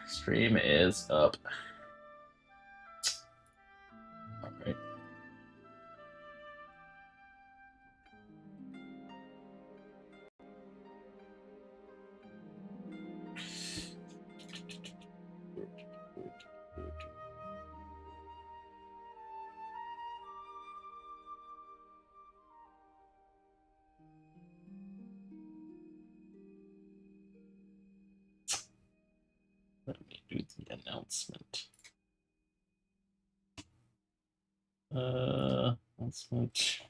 Stream is up. All right. Let me do the announcement. Announcement.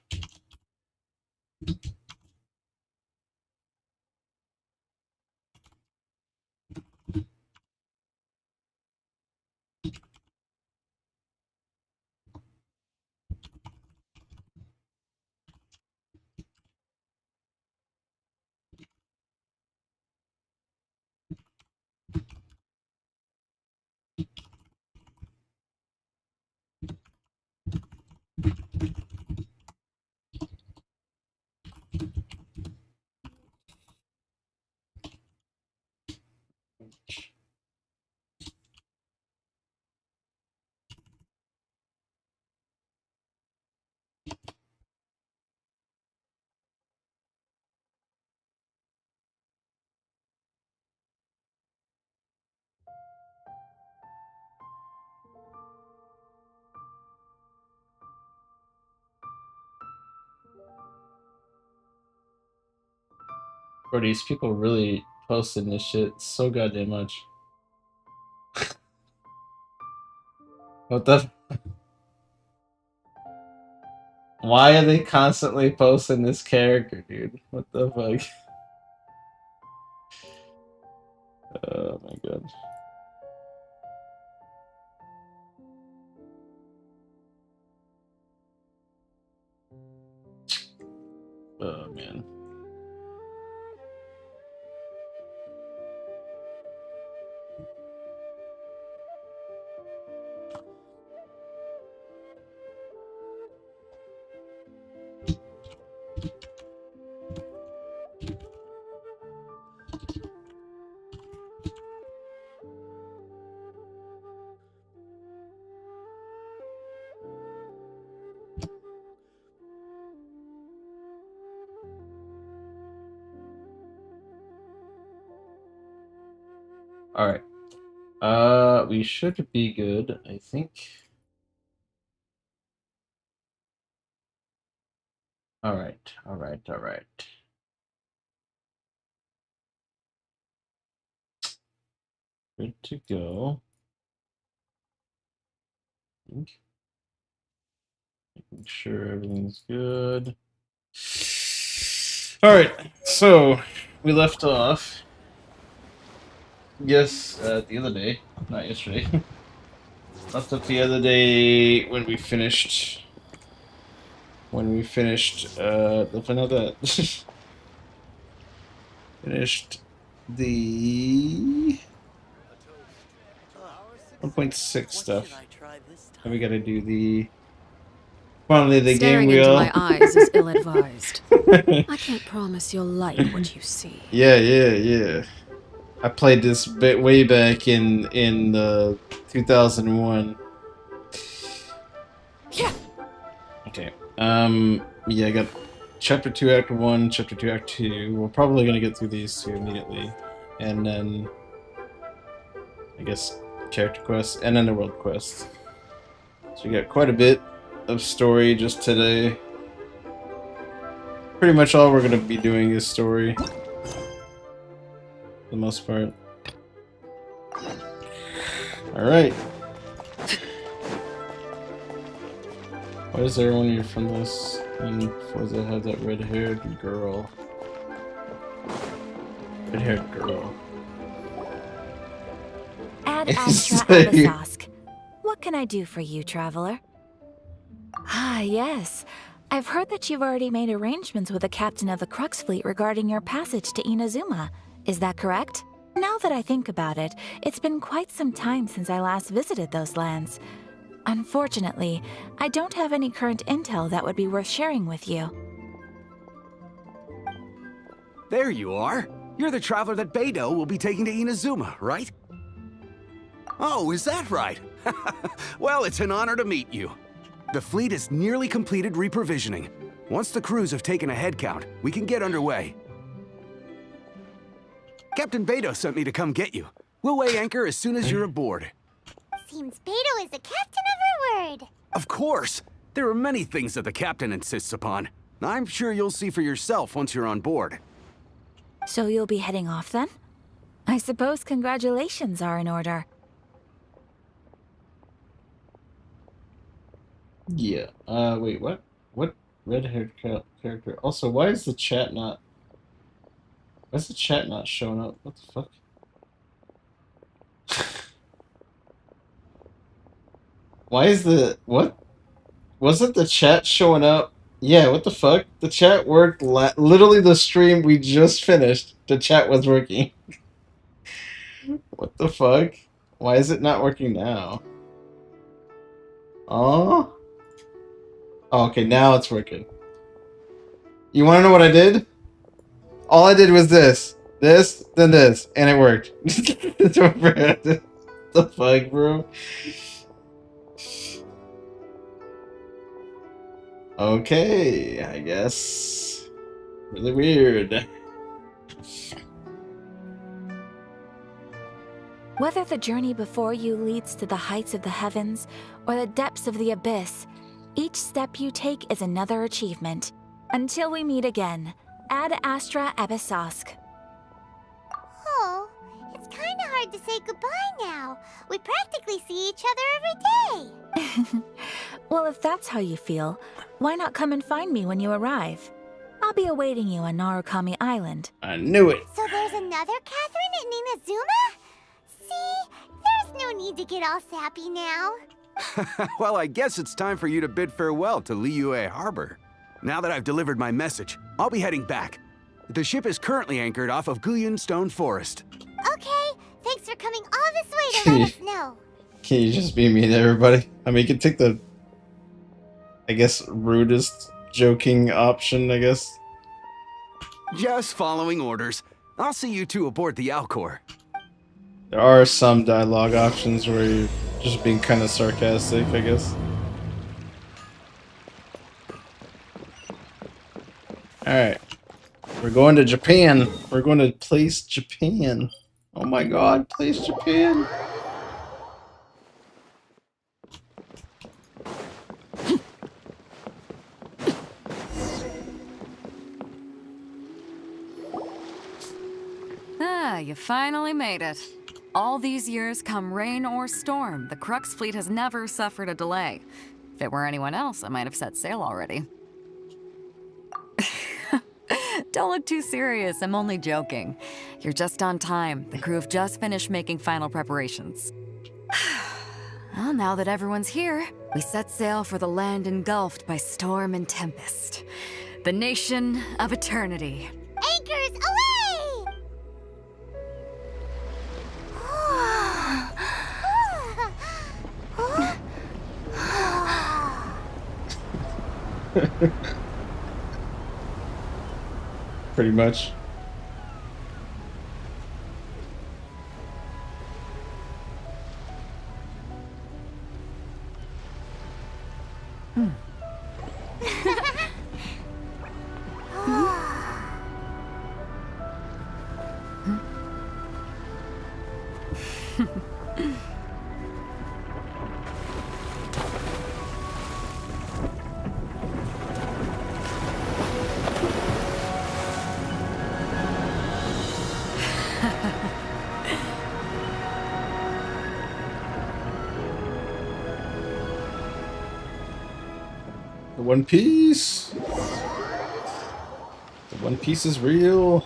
Bro, these people really posting this shit so goddamn much. What the? Why are they constantly posting this character, dude? What the fuck? Oh my god. Oh man. All right. We should be good, I think. All right. All right. All right. Good to go. Making sure everything's good. All right. So we left off. Yes, the other day, not yesterday. Left up the other day when we finished. The final that finished the 1.6 stuff. And we gotta do the finally the Staring game wheel. into my eyes is ill-advised. I can't promise you'll like what you see. Yeah. I played this bit way back in 2001. Okay. Yeah, I got Chapter 2, Act 1, Chapter 2, Act 2. We're probably gonna get through these two immediately. And then I guess character quests, and then the world quest. So we got quite a bit of story just today. Pretty much all we're gonna be doing is story. For the most part. Alright. Why is everyone here from this? And Forza have that red-haired girl. Red-haired girl. Ad Astra Abasask. What can I do for you, traveler? Ah, yes. I've heard that you've already made arrangements with the captain of the Crux fleet regarding your passage to Inazuma. Is that correct? Now that I think about it, it's been quite some time since I last visited those lands. Unfortunately, I don't have any current intel that would be worth sharing with you. There you are. You're the traveler that Beidou will be taking to Inazuma, right? Oh, is that right? Well, it's an honor to meet you. The fleet has nearly completed reprovisioning. Once the crews have taken a head count, we can get underway. Captain Beidou sent me to come get you. We'll weigh anchor as soon as you're aboard. Seems Beidou is the captain of her word. Of course! There are many things that the captain insists upon. I'm sure you'll see for yourself once you're on board. So you'll be heading off then? I suppose congratulations are in order. Yeah. Wait, what? What red-haired character? Also, why is the chat not... Why is the chat not showing up? What the fuck? Why is the... What? Wasn't the chat showing up? Yeah, what the fuck? The chat worked literally the stream we just finished. The chat was working. What the fuck? Why is it not working now? Oh? Oh, okay, now it's working. You want to know what I did? All I did was this, then this, and it worked. What the fuck, bro? Okay, I guess. Really weird. Whether the journey before you leads to the heights of the heavens or the depths of the abyss, each step you take is another achievement. Until we meet again, Ad Astra Abyssosque. Oh, it's kind of hard to say goodbye now. We practically see each other every day. Well, if that's how you feel, why not come and find me when you arrive? I'll be awaiting you on Narukami Island. I knew it. So there's another Catherine at Ninazuma? See, there's no need to get all sappy now. Well, I guess it's time for you to bid farewell to Liyue Harbor. Now that I've delivered my message, I'll be heading back. The ship is currently anchored off of Guyun Stone Forest. Okay, thanks for coming all this way to let us know. Can you just be mean to everybody? I mean, you can take the, I guess, rudest joking option, I guess. Just following orders. I'll see you two aboard the Alcor. There are some dialogue options where you're just being kind of sarcastic, I guess. Alright. We're going to Japan. We're going to place Japan. Oh my god, place Japan. Ah, you finally made it. All these years, come rain or storm, the Crux fleet has never suffered a delay. If it were anyone else, I might have set sail already. Don't look too serious, I'm only joking. You're just on time. The crew have just finished making final preparations. Well, now that everyone's here, we set sail for the land engulfed by storm and tempest. The nation of eternity. Anchors away! Pretty much. The One Piece. The One Piece is real.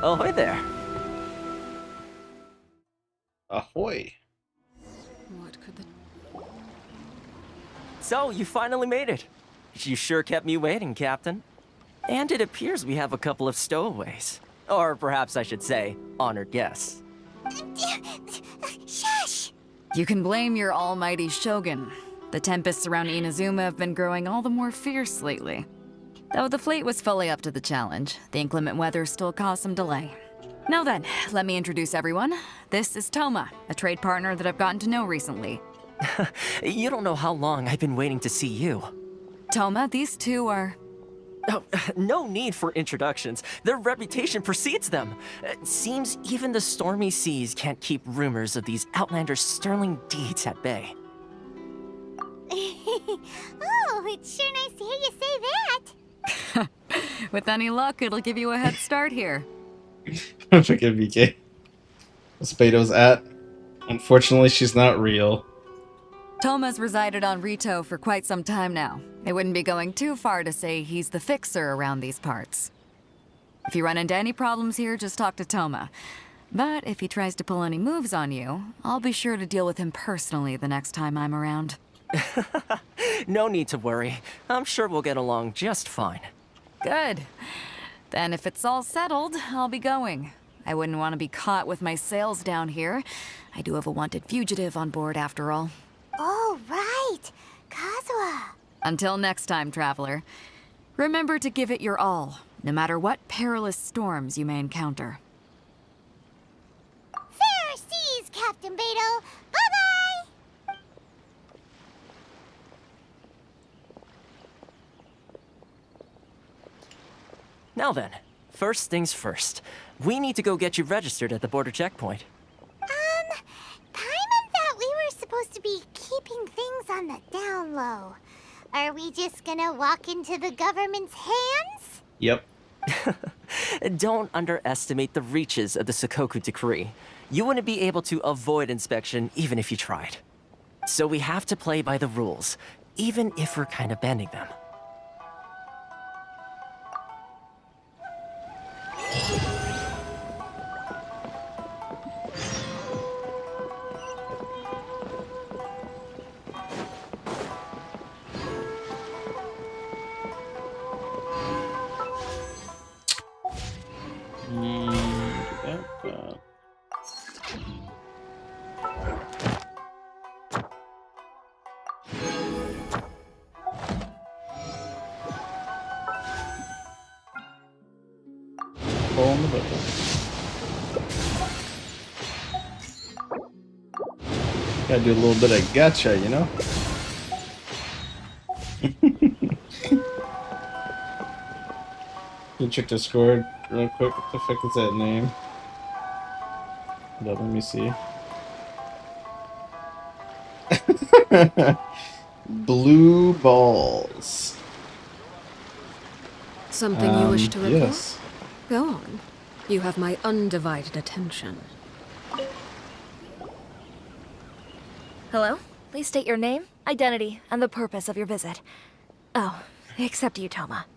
Ahoy there. Ahoy. What could the... So, you finally made it. You sure kept me waiting, Captain. And it appears we have a couple of stowaways. Or perhaps I should say, honored guests. Shush! You can blame your almighty Shogun. The tempests around Inazuma have been growing all the more fierce lately. Though the fleet was fully up to the challenge, the inclement weather still caused some delay. Now then, let me introduce everyone. This is Toma, a trade partner that I've gotten to know recently. You don't know how long I've been waiting to see you. Toma, these two are... Oh, no need for introductions. Their reputation precedes them. Seems even the stormy seas can't keep rumors of these Outlanders' sterling deeds at bay. Oh, it's sure nice to hear you say that. With any luck, it'll give you a head start here. Forgive me, Kay. Spedo's at. Unfortunately, she's not real. Toma's resided on Rito for quite some time now. It wouldn't be going too far to say he's the fixer around these parts. If you run into any problems here, just talk to Toma. But if he tries to pull any moves on you, I'll be sure to deal with him personally the next time I'm around. No need to worry. I'm sure we'll get along just fine. Good. Then if it's all settled, I'll be going. I wouldn't want to be caught with my sails down here. I do have a wanted fugitive on board after all. Oh, right. Kazuha. Until next time, traveler. Remember to give it your all, no matter what perilous storms you may encounter. Fair seas, Captain Beto. Bye-bye. Now then, first things first. We need to go get you registered at the border checkpoint. Paimon thought we were supposed to be keeping things on the down low. Are we just gonna walk into the government's hands? Yep. Don't underestimate the reaches of the Sakoku Decree. You wouldn't be able to avoid inspection even if you tried. So we have to play by the rules, even if we're kind of bending them. On the button. Gotta do a little bit of gotcha, you know? Can you check Discord real quick? What the fuck is that name? Let me see. Blue balls. Something you wish to report? Yes. Go on. You have my undivided attention. Hello? Please state your name, identity, and the purpose of your visit. Oh, except you, Toma.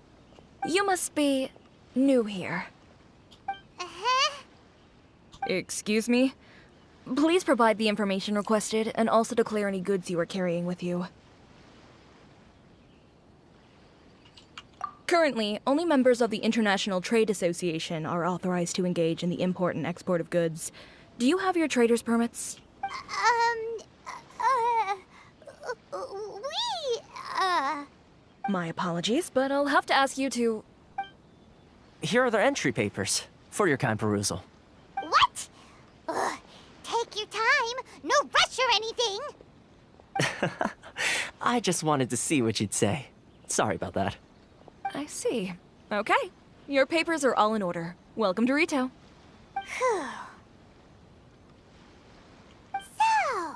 You must be new here. Uh-huh. Excuse me? Please provide the information requested and also declare any goods you are carrying with you. Currently, only members of the International Trade Association are authorized to engage in the import and export of goods. Do you have your trader's permits? My apologies, but I'll have to ask you to... Here are the entry papers for your kind perusal. What? Ugh, take your time. No rush or anything. I just wanted to see what you'd say. Sorry about that. I see. Okay. Your papers are all in order. Welcome to Rito. Phew. So,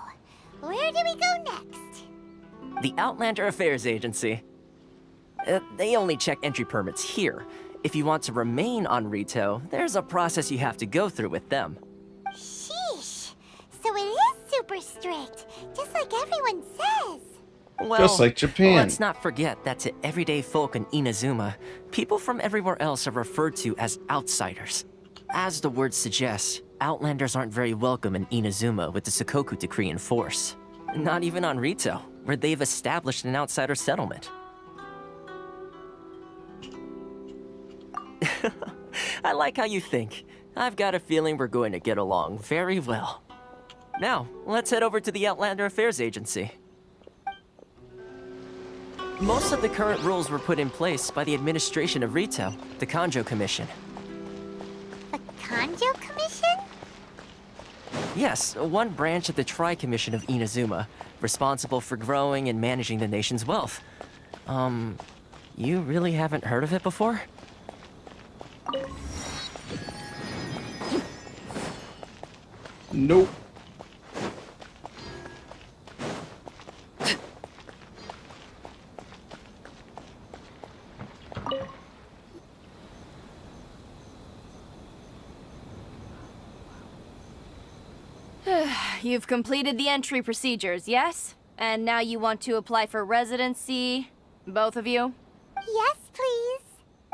where do we go next? The Outlander Affairs Agency. They only check entry permits here. If you want to remain on Rito, there's a process you have to go through with them. Sheesh. So it is super strict, just like everyone says. Well, Just like Japan. Let's not forget that to everyday folk in Inazuma, people from everywhere else are referred to as outsiders. As the word suggests, Outlanders aren't very welcome in Inazuma with the Sakoku Decree in force. Not even on Rito, where they've established an outsider settlement. I like how you think. I've got a feeling we're going to get along very well. Now, let's head over to the Outlander Affairs Agency. Most of the current rules were put in place by the administration of Rito, the Kanjo Commission. The Kanjo Commission? Yes, one branch of the Tri-Commission of Inazuma, responsible for growing and managing the nation's wealth. You really haven't heard of it before? Nope. You've completed the entry procedures, yes? And now you want to apply for residency? Both of you? Yes, please.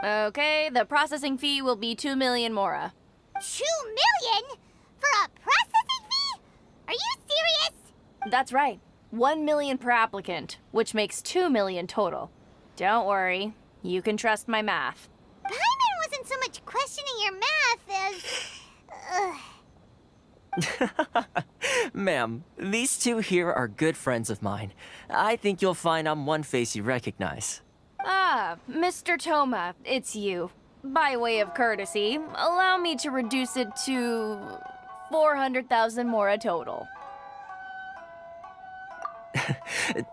Okay, the processing fee will be 2 million mora. 2 million? For a processing fee? Are you serious? That's right. 1 million per applicant, which makes 2 million total. Don't worry, you can trust my math. Paimon wasn't so much questioning your math as... Ma'am, these two here are good friends of mine. I think you'll find I'm one face you recognize. Ah, Mr. Toma, it's you. By way of courtesy, allow me to reduce it to 400,000 mora total.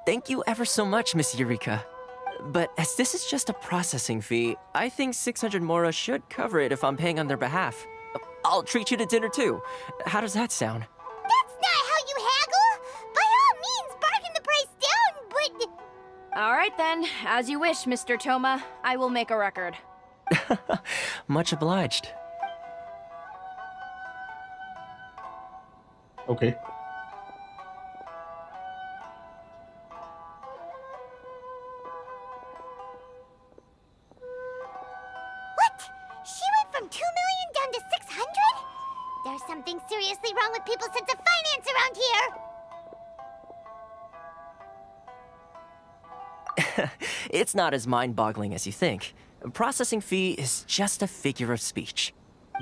Thank you ever so much, Miss Eureka. But as this is just a processing fee, I think 600 mora should cover it if I'm paying on their behalf. I'll treat you to dinner too. How does that sound? That's not how you haggle! By all means, bargain the price down, but... All right then, as you wish, Mr. Toma. I will make a record. Much obliged. Okay. What? She went from 2 million down to 600? There's something seriously wrong with people's sense of finance around here! It's not as mind-boggling as you think. A processing fee is just a figure of speech.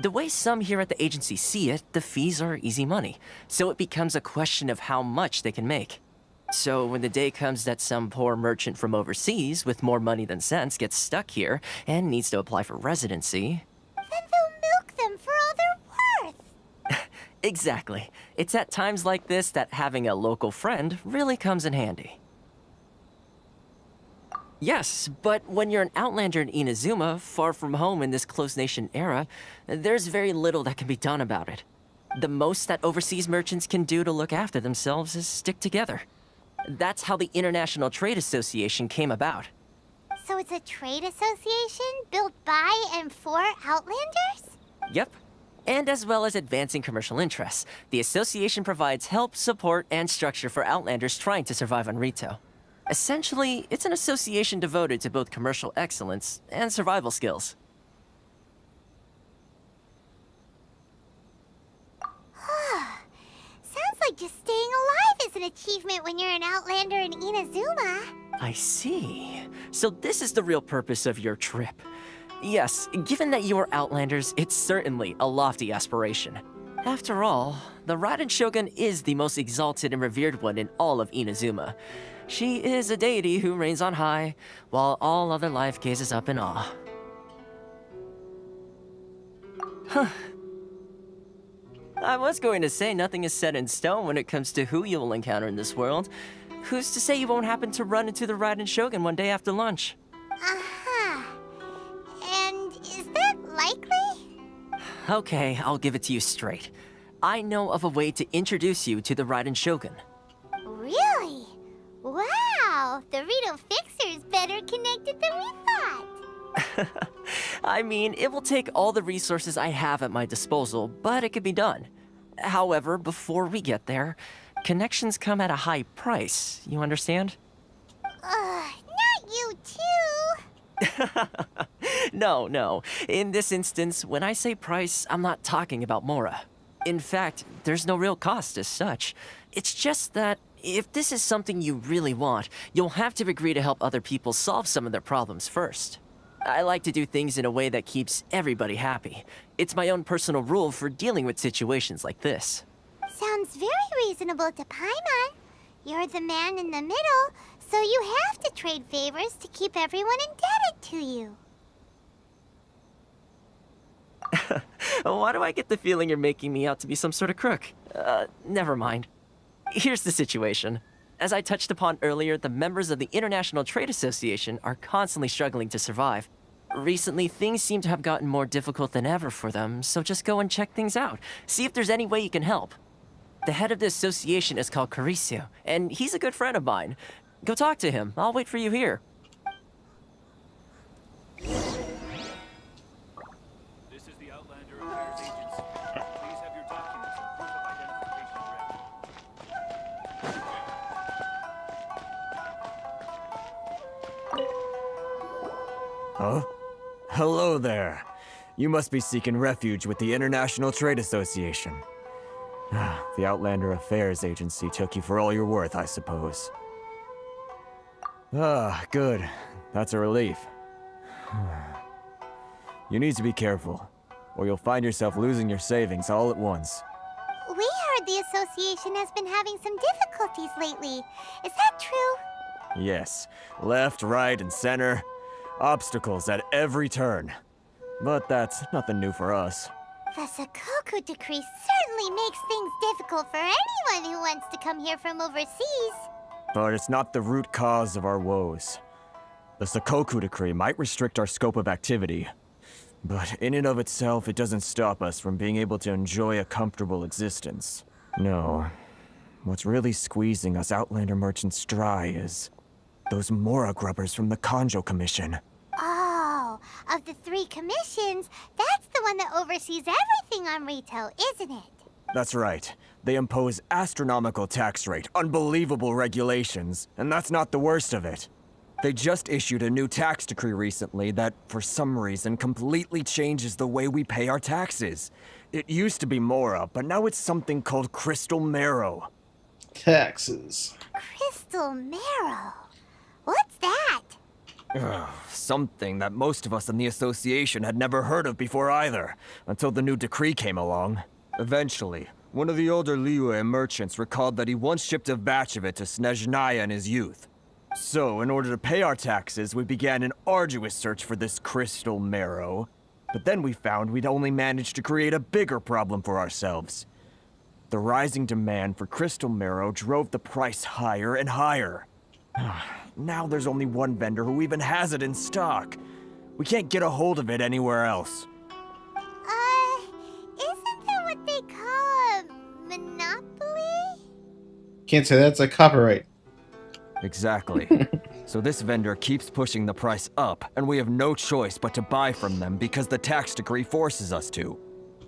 The way some here at the agency see it, the fees are easy money, so it becomes a question of how much they can make. So when the day comes that some poor merchant from overseas with more money than sense gets stuck here and needs to apply for residency... Then they'll milk them for all they're worth! Exactly. It's at times like this that having a local friend really comes in handy. Yes, but when you're an outlander in Inazuma, far from home in this closed nation era, there's very little that can be done about it. The most that overseas merchants can do to look after themselves is stick together. That's how the International Trade Association came about. So it's a trade association built by and for Outlanders? Yep. And as well as advancing commercial interests, the association provides help, support, and structure for Outlanders trying to survive on Rito. Essentially, it's an association devoted to both commercial excellence and survival skills. Sounds like just staying alive is an achievement when you're an Outlander in Inazuma. I see. So this is the real purpose of your trip. Yes, given that you are Outlanders, it's certainly a lofty aspiration. After all, the Raiden Shogun is the most exalted and revered one in all of Inazuma. She is a deity who reigns on high, while all other life gazes up in awe. Huh. I was going to say nothing is set in stone when it comes to who you will encounter in this world. Who's to say you won't happen to run into the Raiden Shogun one day after lunch? Uh-huh. And is that likely? Okay, I'll give it to you straight. I know of a way to introduce you to the Raiden Shogun. Really? Wow, the Rito Fixer's better connected than we thought. I mean, it will take all the resources I have at my disposal, but it can be done. However, before we get there, connections come at a high price, you understand? Not you too. No. In this instance, when I say price, I'm not talking about Mora. In fact, there's no real cost as such. It's just that if this is something you really want, you'll have to agree to help other people solve some of their problems first. I like to do things in a way that keeps everybody happy. It's my own personal rule for dealing with situations like this. Sounds very reasonable to Paimon. You're the man in the middle, so you have to trade favors to keep everyone indebted to you. Why do I get the feeling you're making me out to be some sort of crook? Never mind. Here's the situation. As I touched upon earlier, the members of the International Trade Association are constantly struggling to survive. Recently, things seem to have gotten more difficult than ever for them, so just go and check things out. See if there's any way you can help. The head of the association is called Carisio, and he's a good friend of mine. Go talk to him. I'll wait for you here. This is the Outlander Affairs Agency. Please have your documents and proof of identification ready. Huh? Hello there. You must be seeking refuge with the International Trade Association. The Outlander Affairs Agency took you for all you're worth, I suppose. Good. That's a relief. You need to be careful, or you'll find yourself losing your savings all at once. We heard the association has been having some difficulties lately. Is that true? Yes. Left, right, and center. Obstacles at every turn. But that's nothing new for us. The Sakoku decree certainly makes things difficult for anyone who wants to come here from overseas. But it's not the root cause of our woes. The Sakoku decree might restrict our scope of activity, but in and of itself, it doesn't stop us from being able to enjoy a comfortable existence. No. What's really squeezing us Outlander merchants dry is those Mora grubbers from the Kanjo Commission. Oh, of the 3 commissions, that's the one that oversees everything on retail, isn't it? That's right. They impose astronomical tax rate, unbelievable regulations, and that's not the worst of it. They just issued a new tax decree recently that, for some reason, completely changes the way we pay our taxes. It used to be Mora, but now it's something called Crystal Marrow. Taxes. Crystal Marrow? What's that? Something that most of us in the association had never heard of before either, until the new decree came along. Eventually, one of the older Liyue merchants recalled that he once shipped a batch of it to Snezhnaya in his youth. So, in order to pay our taxes, we began an arduous search for this crystal marrow. But then we found we'd only managed to create a bigger problem for ourselves. The rising demand for crystal marrow drove the price higher and higher. Now there's only one vendor who even has it in stock. We can't get a hold of it anywhere else. Isn't that what they call a monopoly? Can't say that's a copyright. Exactly. So this vendor keeps pushing the price up, and we have no choice but to buy from them because the tax decree forces us to.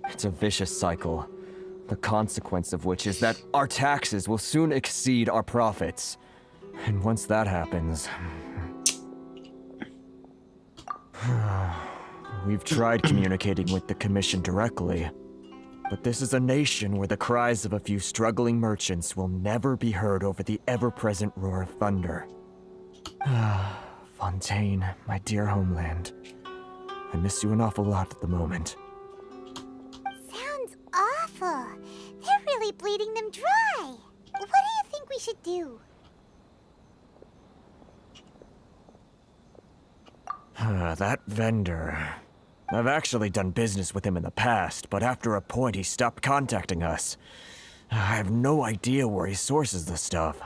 It's a vicious cycle, the consequence of which is that our taxes will soon exceed our profits. And once that happens... We've tried communicating with the Commission directly, but this is a nation where the cries of a few struggling merchants will never be heard over the ever-present roar of thunder. Fontaine, my dear homeland. I miss you an awful lot at the moment. Sounds awful. They're really bleeding them dry. What do you think we should do? That vendor... I've actually done business with him in the past, but after a point he stopped contacting us. I have no idea where he sources the stuff.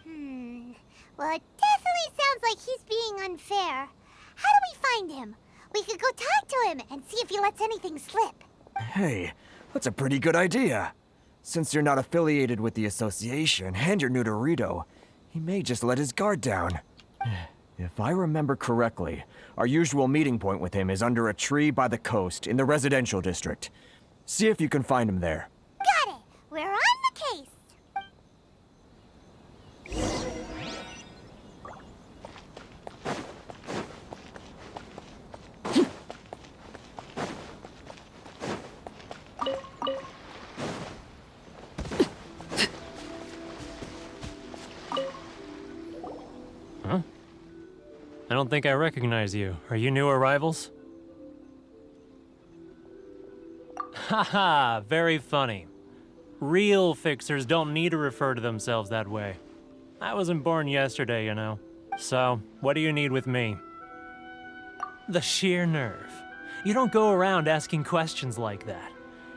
Well, it definitely sounds like he's being unfair. How do we find him? We could go talk to him and see if he lets anything slip. Hey, that's a pretty good idea. Since you're not affiliated with the association and you're new to Rito, he may just let his guard down. If I remember correctly, our usual meeting point with him is under a tree by the coast in the residential district. See if you can find him there. Got it! We're on the case! Huh? I don't think I recognize you. Are you new arrivals? Haha, very funny. Real fixers don't need to refer to themselves that way. I wasn't born yesterday, you know. So, what do you need with me? The sheer nerve. You don't go around asking questions like that.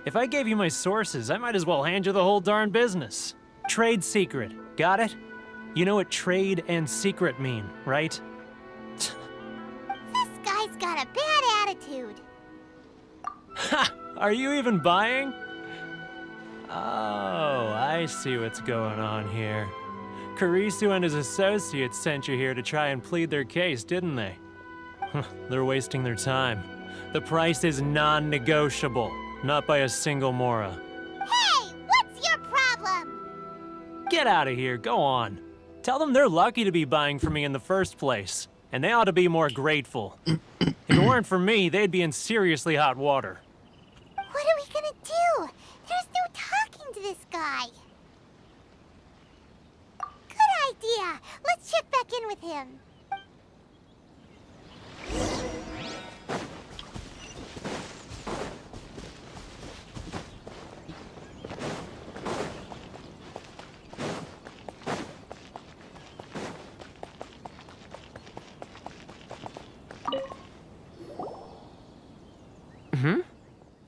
If I gave you my sources, I might as well hand you the whole darn business. Trade secret, got it? You know what trade and secret mean, right? This guy's got a bad attitude. Ha! Are you even buying? Oh, I see what's going on here. Karisu and his associates sent you here to try and plead their case, didn't they? They're wasting their time. The price is non-negotiable, not by a single Mora. Hey, what's your problem? Get out of here, go on. Tell them they're lucky to be buying from me in the first place, and they ought to be more grateful. If it weren't for me, they'd be in seriously hot water. What are we gonna do? There's no talking to this guy. Good idea. Let's check back in with him.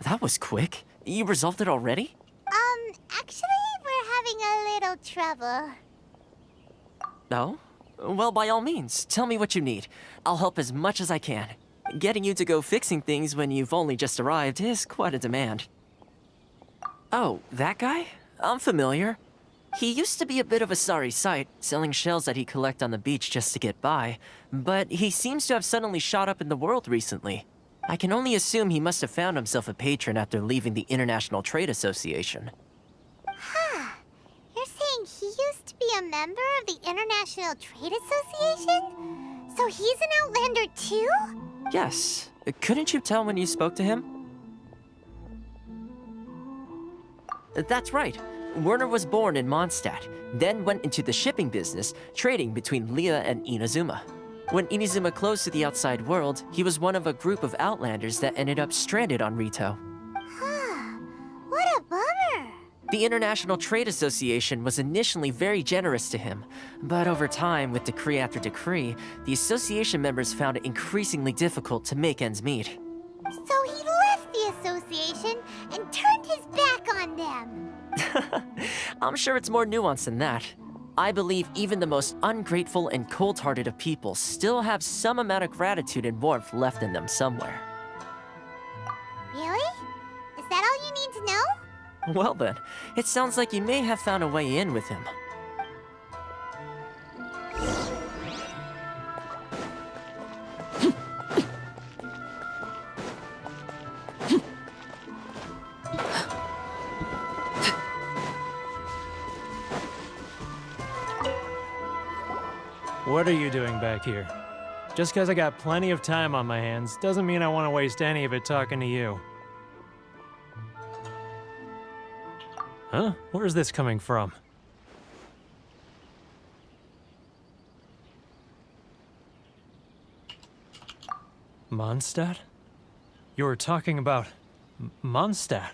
That was quick. You resolved it already? Actually, we're having a little trouble. No? Well, by all means, tell me what you need. I'll help as much as I can. Getting you to go fixing things when you've only just arrived is quite a demand. Oh, that guy? I'm familiar. He used to be a bit of a sorry sight, selling shells that he'd collect on the beach just to get by, but he seems to have suddenly shot up in the world recently. I can only assume he must have found himself a patron after leaving the International Trade Association. Huh. You're saying he used to be a member of the International Trade Association? So he's an Outlander too? Yes. Couldn't you tell when you spoke to him? That's right. Werner was born in Mondstadt, then went into the shipping business, trading between Leah and Inazuma. When Inazuma closed to the outside world, he was one of a group of Outlanders that ended up stranded on Rito. Huh. What a bummer. The International Trade Association was initially very generous to him, but over time, with decree after decree, the association members found it increasingly difficult to make ends meet. So he left the association and turned his back on them. I'm sure it's more nuanced than that. I believe even the most ungrateful and cold-hearted of people still have some amount of gratitude and warmth left in them somewhere. Really? Is that all you need to know? Well then, it sounds like you may have found a way in with him. What are you doing back here? Just because I got plenty of time on my hands doesn't mean I want to waste any of it talking to you. Huh? Where's this coming from? Mondstadt? You were talking about Mondstadt.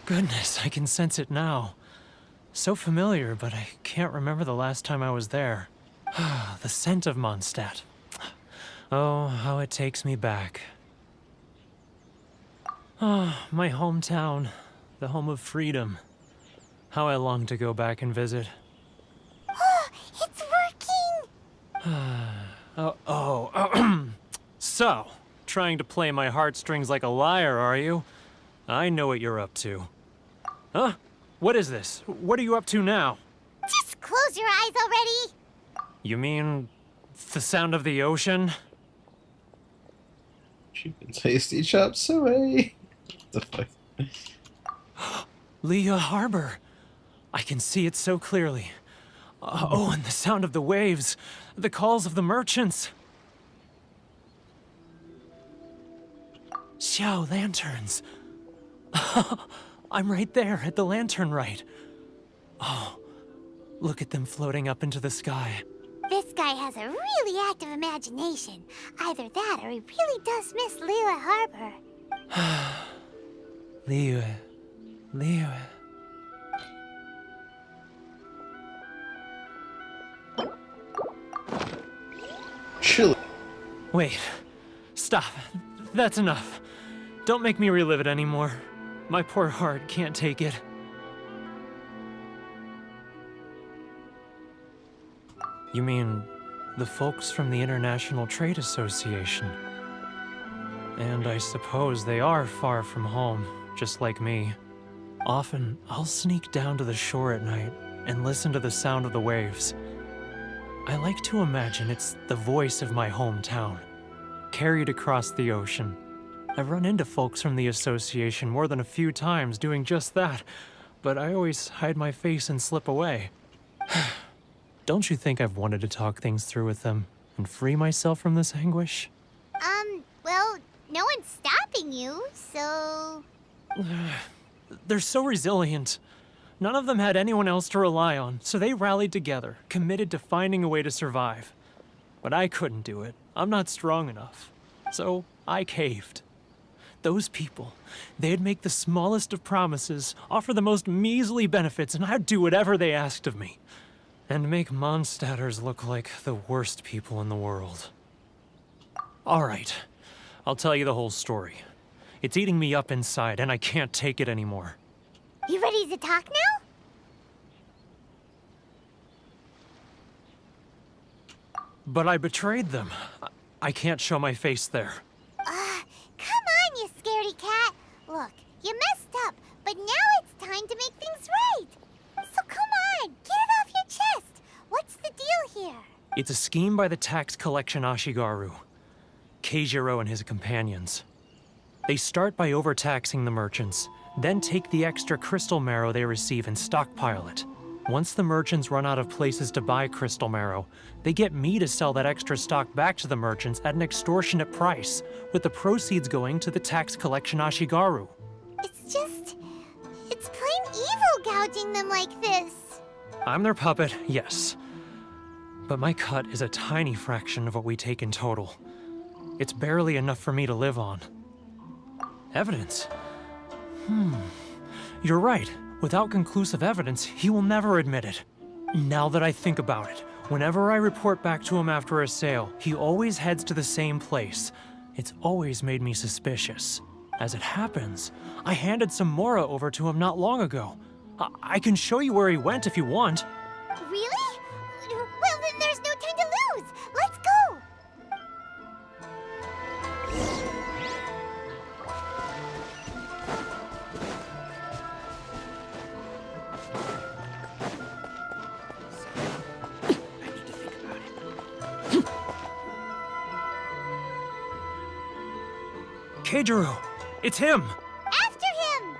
Goodness, I can sense it now. So familiar, but I can't remember the last time I was there. The scent of Mondstadt. Oh, how it takes me back. Oh, my hometown, the home of freedom. How I long to go back and visit. It's working! So, trying to play my heartstrings like a liar, are you? I know what you're up to. Huh? What is this? What are you up to now? Just close your eyes already! You mean the sound of the ocean? Tasty chops away. What the fuck? Leah Harbor. I can see it so clearly. Oh, and the sound of the waves. The calls of the merchants. Xiao lanterns. I'm right there at the lantern right. Oh, look at them floating up into the sky. This guy has a really active imagination. Either that or he really does miss Liyue Harbor. Liyue. Chilly. Wait. Stop. That's enough. Don't make me relive it anymore. My poor heart can't take it. You mean the folks from the International Trade Association? And I suppose they are far from home, just like me. Often, I'll sneak down to the shore at night and listen to the sound of the waves. I like to imagine it's the voice of my hometown, carried across the ocean. I've run into folks from the association more than a few times doing just that, but I always hide my face and slip away. Don't you think I've wanted to talk things through with them and free myself from this anguish? Well, no one's stopping you, so... They're so resilient. None of them had anyone else to rely on, so they rallied together, committed to finding a way to survive. But I couldn't do it. I'm not strong enough. So I caved. Those people, they'd make the smallest of promises, offer the most measly benefits, and I'd do whatever they asked of me. And make Mondstadters look like the worst people in the world. All right, I'll tell you the whole story. It's eating me up inside, and I can't take it anymore. You ready to talk now? But I betrayed them. I can't show my face there. Come on, you scaredy cat. Look, you messed up, but now it's time to make things right. So come on, get it off your chest. What's the deal here? It's a scheme by the tax collection Ashigaru, Keijiro and his companions. They start by overtaxing the merchants, then take the extra crystal marrow they receive and stockpile it. Once the merchants run out of places to buy crystal marrow, they get me to sell that extra stock back to the merchants at an extortionate price, with the proceeds going to the tax collection Ashigaru. It's plain evil gouging them like this. I'm their puppet, yes. But my cut is a tiny fraction of what we take in total. It's barely enough for me to live on. Evidence? You're right. Without conclusive evidence, he will never admit it. Now that I think about it, whenever I report back to him after a sale, he always heads to the same place. It's always made me suspicious. As it happens, I handed some Mora over to him not long ago. I can show you where he went if you want. Really? Well, then there's no time to lose. Let's go. Keijiro! It's him! After him!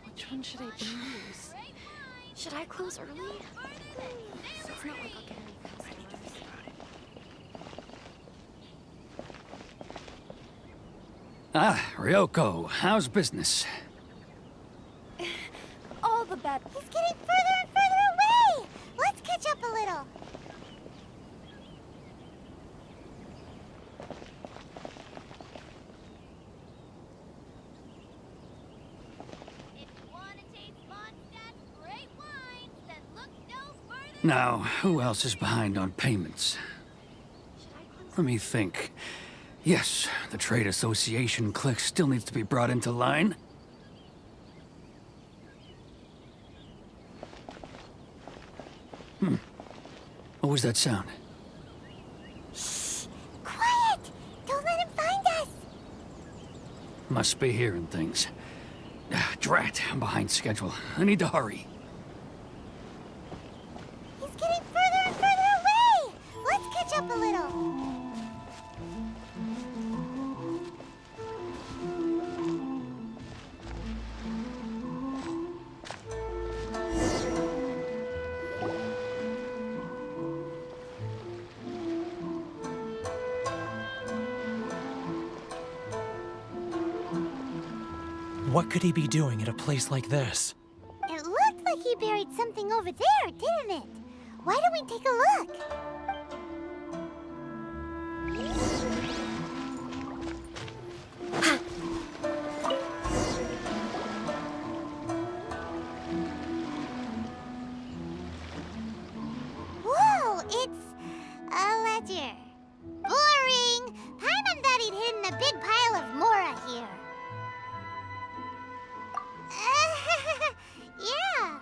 Which one should I choose? Should I close early? It's not like I'll get any customers. Ah, Ryoko, how's business? All the bad. He's getting further and further away! Let's catch up a little. Now, who else is behind on payments? Let me think. Yes, the Trade Association clique still needs to be brought into line. What was that sound? Shh! Quiet! Don't let him find us! Must be hearing things. Drat, I'm behind schedule. I need to hurry. He's getting further and further away! Let's catch up a little. What could he be doing at a place like this? It looked like he buried something over there, didn't it? Why don't we take a look? Whoa, it's a ledger. Boring! Paimon thought he'd hidden a big pile of Mora here. Yeah.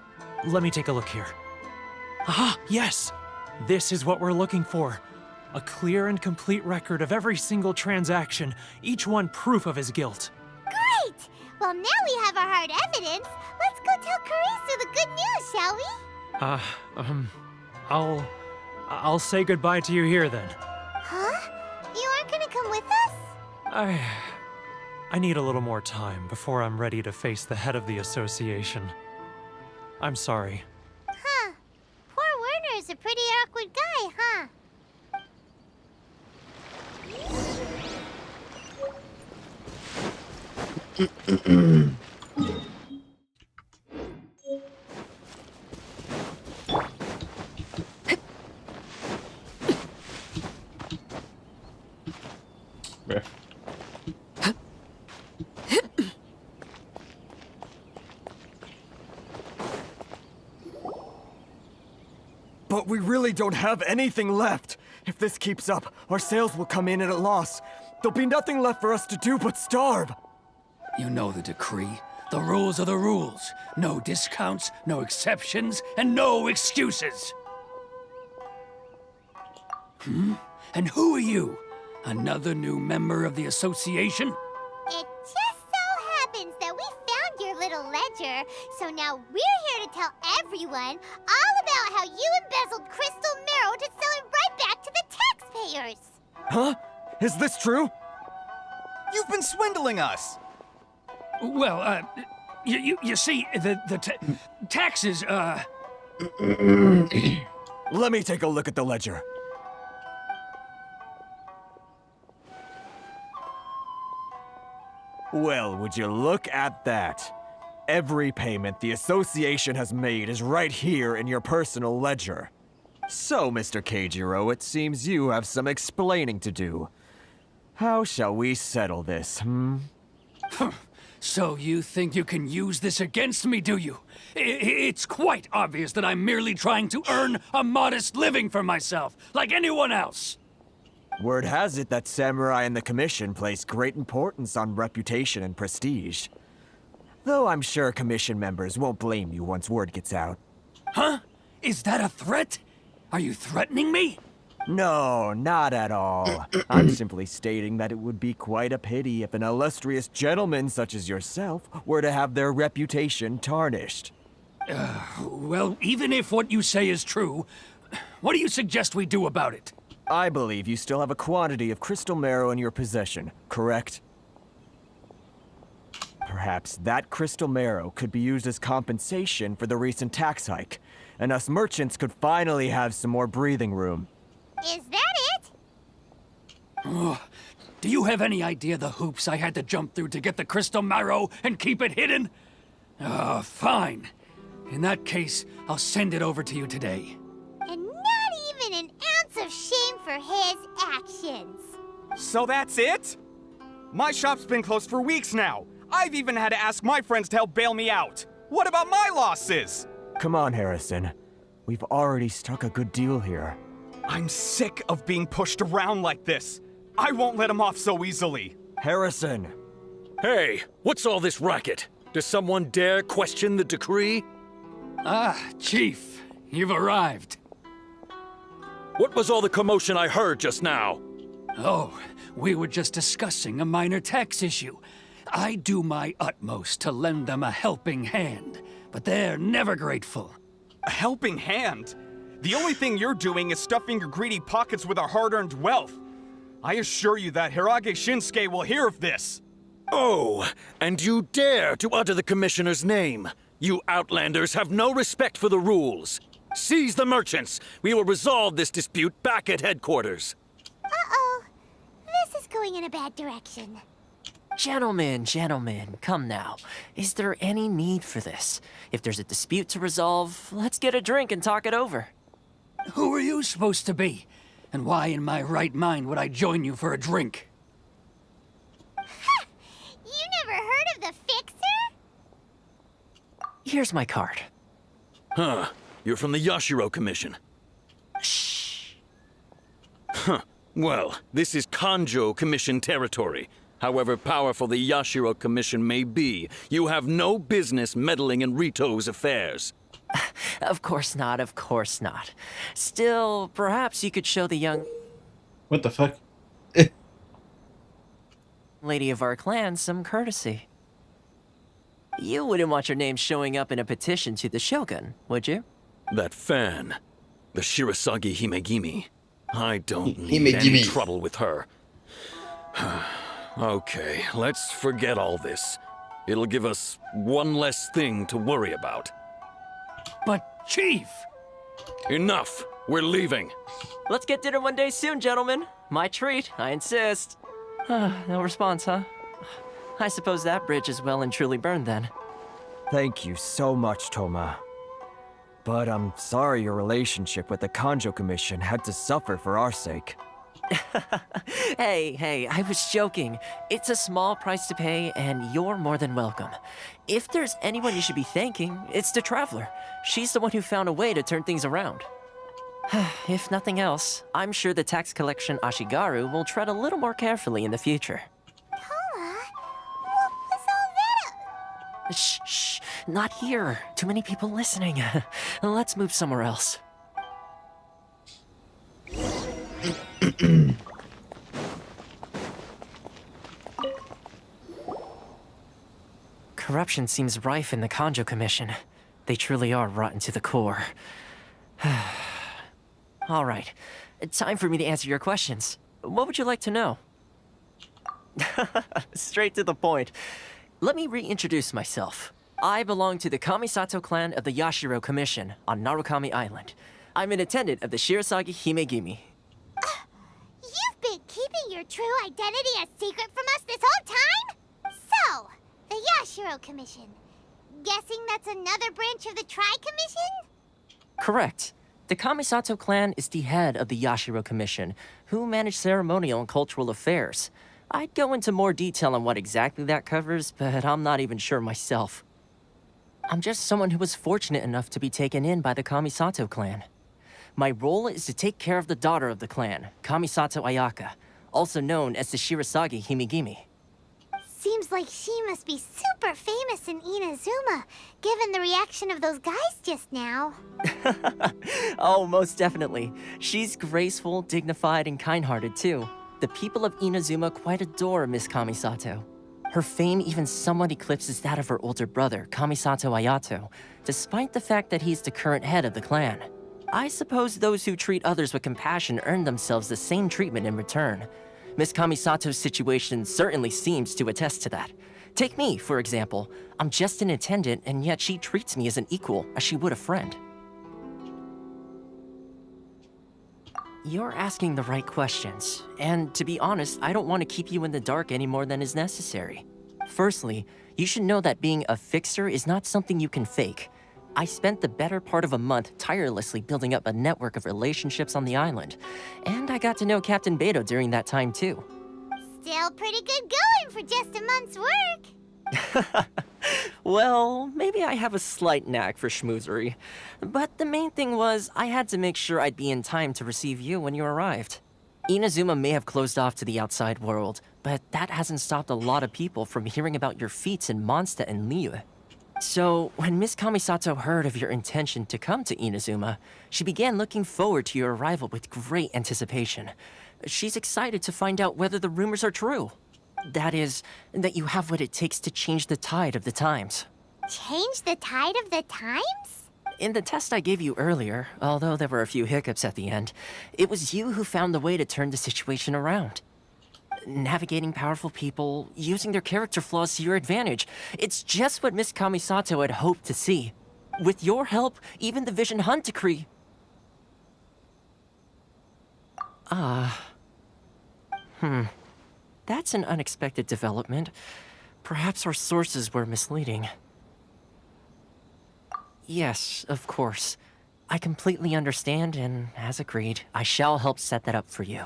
Let me take a look here. Ah, yes! This is what we're looking for. A clear and complete record of every single transaction, each one proof of his guilt. Great! Well, now we have our hard evidence. Let's go tell Karisu the good news, shall we? I'll say goodbye to you here then. Huh? You aren't gonna come with us? I need a little more time before I'm ready to face the head of the association. I'm sorry. Huh. Poor Werner's a pretty awkward guy, huh? Where? But we really don't have anything left. If this keeps up, our sales will come in at a loss. There'll be nothing left for us to do but starve. You know the decree. The rules are the rules. No discounts, no exceptions, and no excuses. And who are you? Another new member of the association? It just so happens that we found your little ledger, so now we're here to tell everyone all about how you embezzled crystal marrow to sell it right back to the taxpayers. Huh? Is this true? You've been swindling us! Well, you see, the taxes, Let me take a look at the ledger. Well, would you look at that? Every payment the association has made is right here in your personal ledger. So, Mr. Keijiro, it seems you have some explaining to do. How shall we settle this, So you think you can use this against me, do you? It's quite obvious that I'm merely trying to earn a modest living for myself, like anyone else. Word has it that Samurai and the Commission place great importance on reputation and prestige. Though I'm sure Commission members won't blame you once word gets out. Huh? Is that a threat? Are you threatening me? No, not at all. I'm simply stating that it would be quite a pity if an illustrious gentleman such as yourself were to have their reputation tarnished. Well, even if what you say is true, what do you suggest we do about it? I believe you still have a quantity of crystal marrow in your possession, correct? Perhaps that crystal marrow could be used as compensation for the recent tax hike, and us merchants could finally have some more breathing room. Is that it? Oh, do you have any idea the hoops I had to jump through to get the crystal marrow and keep it hidden? Fine. In that case, I'll send it over to you today. And not even an ounce of shame for his actions. So that's it? My shop's been closed for weeks now. I've even had to ask my friends to help bail me out. What about my losses? Come on, Harrison. We've already struck a good deal here. I'm sick of being pushed around like this. I won't let him off so easily. Harrison! Hey, what's all this racket? Does someone dare question the decree? Ah, Chief, you've arrived. What was all the commotion I heard just now? Oh, we were just discussing a minor tax issue. I do my utmost to lend them a helping hand, but they're never grateful. A helping hand? The only thing you're doing is stuffing your greedy pockets with our hard-earned wealth. I assure you that Hirage Shinsuke will hear of this. Oh, and you dare to utter the Commissioner's name. You Outlanders have no respect for the rules. Seize the merchants. We will resolve this dispute back at headquarters. Uh-oh. This is going in a bad direction. Gentlemen, gentlemen, come now. Is there any need for this? If there's a dispute to resolve, let's get a drink and talk it over. Who are you supposed to be? And why in my right mind would I join you for a drink? You never heard of the Fixer? Here's my card. Huh. You're from the Yashiro Commission. Shh. Huh. Well, this is Kanjo Commission territory. However powerful the Yashiro Commission may be, you have no business meddling in Rito's affairs. Of course not, of course not. Still, perhaps you could show the young What the fuck? lady of our clan some courtesy. You wouldn't want your name showing up in a petition to the Shogun, would you? That fan, the Shirasagi Himegimi. I don't need any trouble with her. Okay, let's forget all this. It'll give us one less thing to worry about. But, Chief! Enough! We're leaving. Let's get dinner one day soon, gentlemen. My treat, I insist. No response, huh? I suppose that bridge is well and truly burned then. Thank you so much, Toma. But I'm sorry your relationship with the Kanjo Commission had to suffer for our sake. Hey, I was joking. It's a small price to pay, and you're more than welcome. If there's anyone you should be thanking, it's the Traveler. She's the one who found a way to turn things around. If nothing else, I'm sure the tax collection Ashigaru will tread a little more carefully in the future. Toma, what was all that? Shh, not here. Too many people listening. Let's move somewhere else. Corruption seems rife in the Kanjo Commission. They truly are rotten to the core. All right, time for me to answer your questions. What would you like to know? Straight to the point. Let me reintroduce myself. I belong to the Kamisato clan of the Yashiro Commission on Narukami Island. I'm an attendant of the Shirasagi Himegimi. You've been keeping your true identity a secret from us this whole time? So, the Yashiro Commission. Guessing that's another branch of the Tri-Commission? Correct. The Kamisato clan is the head of the Yashiro Commission, who manage ceremonial and cultural affairs. I'd go into more detail on what exactly that covers, but I'm not even sure myself. I'm just someone who was fortunate enough to be taken in by the Kamisato clan. My role is to take care of the daughter of the clan, Kamisato Ayaka, also known as the Shirasagi Himegimi. Seems like she must be super famous in Inazuma, given the reaction of those guys just now. Oh, most definitely. She's graceful, dignified, and kind-hearted too. The people of Inazuma quite adore Miss Kamisato. Her fame even somewhat eclipses that of her older brother, Kamisato Ayato, despite the fact that he's the current head of the clan. I suppose those who treat others with compassion earn themselves the same treatment in return. Miss Kamisato's situation certainly seems to attest to that. Take me, for example. I'm just an attendant, and yet she treats me as an equal, as she would a friend. You're asking the right questions, and to be honest, I don't want to keep you in the dark any more than is necessary. Firstly, you should know that being a fixer is not something you can fake. I spent the better part of a month tirelessly building up a network of relationships on the island, and I got to know Captain Beto during that time too. Still pretty good going for just a month's work. Well, maybe I have a slight knack for schmoozery, but the main thing was I had to make sure I'd be in time to receive you when you arrived. Inazuma may have closed off to the outside world, but that hasn't stopped a lot of people from hearing about your feats in Mondstadt and Liyue. So, when Miss Kamisato heard of your intention to come to Inazuma, she began looking forward to your arrival with great anticipation. She's excited to find out whether the rumors are true. That is, that you have what it takes to change the tide of the times. Change the tide of the times? In the test I gave you earlier, although there were a few hiccups at the end, it was you who found the way to turn the situation around. Navigating powerful people, using their character flaws to your advantage. It's just what Miss Kamisato had hoped to see. With your help, even the Vision Hunt Decree... That's an unexpected development. Perhaps our sources were misleading. Yes, of course. I completely understand, and as agreed, I shall help set that up for you.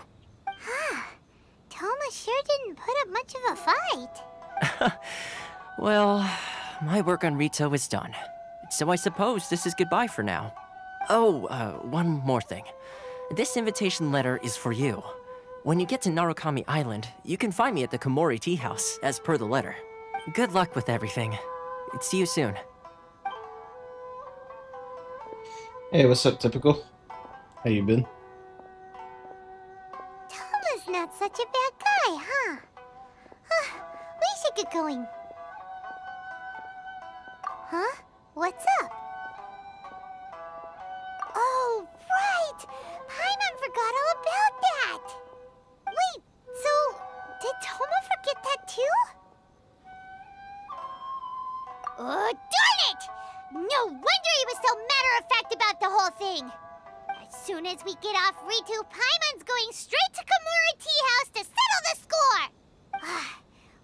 Toma sure didn't put up much of a fight. Well, my work on Rito is done. So I suppose this is goodbye for now. Oh, one more thing. This invitation letter is for you. When you get to Narukami Island, you can find me at the Komori Tea House, as per the letter. Good luck with everything. See you soon. Hey, what's up, Typical? How you been? Toma's not such a bad guy, huh? We should get going. Huh? What's up? Oh, right! Paimon forgot all about that! Wait, so did Toma forget that too? Oh, darn it! No wonder he was so matter-of-fact about the whole thing! As soon as we get off Ritu, Paimon's going straight to Komori Tea House to settle the score!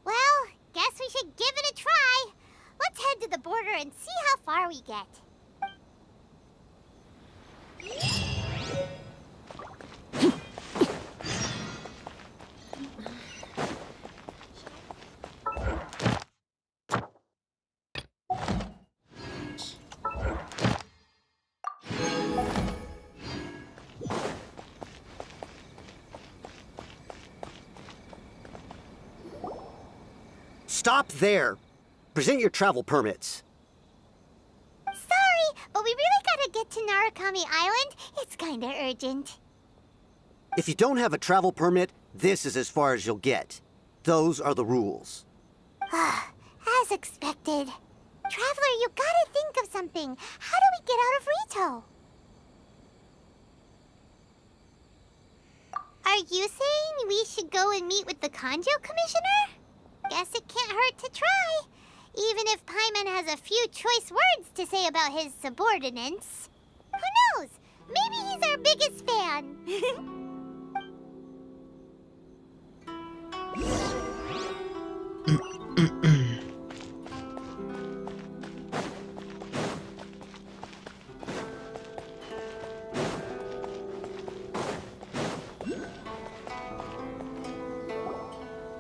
Well, guess we should give it a try. Let's head to the border and see how far we get. Stop there! Present your travel permits. Sorry, but we really gotta get to Narukami Island. It's kinda urgent. If you don't have a travel permit, this is as far as you'll get. Those are the rules. As expected. Traveler, you gotta think of something. How do we get out of Rito? Are you saying we should go and meet with the Kanjo Commissioner? Guess it can't hurt to try. Even if Paimon has a few choice words to say about his subordinates. Who knows? Maybe he's our biggest fan.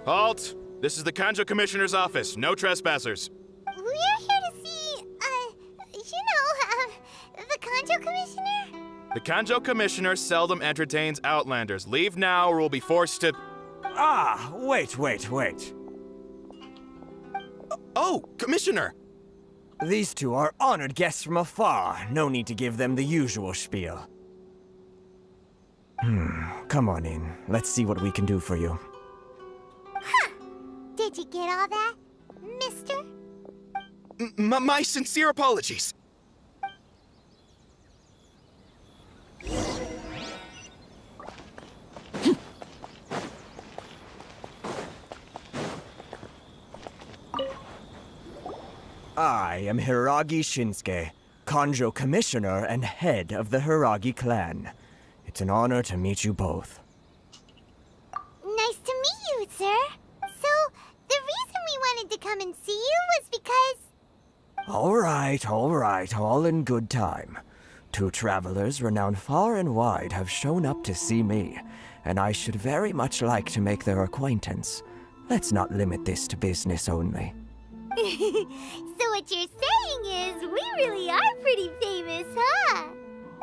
Halt! This is the Kanjo Commissioner's office. No trespassers. We're here to see, the Kanjo Commissioner? The Kanjo Commissioner seldom entertains Outlanders. Leave now or we'll be forced to... Ah, wait. Oh, Commissioner! These two are honored guests from afar. No need to give them the usual spiel. Come on in. Let's see what we can do for you. Did you get all that, mister? My sincere apologies. I am Hiragi Shinsuke, Kanjo Commissioner and head of the Hiragi clan. It's an honor to meet you both. Nice to meet you, sir. So, the reason we wanted to come and see you was because... All right, all in good time. Two travelers renowned far and wide have shown up to see me, and I should very much like to make their acquaintance. Let's not limit this to business only. So what you're saying is, we really are pretty famous, huh?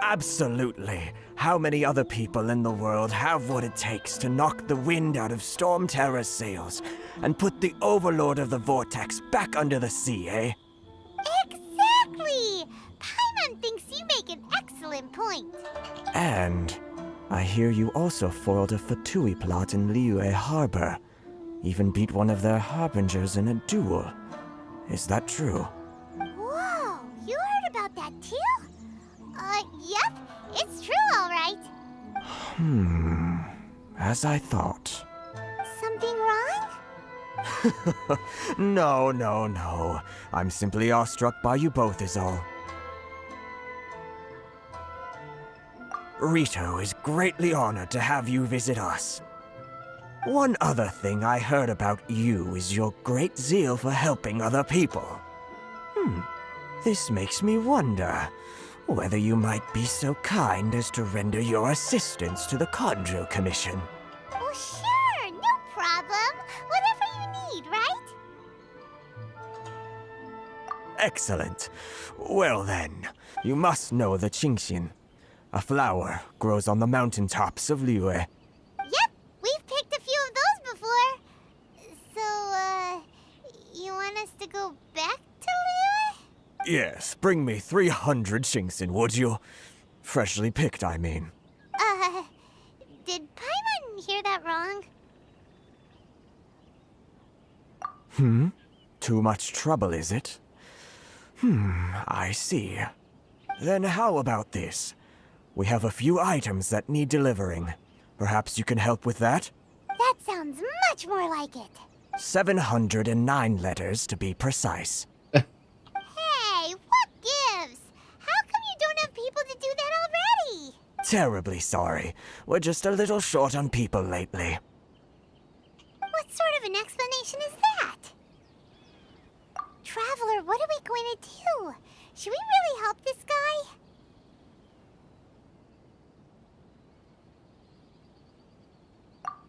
Absolutely. How many other people in the world have what it takes to knock the wind out of Storm Terror's sails and put the Overlord of the Vortex back under the sea, eh? Exactly! Paimon thinks you make an excellent point. And I hear you also foiled a Fatui plot in Liyue Harbor. Even beat one of their harbingers in a duel. Is that true? Whoa, you heard about that too? Yep, it's true, all right. As I thought. Something wrong? No. I'm simply awestruck by you both is all. Rito is greatly honored to have you visit us. One other thing I heard about you is your great zeal for helping other people. This makes me wonder whether you might be so kind as to render your assistance to the Conjo Commission. Oh, sure, no problem. Whatever you need, right? Excellent. Well then, you must know the Qingxin. A flower grows on the mountaintops of Liyue. Yep, we've picked a few of those before. So, you want us to go back to Liyue? Yes, bring me 300 Qingxin, would you? Freshly picked, I mean. Did Paimon hear that wrong? Too much trouble, is it? I see. Then how about this? We have a few items that need delivering. Perhaps you can help with that? That sounds much more like it. 709 letters, to be precise. Hey, what gives? How come you don't have people to do that already? Terribly sorry. We're just a little short on people lately. What sort of an explanation is that? Traveler, what are we going to do? Should we really help this guy?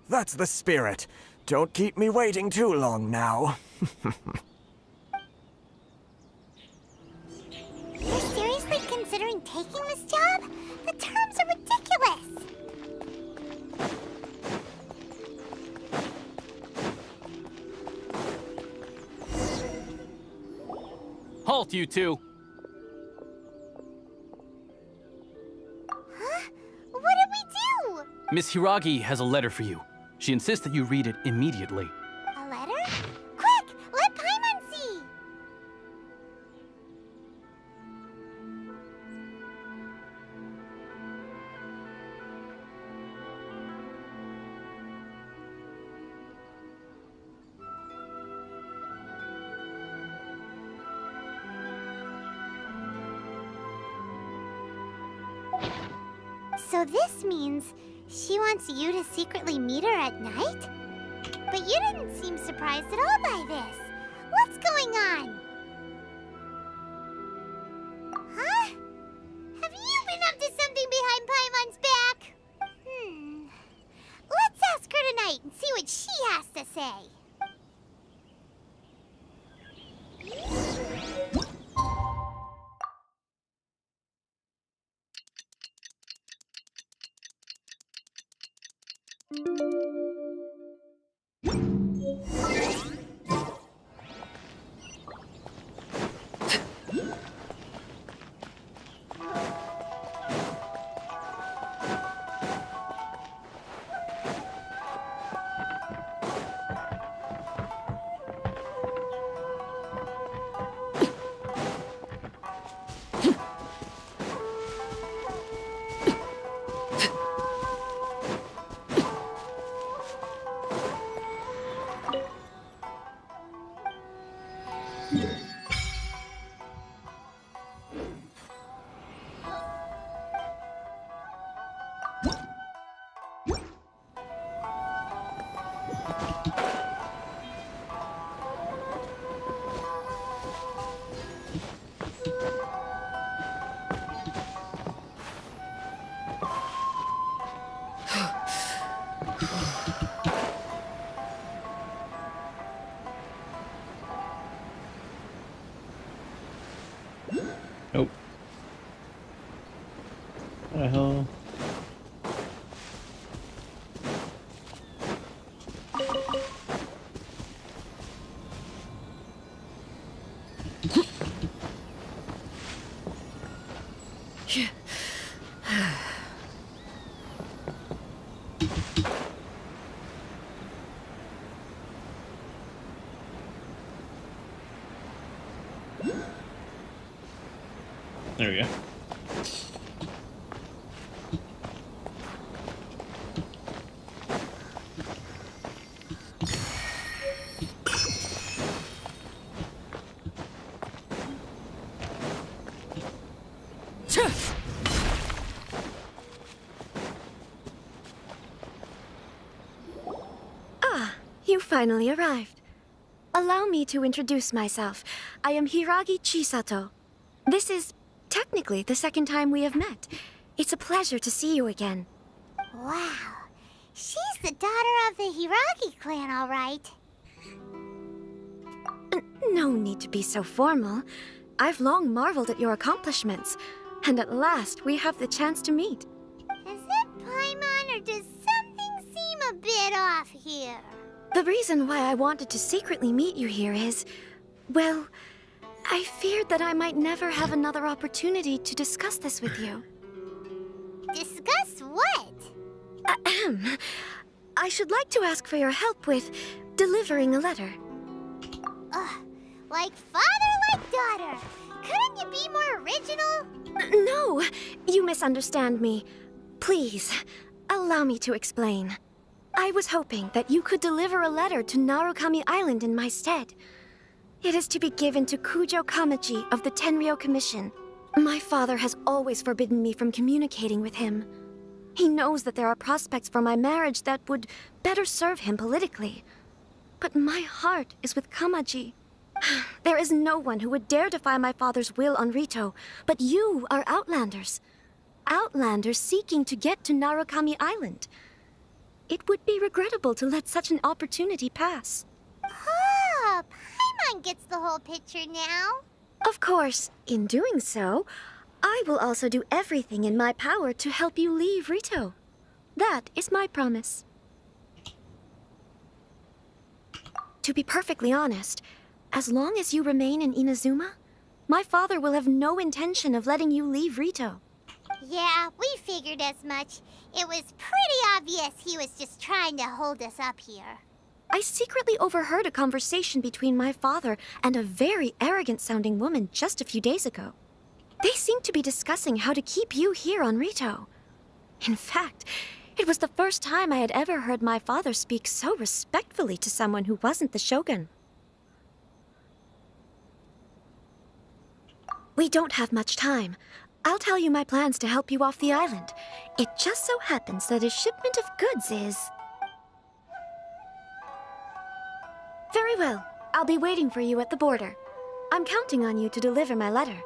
That's the spirit. Don't keep me waiting too long now. You're seriously considering taking this job? The terms are ridiculous. Halt, you two! Huh? What did we do? Miss Hiragi has a letter for you. She insists that you read it immediately. A letter? Quick, let Paimon see. So this means she wants you to secretly meet her at night? But you didn't seem surprised at all by this. What's going on? Huh? Have you been up to something behind Paimon's back? Let's ask her tonight and see what she has to say. Nope. What the hell? There we go. finally arrived. Allow me to introduce myself. I am Hiragi Chisato. This is technically the second time we have met. It's a pleasure to see you again. Wow. She's the daughter of the Hiragi clan, all right. No need to be so formal. I've long marveled at your accomplishments, and at last we have the chance to meet. Is it Paimon, or does something seem a bit off here? The reason why I wanted to secretly meet you here is, well, I feared that I might never have another opportunity to discuss this with you. Discuss what? Ahem. I should like to ask for your help with delivering a letter. Like father, like daughter. Couldn't you be more original? No, you misunderstand me. Please, allow me to explain. I was hoping that you could deliver a letter to Narukami Island in my stead. It is to be given to Kujo Kamaji of the Tenryou Commission. My father has always forbidden me from communicating with him. He knows that there are prospects for my marriage that would better serve him politically. But my heart is with Kamaji. There is no one who would dare defy my father's will on Rito, but you are Outlanders. Outlanders seeking to get to Narukami Island. It would be regrettable to let such an opportunity pass. Oh, Paimon gets the whole picture now. Of course, in doing so, I will also do everything in my power to help you leave Rito. That is my promise. To be perfectly honest, as long as you remain in Inazuma, my father will have no intention of letting you leave Rito. Yeah, we figured as much. It was pretty obvious he was just trying to hold us up here. I secretly overheard a conversation between my father and a very arrogant-sounding woman just a few days ago. They seemed to be discussing how to keep you here on Rito. In fact, it was the first time I had ever heard my father speak so respectfully to someone who wasn't the Shogun. We don't have much time. I'll tell you my plans to help you off the island. It just so happens that a shipment of goods is... Very well. I'll be waiting for you at the border. I'm counting on you to deliver my letter.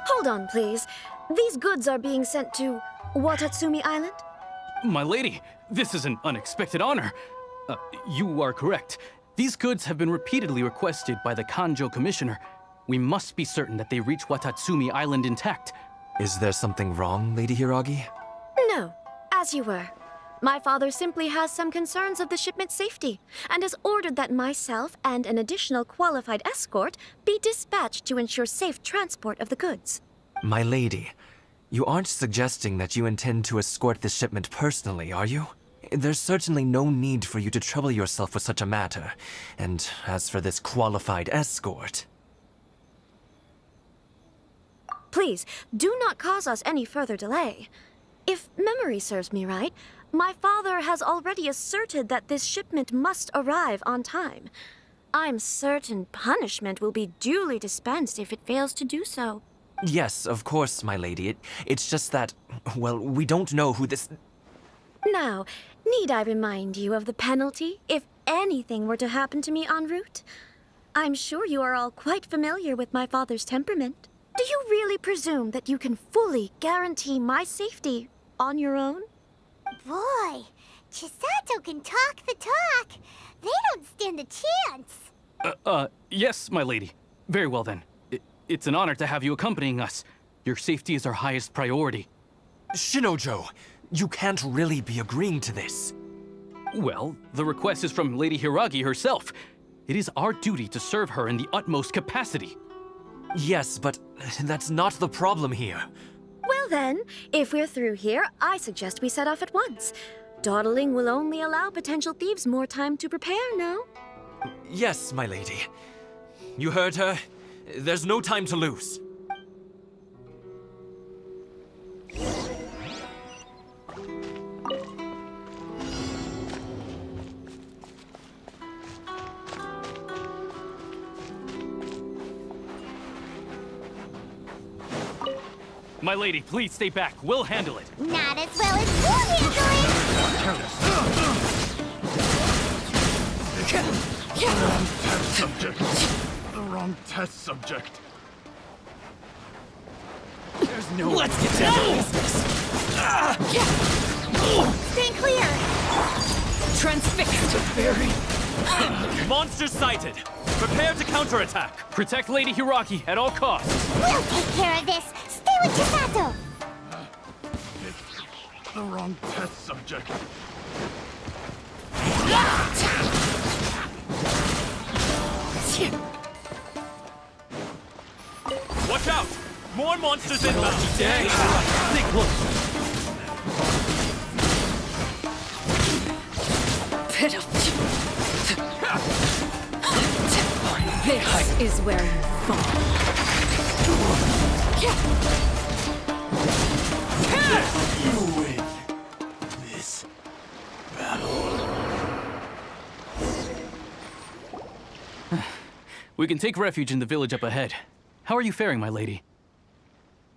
Hold on, please. These goods are being sent to Watatsumi Island? My lady, this is an unexpected honor. You are correct. These goods have been repeatedly requested by the Kanjo Commissioner. We must be certain that they reach Watatsumi Island intact. Is there something wrong, Lady Hiragi? No, as you were. My father simply has some concerns of the shipment's safety, and has ordered that myself and an additional qualified escort be dispatched to ensure safe transport of the goods. My lady, you aren't suggesting that you intend to escort this shipment personally, are you? There's certainly no need for you to trouble yourself with such a matter. And as for this qualified escort... Please, do not cause us any further delay. If memory serves me right, my father has already asserted that this shipment must arrive on time. I'm certain punishment will be duly dispensed if it fails to do so. Yes, of course, my lady. It's just that, well, we don't know who this... Now, need I remind you of the penalty if anything were to happen to me en route? I'm sure you are all quite familiar with my father's temperament. Do you really presume that you can fully guarantee my safety on your own? Boy, Chisato can talk the talk. They don't stand a chance. Yes, my lady. Very well then. It's an honor to have you accompanying us. Your safety is our highest priority. Shinojo, you can't really be agreeing to this. Well, the request is from Lady Hiragi herself. It is our duty to serve her in the utmost capacity. Yes, but that's not the problem here. Well then, if we're through here, I suggest we set off at once. Dawdling will only allow potential thieves more time to prepare, no? Yes, my lady. You heard her. There's no time to lose. My lady, please stay back. We'll handle it. Not as well as you handle it! The wrong test subject. There's no... Let's get down to business. Stay clear! Transfixed. Monster sighted. Prepare to counterattack. Protect Lady Hiraki at all costs. We'll take care of this! Stay with Chisato! The wrong test subject. Watch out! More monsters inbound. Dang. Stay close. This is where you fall. You win this battle. We can take refuge in the village up ahead. How are you faring, my lady?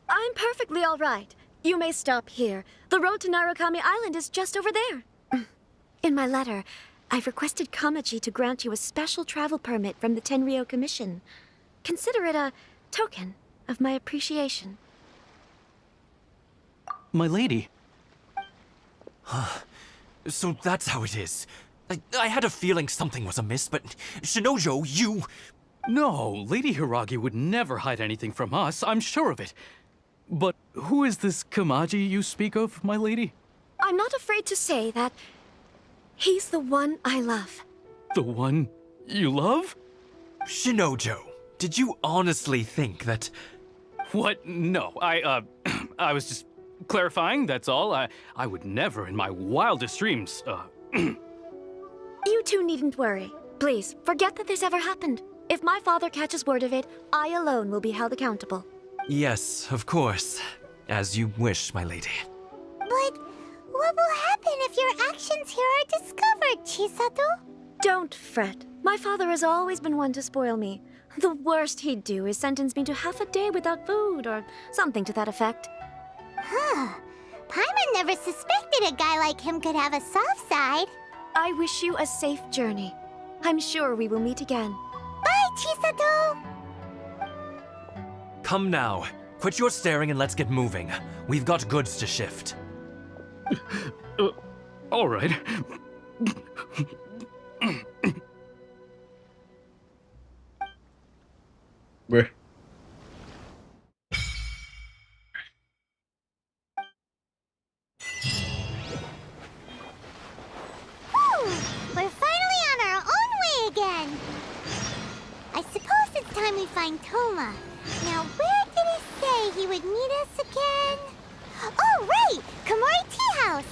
I'm perfectly all right. You may stop here. The road to Narukami Island is just over there. In my letter, I've requested Kamaji to grant you a special travel permit from the Tenryou Commission. Consider it a token of my appreciation. My lady. So that's how it is. I had a feeling something was amiss, but Shinojo, you... No, Lady Hiragi would never hide anything from us, I'm sure of it. But who is this Kamaji you speak of, my lady? I'm not afraid to say that he's the one I love. The one you love? Shinojo, did you honestly think that... What? No, I I was just clarifying, that's all. I would never in my wildest dreams, You two needn't worry. Please, forget that this ever happened. If my father catches word of it, I alone will be held accountable. Yes, of course. As you wish, my lady. But what will happen if your actions here are discovered, Chisato? Don't fret. My father has always been one to spoil me. The worst he'd do is sentence me to half a day without food or something to that effect. Huh. Paimon never suspected a guy like him could have a soft side. I wish you a safe journey. I'm sure we will meet again. Bye, Chisato! Come now. Quit your staring and let's get moving. We've got goods to shift. All right. Where? We're finally on our own way again. I suppose it's time we find Toma. Now, where did he say he would meet us again? Oh, right! Komori Tea House!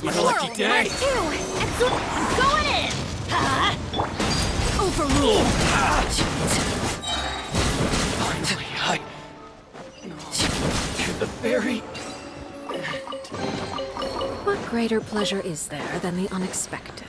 My lucky day. Going in! Overruled. Finally, to the ferry. What greater pleasure is there than the unexpected?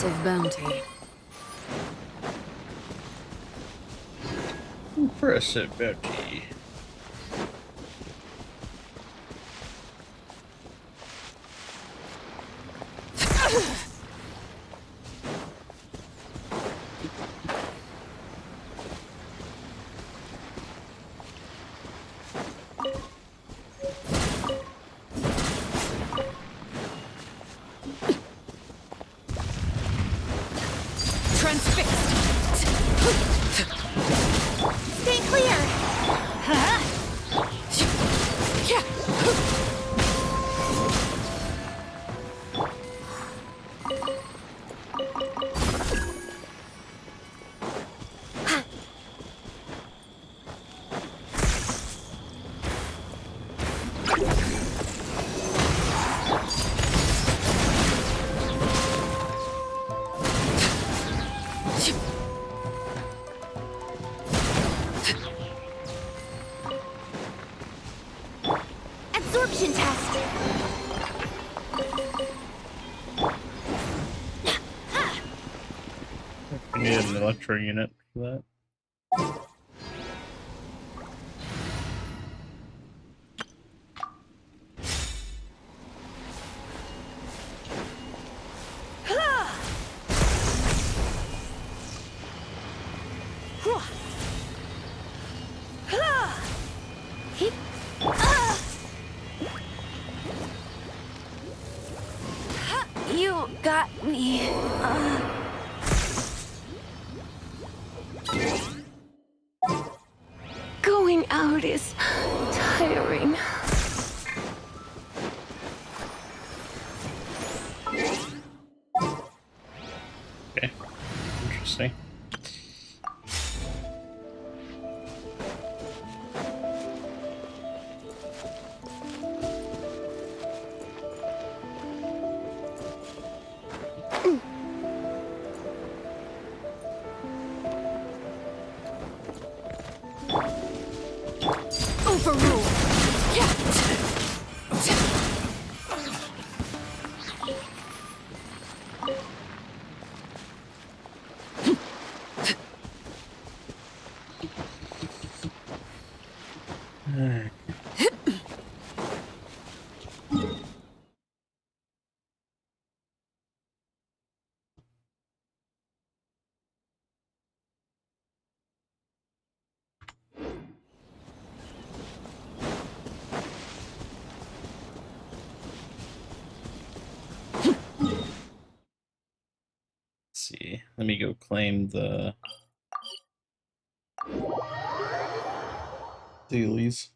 Impressive bounty. Impressive bounty. Stay clear! Absorption test! I need an electro unit for that. You got me. Going out is tiring. Okay, interesting. Overrule. See, let me go claim the dailies.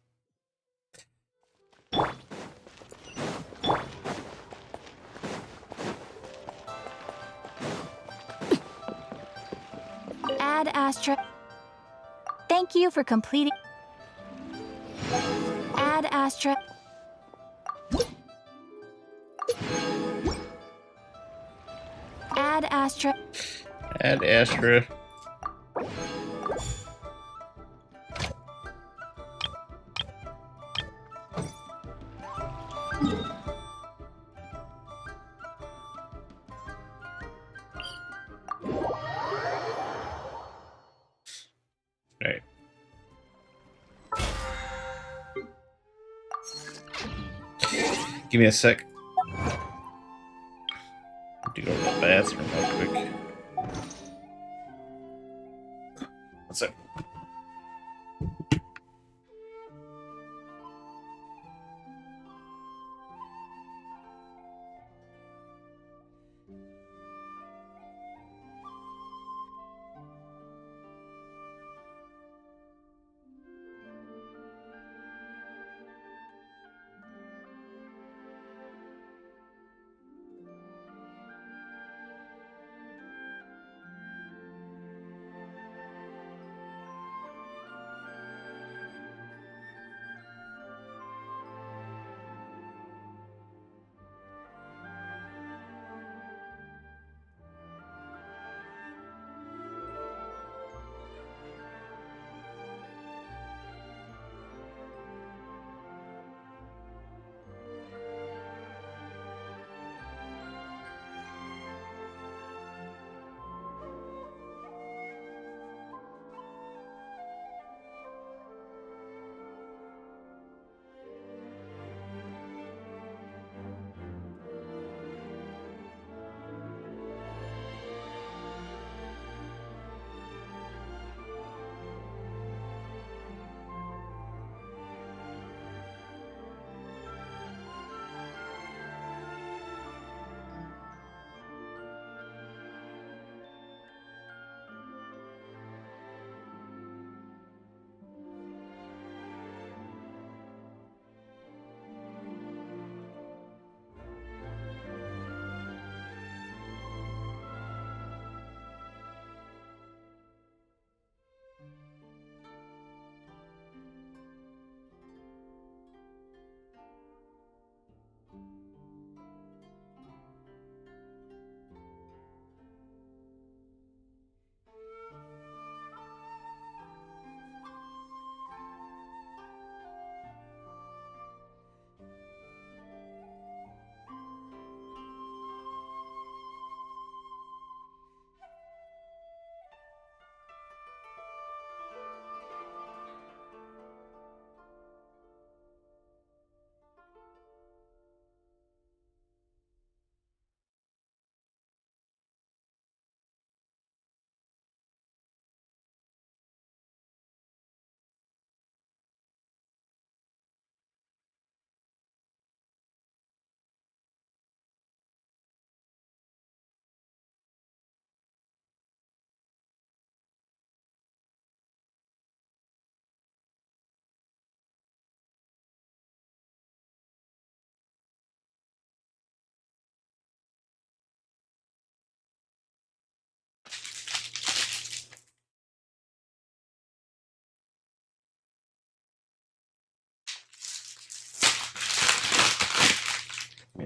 Ad Astra. Thank you for completing. Ad Astra. Ad Astra. Add Astra. Right. Give me a sec. Need to go to the bathroom real quick. What's up?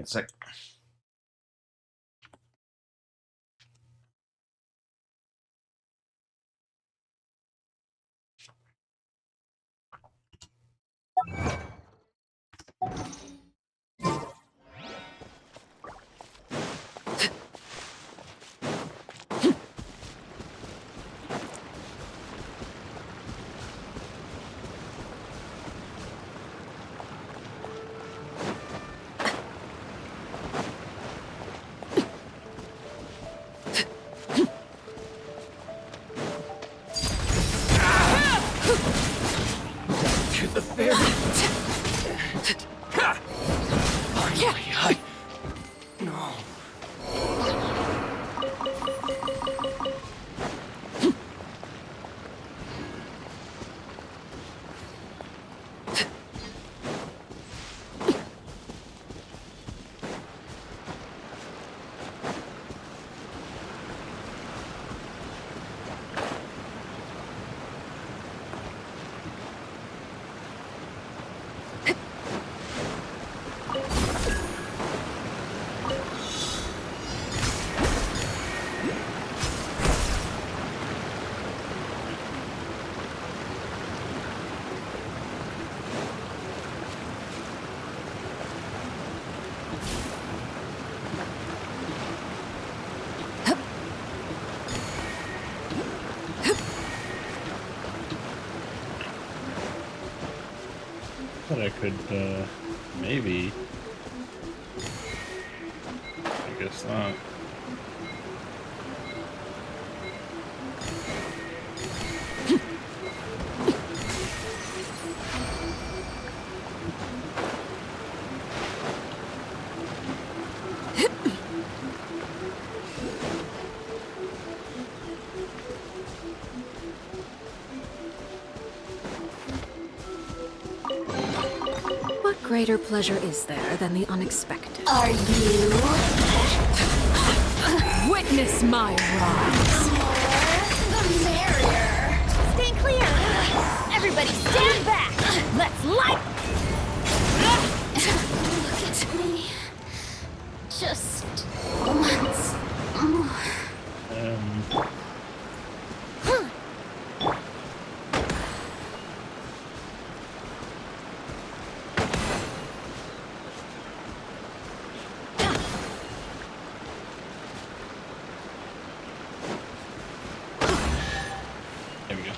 a sec. To the ferry. No. But I could, maybe. I guess not. What greater pleasure is there than the unexpected? Are you? Witness my rise. The merrier. Stay clear! Everybody stand back! Let's light... Look at me. Just once more. There we go.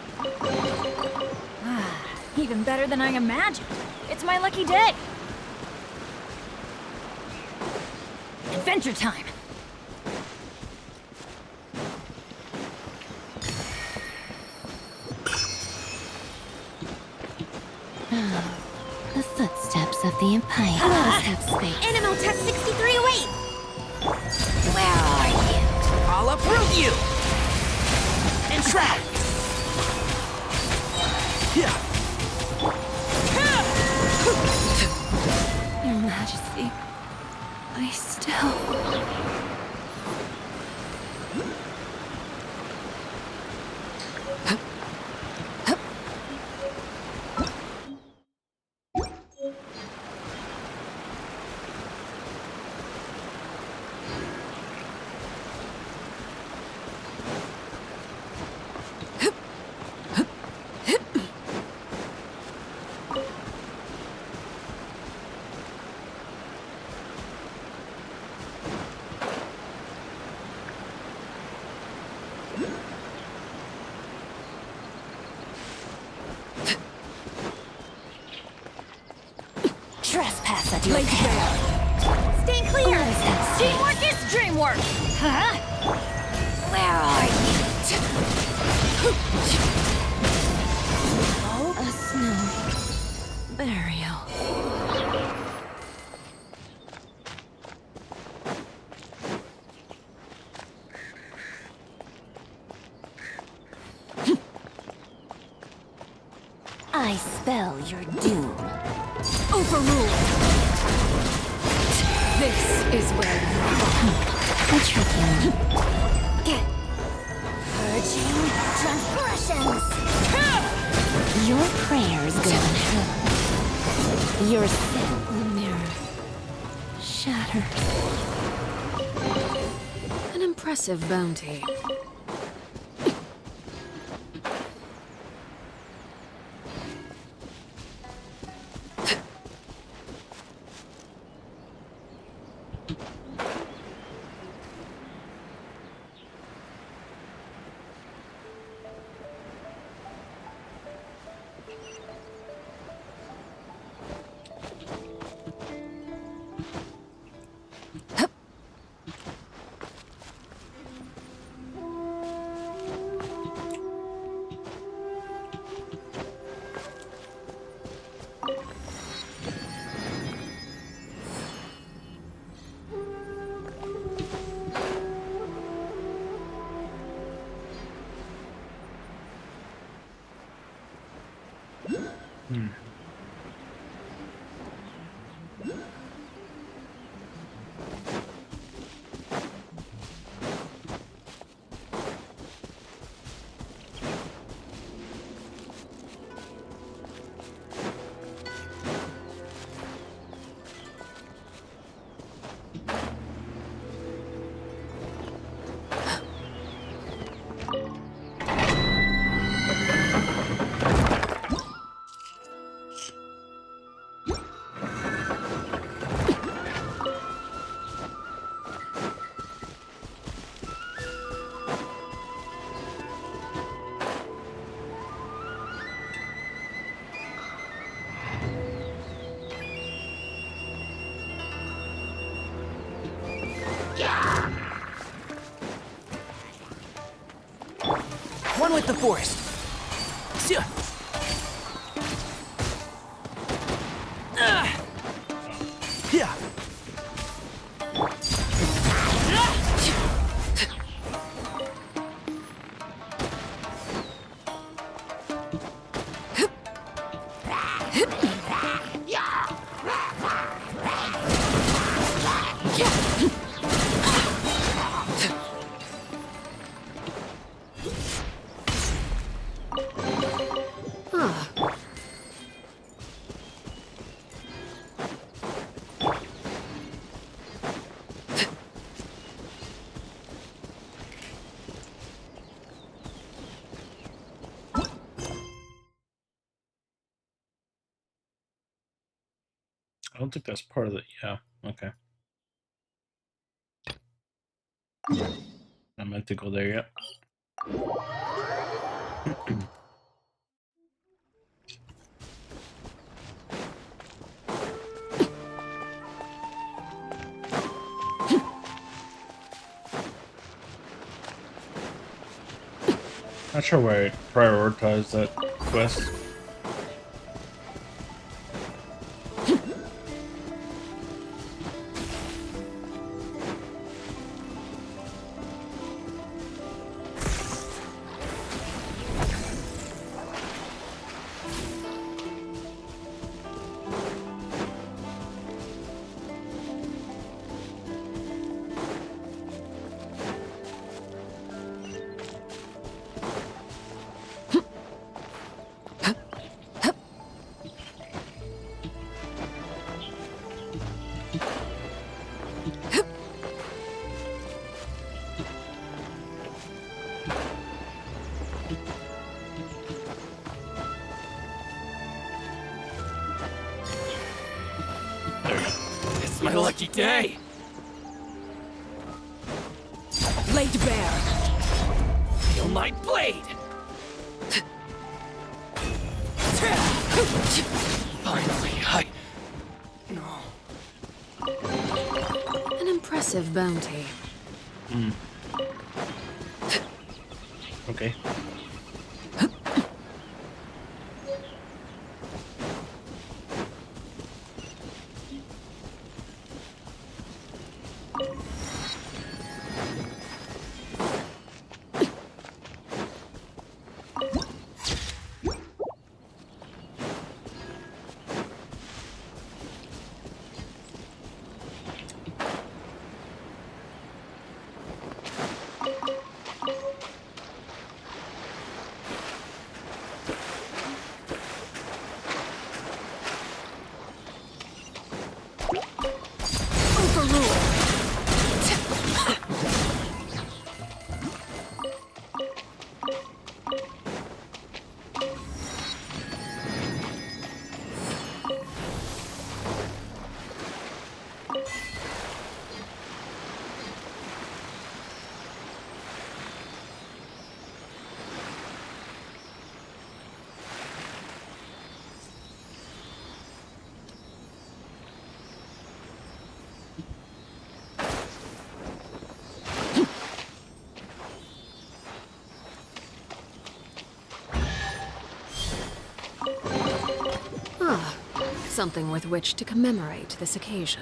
Even better than I imagined. It's my lucky day. Adventure time. The footsteps of the Empire must have space. Animal Tech 6308! Where are you? I'll uproot you! And trap! Yeah! Your Majesty, I still... Trespass at your peril. Stay clear! Teamwork is dreamwork! Huh? Where are you? A snow burial. I spell your doom. Overruled. This is where you belong. A tricky one. Purging transgressions. Your prayers go unheard. Your sin will mirror shatters. An impressive bounty. One with the forest. Yeah. I don't think that's part of it. Yeah, okay. I meant to go there yet. Not sure why I prioritized that quest. It's my lucky day! Laid bare. Feel my blade! Finally, An impressive bounty. Okay. something with which to commemorate this occasion.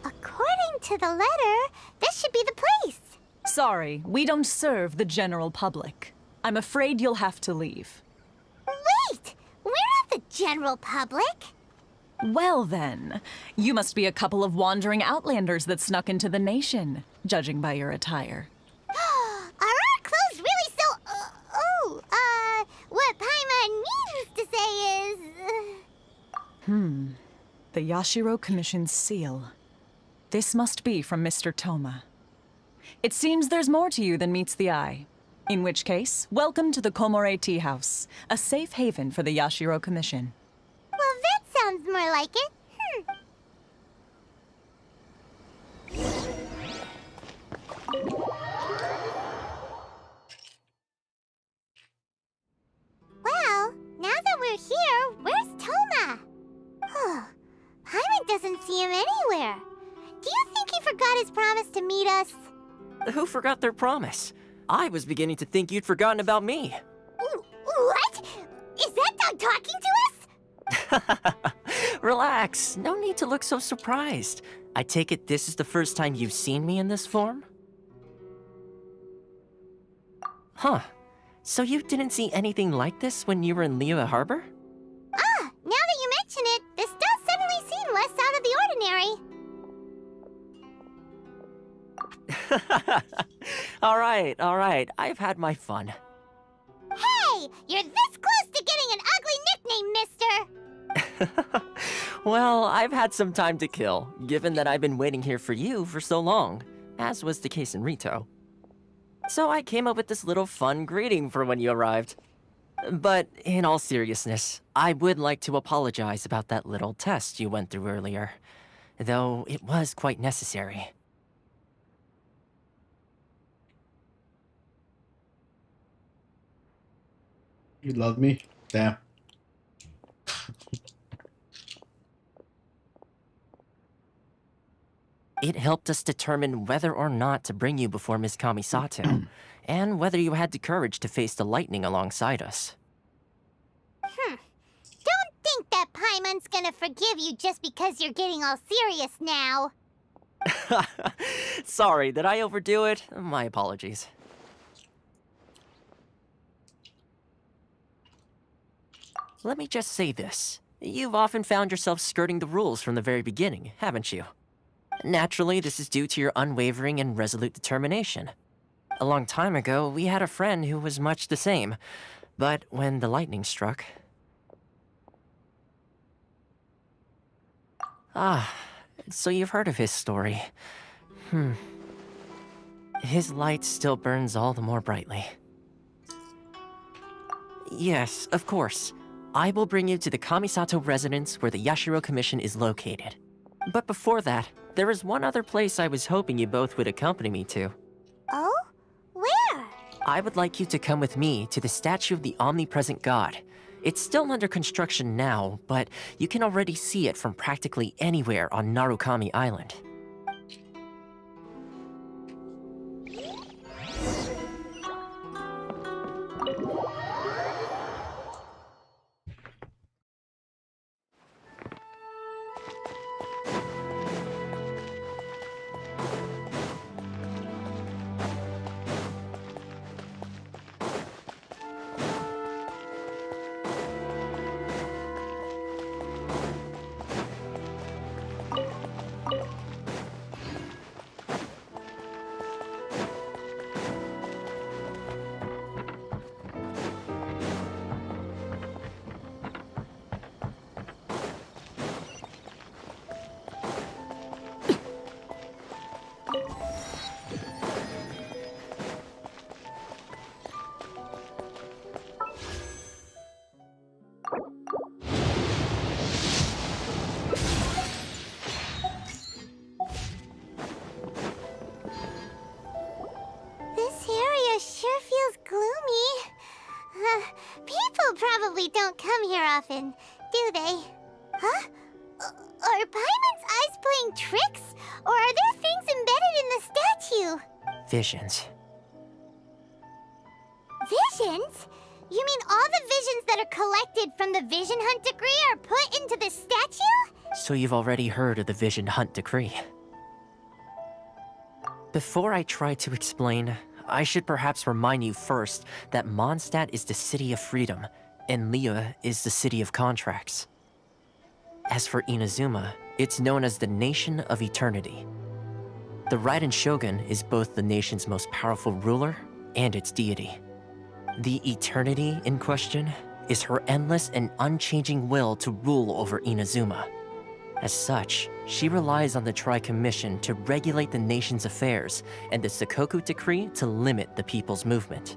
According to the letter, this should be the place. Sorry, we don't serve the general public. I'm afraid you'll have to leave. Wait! We're not the general public. Well then, you must be a couple of wandering outlanders that snuck into the nation, judging by your attire. Are our clothes really so... what Paimon means to say is... The Yashiro Commission's seal. This must be from Mr. Toma. It seems there's more to you than meets the eye. In which case, welcome to the Komore Tea House, a safe haven for the Yashiro Commission. Well, that sounds more like it. Well, now that we're here, where's Toma? Paimon doesn't see him anywhere. Do you think he forgot his promise to meet us? Who forgot their promise? I was beginning to think you'd forgotten about me. What? Is that dog talking to us? Relax. No need to look so surprised. I take it this is the first time you've seen me in this form? Huh. So you didn't see anything like this when you were in Liyue Harbor? Now that you mention it, this does suddenly seem less out of the ordinary. All right. I've had my fun. Hey! You're this close to getting an ugly nickname, mister! Well, I've had some time to kill, given that I've been waiting here for you for so long, as was the case in Rito. So I came up with this little fun greeting for when you arrived. But in all seriousness, I would like to apologize about that little test you went through earlier, though it was quite necessary. You love me? Damn. It helped us determine whether or not to bring you before Ms. Kamisato, and whether you had the courage to face the lightning alongside us. Don't think that Paimon's gonna forgive you just because you're getting all serious now. Sorry, did I overdo it? My apologies. Let me just say this. You've often found yourself skirting the rules from the very beginning, haven't you? Naturally, this is due to your unwavering and resolute determination. A long time ago, we had a friend who was much the same, but when the lightning struck... so you've heard of his story. His light still burns all the more brightly. Yes, of course. I will bring you to the Kamisato residence where the Yashiro Commission is located. But before that, there is one other place I was hoping you both would accompany me to. Oh? Where? I would like you to come with me to the statue of the omnipresent god. It's still under construction now, but you can already see it from practically anywhere on Narukami Island. This area sure feels gloomy. People probably don't come here often, do they? Huh? Are Paimon's eyes playing tricks? Or are there things embedded in the statue? Visions. Visions? You mean all the visions that are collected from the Vision Hunt Decree are put into the statue? So you've already heard of the Vision Hunt Decree. Before I try to explain, I should perhaps remind you first that Mondstadt is the city of freedom, and Liyue is the city of contracts. As for Inazuma, it's known as the Nation of Eternity. The Raiden Shogun is both the nation's most powerful ruler and its deity. The Eternity in question is her endless and unchanging will to rule over Inazuma. As such, she relies on the Tri-Commission to regulate the nation's affairs and the Sakoku Decree to limit the people's movement.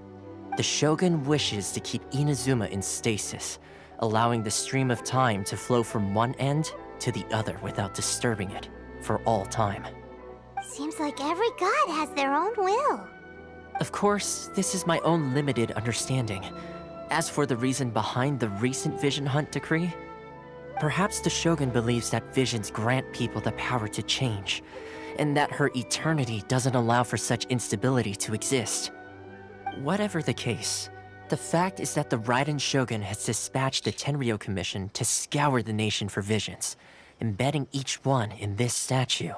The Shogun wishes to keep Inazuma in stasis, allowing the stream of time to flow from one end to the other without disturbing it for all time. Seems like every god has their own will. Of course, this is my own limited understanding. As for the reason behind the recent Vision Hunt Decree, perhaps the Shogun believes that visions grant people the power to change, and that her eternity doesn't allow for such instability to exist. Whatever the case, the fact is that the Raiden Shogun has dispatched the Tenryou Commission to scour the nation for visions, embedding each one in this statue.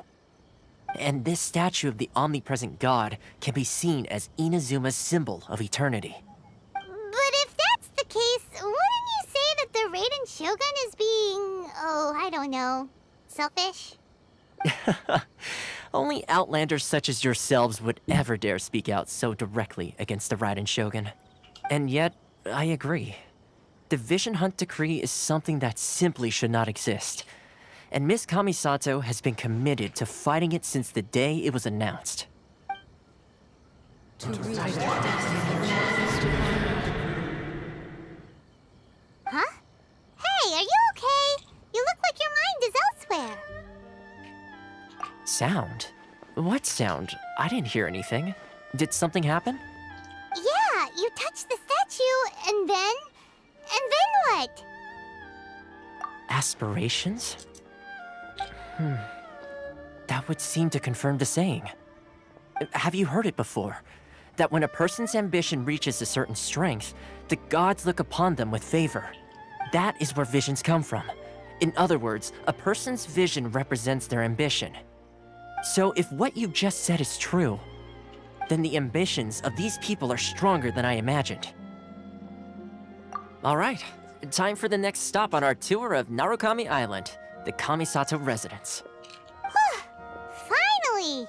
And this statue of the omnipresent god can be seen as Inazuma's symbol of eternity. But if that's the case, wouldn't you say that the Raiden Shogun is being, I don't know, selfish? Only outlanders such as yourselves would ever dare speak out so directly against the Raiden Shogun. And yet, I agree. The Vision Hunt Decree is something that simply should not exist. And Miss Kamisato has been committed to fighting it since the day it was announced. Huh? Hey, are you okay? You look like your mind is elsewhere. Sound? What sound? I didn't hear anything. Did something happen? Yeah, you touched the statue, and then what? Aspirations? That would seem to confirm the saying. Have you heard it before? That when a person's ambition reaches a certain strength, the gods look upon them with favor. That is where visions come from. In other words, a person's vision represents their ambition. So if what you just said is true, then the ambitions of these people are stronger than I imagined. All right, time for the next stop on our tour of Narukami Island, the Kamisato residence. Finally!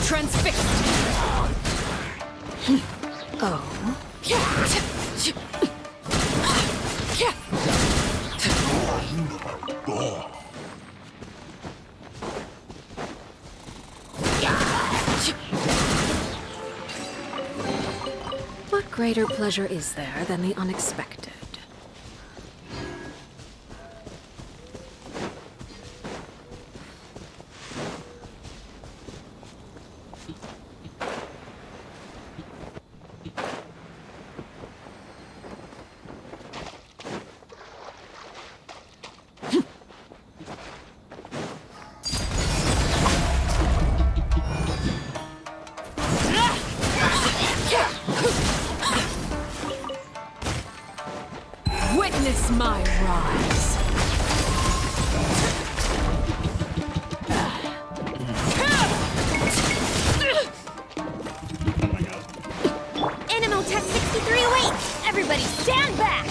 Transfixed! Oh. What greater pleasure is there than the unexpected? Witness my rise. Animotech 6308! Everybody stand back!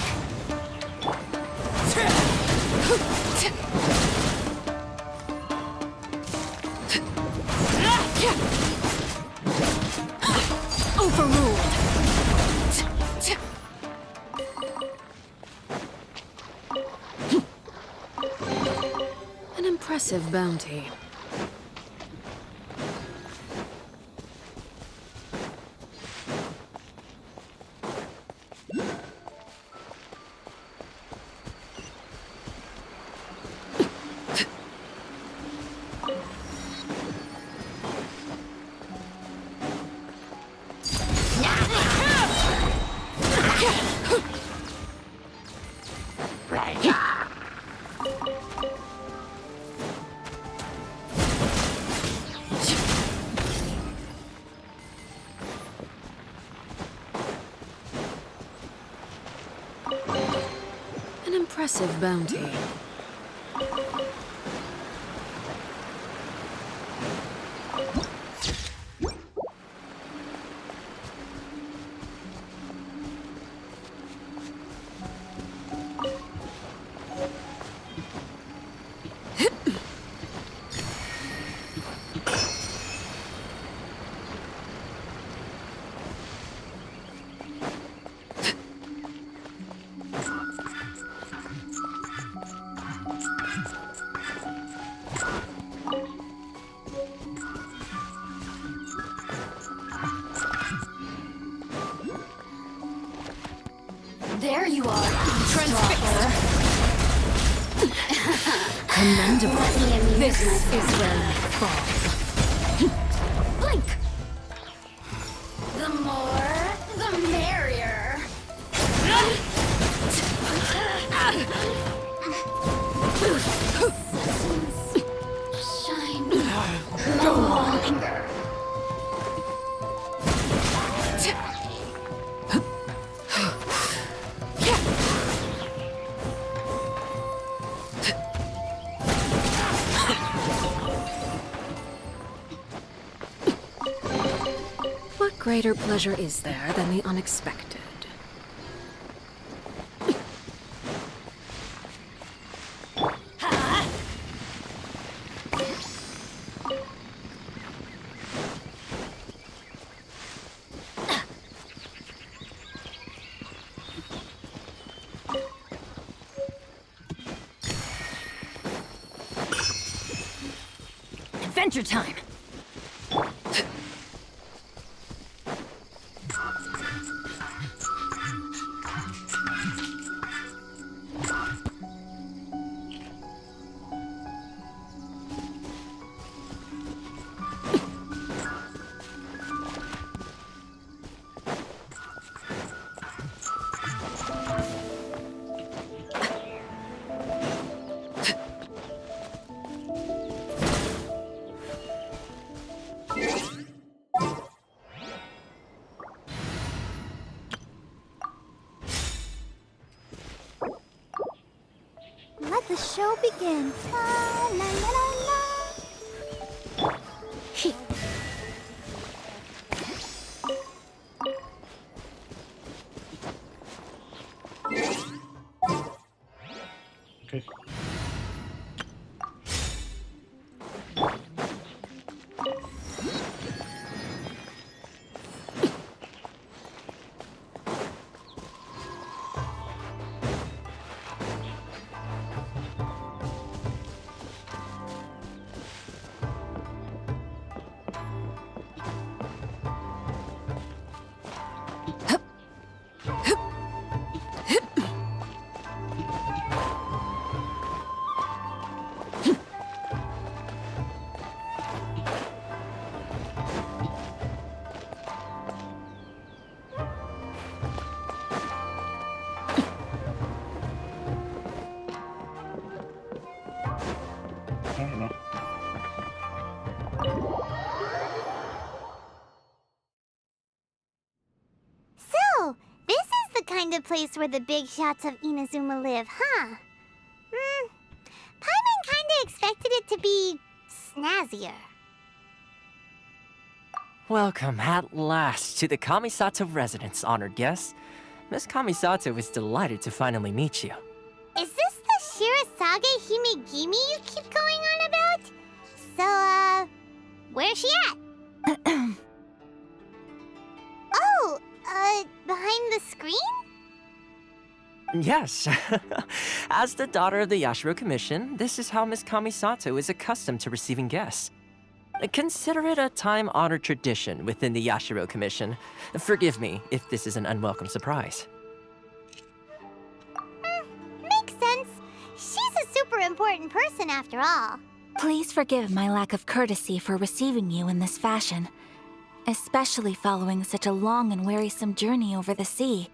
Overruled. An impressive bounty. An impressive bounty. There you are, Transfixed. Commendable. This is where you fall. Blink! The more, the merrier. Shine no longer. What greater pleasure is there than the unexpected? Adventure time! Let the show begin. La la la la la. Okay. don't know. So, this is the kind of place where the big shots of Inazuma live, huh? Paimon kinda expected it to be snazzier. Welcome at last to the Kamisato residence, honored guests. Miss Kamisato is delighted to finally meet you. Is this the Shirasage Himegimi you keep going on about? So, where's she at? Oh, behind the screen? Yes. As the daughter of the Yashiro Commission, this is how Miss Kamisato is accustomed to receiving guests. Consider it a time-honored tradition within the Yashiro Commission. Forgive me if this is an unwelcome surprise. Makes sense. She's a super important person after all. Please forgive my lack of courtesy for receiving you in this fashion, especially following such a long and wearisome journey over the sea.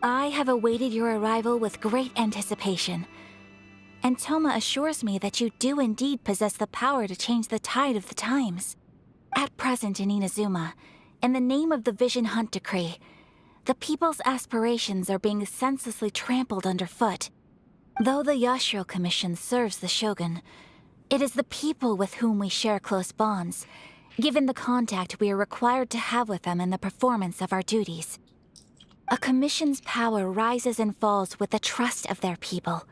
I have awaited your arrival with great anticipation, and Toma assures me that you do indeed possess the power to change the tide of the times. At present in Inazuma, in the name of the Vision Hunt Decree, the people's aspirations are being senselessly trampled underfoot. Though the Yashiro Commission serves the Shogun, it is the people with whom we share close bonds, given the contact we are required to have with them in the performance of our duties. A commission's power rises and falls with the trust of their people.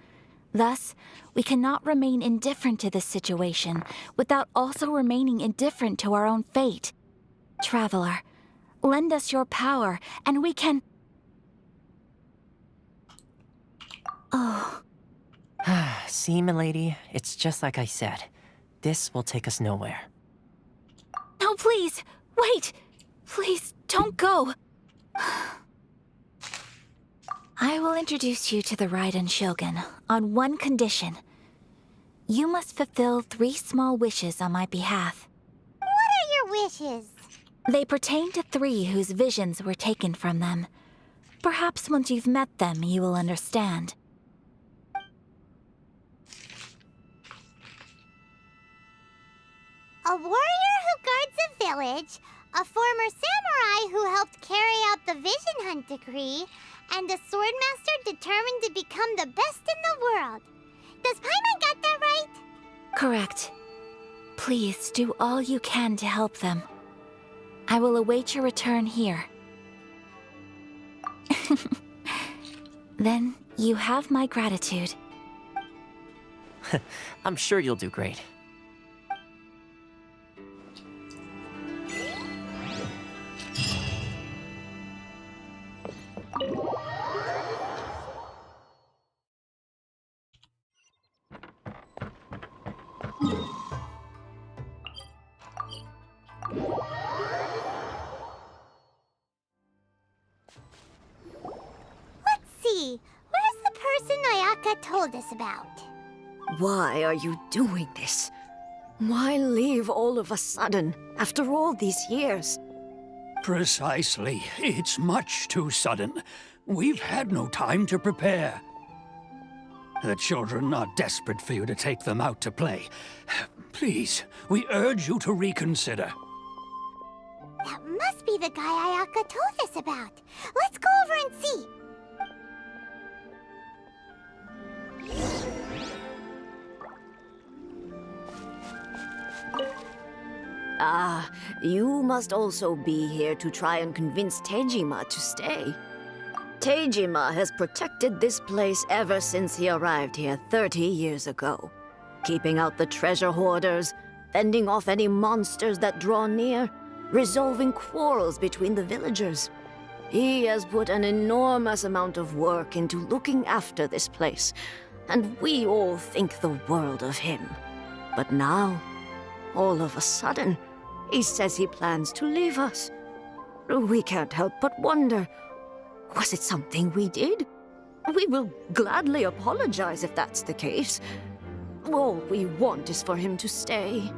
Thus, we cannot remain indifferent to this situation without also remaining indifferent to our own fate. Traveler, lend us your power, and we can... Oh. See, milady, it's just like I said. This will take us nowhere. No, please! Wait! Please, don't go! I will introduce you to the Raiden Shogun on one condition. You must fulfill 3 small wishes on my behalf. What are your wishes? They pertain to 3 whose visions were taken from them. Perhaps once you've met them, you will understand. A warrior who guards a village, a former samurai who helped carry out the Vision Hunt Decree, and a swordmaster determined to become the best in the world. Does Paimon got that right? Correct. Please do all you can to help them. I will await your return here. Then you have my gratitude. I'm sure you'll do great. Let's see. Where's the person Ayaka told us about? Why are you doing this? Why leave all of a sudden, after all these years? Precisely. It's much too sudden. We've had no time to prepare. The children are desperate for you to take them out to play. Please, we urge you to reconsider. That must be the guy Ayaka told us about. Let's go over and see. Ah, you must also be here to try and convince Tejima to stay. Tejima has protected this place ever since he arrived here 30 years ago. Keeping out the treasure hoarders, fending off any monsters that draw near, resolving quarrels between the villagers. He has put an enormous amount of work into looking after this place, and we all think the world of him. But now, all of a sudden, he says he plans to leave us. We can't help but wonder, was it something we did? We will gladly apologize if that's the case. All we want is for him to stay.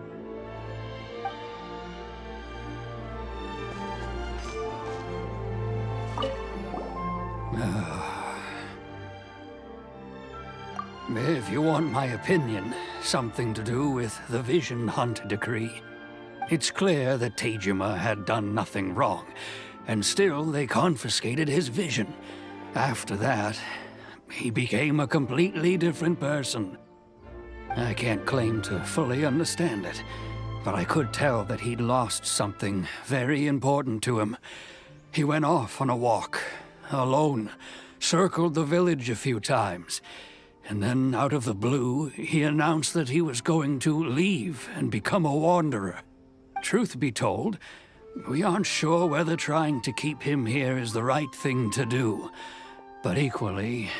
If you want my opinion, something to do with the Vision Hunt decree. It's clear that Tejima had done nothing wrong, and still they confiscated his vision. After that, he became a completely different person. I can't claim to fully understand it, but I could tell that he'd lost something very important to him. He went off on a walk, alone, circled the village a few times, and then out of the blue, he announced that he was going to leave and become a wanderer. Truth be told, we aren't sure whether trying to keep him here is the right thing to do. But equally,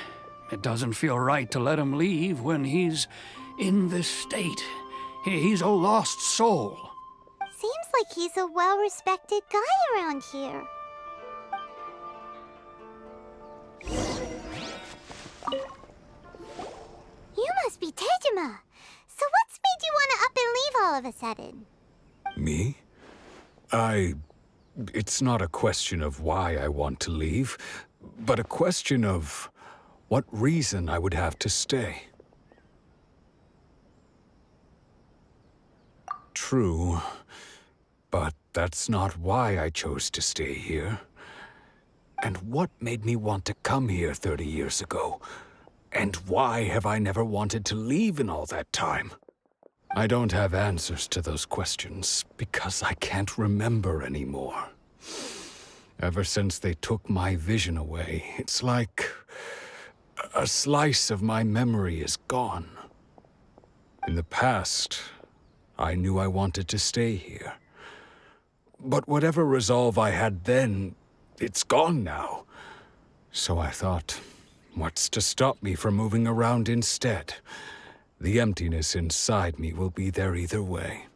it doesn't feel right to let him leave when he's in this state. He's a lost soul. Seems like he's a well-respected guy around here. You must be Tejima. So what's made you want to up and leave all of a sudden? Me? It's not a question of why I want to leave, but a question of what reason I would have to stay. True, but that's not why I chose to stay here. And what made me want to come here 30 years ago? And why have I never wanted to leave in all that time? I don't have answers to those questions because I can't remember anymore. Ever since they took my vision away, it's like a slice of my memory is gone. In the past, I knew I wanted to stay here. But whatever resolve I had then, it's gone now. So I thought, what's to stop me from moving around instead? The emptiness inside me will be there either way.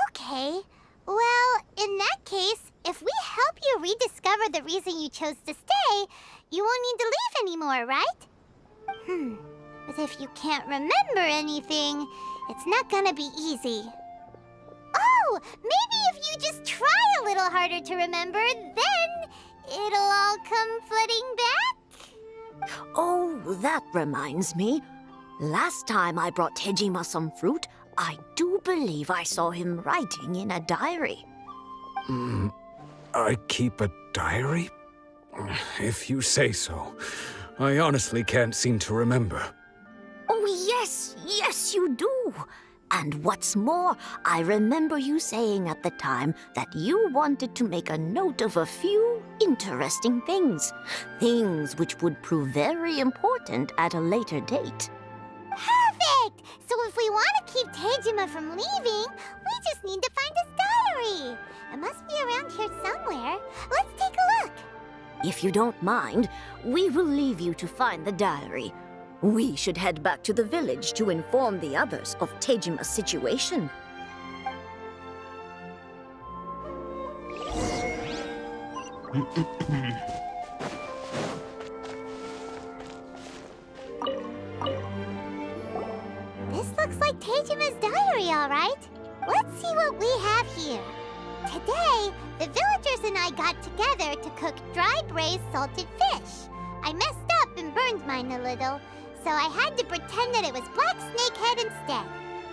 Okay. Well, in that case, if we help you rediscover the reason you chose to stay, you won't need to leave anymore, right? But if you can't remember anything, it's not gonna be easy. Oh, maybe if you just try a little harder to remember, then it'll all come flooding back? Oh, that reminds me. Last time I brought Tejima some fruit, I do believe I saw him writing in a diary. I keep a diary? If you say so. I honestly can't seem to remember. Oh, yes, you do. And what's more, I remember you saying at the time that you wanted to make a note of a few interesting things. Things which would prove very important at a later date. Perfect! So if we want to keep Tejima from leaving, we just need to find his diary. It must be around here somewhere. Let's take a look. If you don't mind, we will leave you to find the diary. We should head back to the village to inform the others of Tejima's situation. This looks like Tejima's diary, all right. Let's see what we have here. Today, the villagers and I got together to cook dry braised salted fish. I messed up and burned mine a little, so I had to pretend that it was black snakehead instead.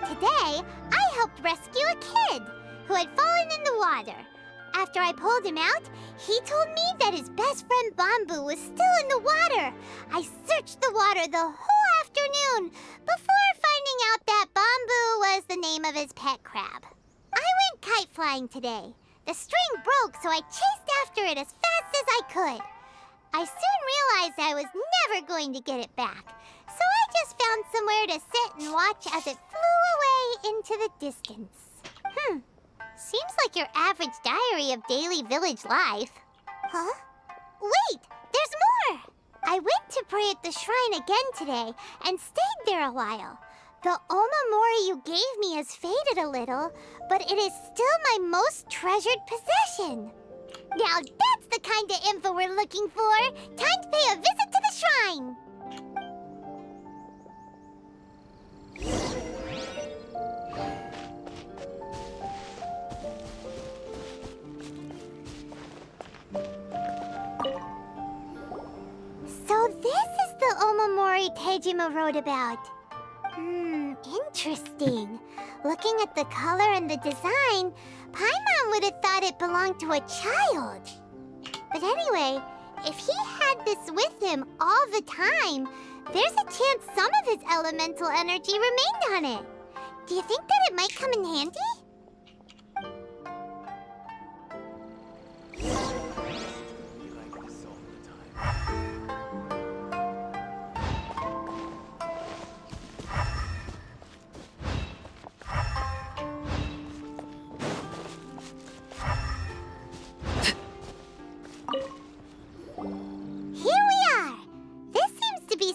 Today, I helped rescue a kid who had fallen in the water. After I pulled him out, he told me that his best friend Bamboo was still in the water. I searched the water the whole afternoon before finding out that Bamboo was the name of his pet crab. I went kite flying today. The string broke, so I chased after it as fast as I could. I soon realized I was never going to get it back, so I just found somewhere to sit and watch as it flew away into the distance. Seems like your average diary of daily village life. Huh? Wait, there's more! I went to pray at the shrine again today and stayed there a while. The Omamori you gave me has faded a little, but it is still my most treasured possession. Now that's the kind of info we're looking for. Time to pay a visit to the shrine. So this is the Omamori Tejima wrote about. Interesting. Looking at the color and the design, Paimon would have thought it belonged to a child. But anyway, if he had this with him all the time, there's a chance some of his elemental energy remained on it. Do you think that it might come in handy?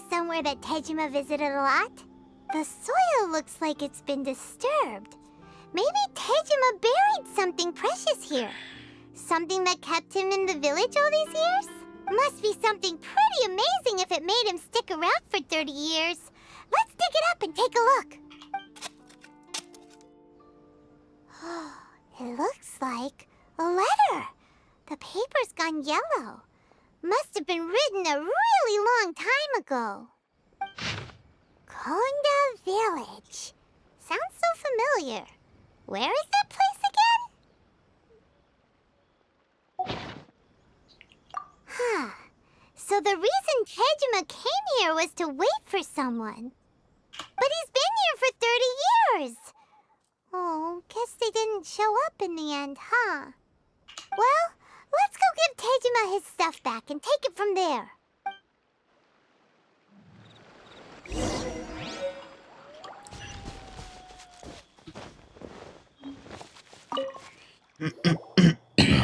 Somewhere that Tejima visited a lot. The soil looks like it's been disturbed. Maybe Tejima buried something precious here. Something that kept him in the village all these years? Must be something pretty amazing if it made him stick around for 30 years. Let's dig it up and take a look. It looks like a letter. The paper's gone yellow. Must have been written a really long time ago. Konda Village. Sounds so familiar. Where is that place again? So the reason Tejima came here was to wait for someone. But he's been here for 30 years. Oh, guess they didn't show up in the end, huh? Well, let's go give Tejima his stuff back and take it from there.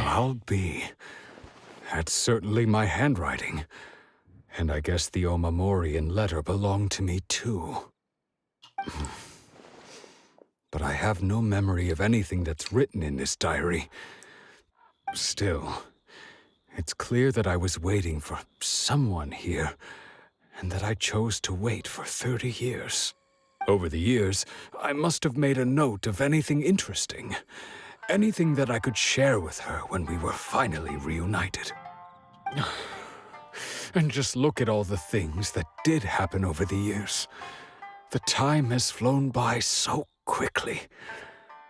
I'll be. That's certainly my handwriting. And I guess the Omamorian letter belonged to me too. But I have no memory of anything that's written in this diary. Still, it's clear that I was waiting for someone here, and that I chose to wait for 30 years. Over the years, I must have made a note of anything interesting. Anything that I could share with her when we were finally reunited. And just look at all the things that did happen over the years. The time has flown by so quickly.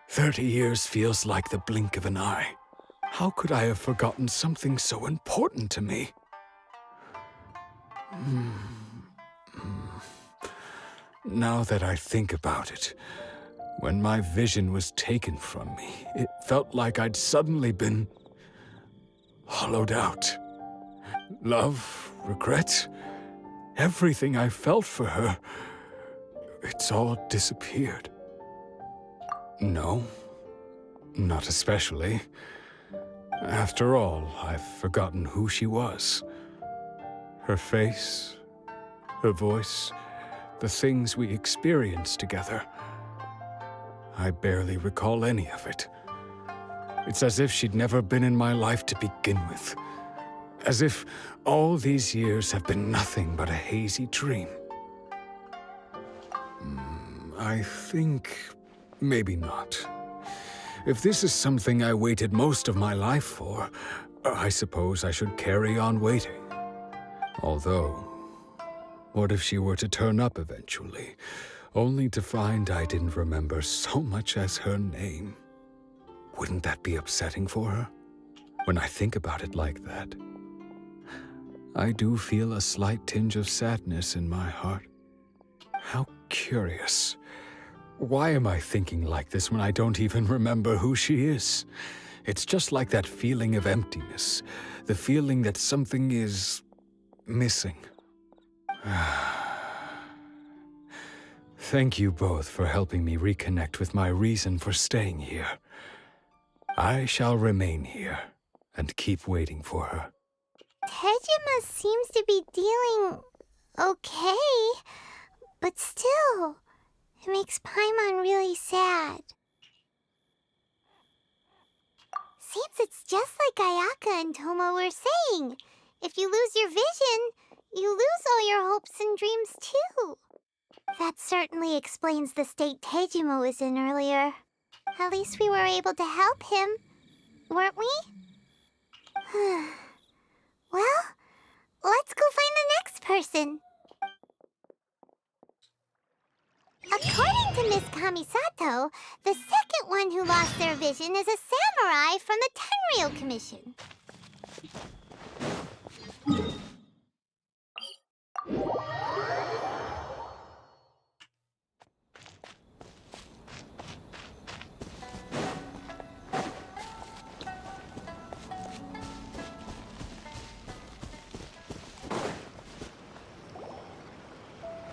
30 years feels like the blink of an eye. How could I have forgotten something so important to me? Now that I think about it, when my vision was taken from me, it felt like I'd suddenly been hollowed out. Love, regret, everything I felt for her, it's all disappeared. No, not especially. After all, I've forgotten who she was. Her face, her voice, the things we experienced together. I barely recall any of it. It's as if she'd never been in my life to begin with. As if all these years have been nothing but a hazy dream. I think maybe not. If this is something I waited most of my life for, I suppose I should carry on waiting. Although, what if she were to turn up eventually, only to find I didn't remember so much as her name? Wouldn't that be upsetting for her? When I think about it like that, I do feel a slight tinge of sadness in my heart. How curious. Why am I thinking like this when I don't even remember who she is? It's just like that feeling of emptiness, the feeling that something is missing. Thank you both for helping me reconnect with my reason for staying here. I shall remain here and keep waiting for her. Tejima seems to be dealing okay, but still, it makes Paimon really sad. Seems it's just like Ayaka and Toma were saying. If you lose your vision, you lose all your hopes and dreams too. That certainly explains the state Tejima was in earlier. At least we were able to help him, weren't we? Well, let's go find the next person. According to Miss Kamisato, the second one who lost their vision is a samurai from the Tenryou Commission.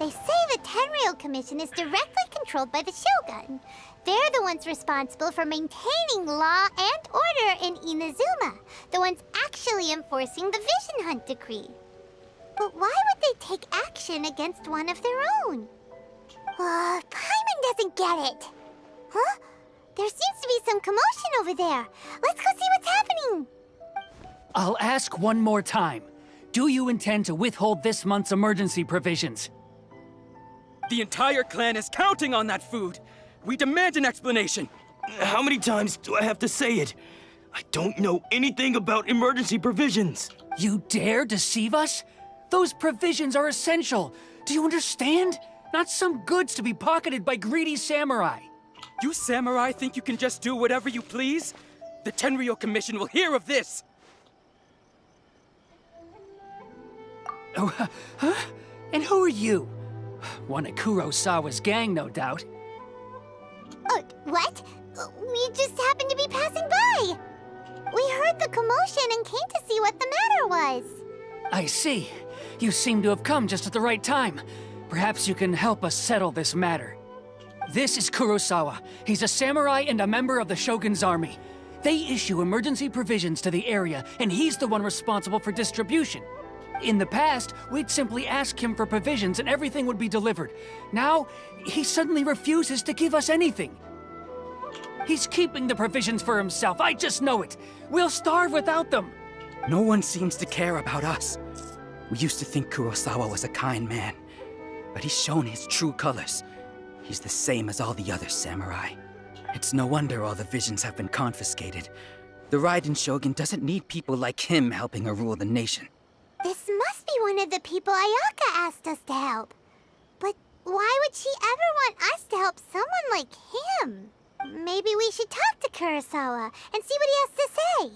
They say the Tenryou Commission is directly controlled by the Shogun. They're the ones responsible for maintaining law and order in Inazuma, the ones actually enforcing the Vision Hunt decree. But why would they take action against one of their own? Paimon doesn't get it. Huh? There seems to be some commotion over there. Let's go see what's happening. I'll ask one more time. Do you intend to withhold this month's emergency provisions? The entire clan is counting on that food. We demand an explanation. How many times do I have to say it? I don't know anything about emergency provisions. You dare deceive us? Those provisions are essential. Do you understand? Not some goods to be pocketed by greedy samurai. You samurai think you can just do whatever you please? The Tenryou Commission will hear of this! Oh, huh? And who are you? One of Kurosawa's gang, no doubt. What? We just happened to be passing by. We heard the commotion and came to see what the matter was. I see. You seem to have come just at the right time. Perhaps you can help us settle this matter. This is Kurosawa. He's a samurai and a member of the Shogun's army. They issue emergency provisions to the area, and he's the one responsible for distribution. In the past, we'd simply ask him for provisions and everything would be delivered. Now, he suddenly refuses to give us anything. He's keeping the provisions for himself, I just know it. We'll starve without them. No one seems to care about us. We used to think Kurosawa was a kind man, but he's shown his true colors. He's the same as all the other samurai. It's no wonder all the visions have been confiscated. The Raiden Shogun doesn't need people like him helping her rule the nation. This must be one of the people Ayaka asked us to help. But why would she ever want us to help someone like him? Maybe we should talk to Kurosawa and see what he has to say.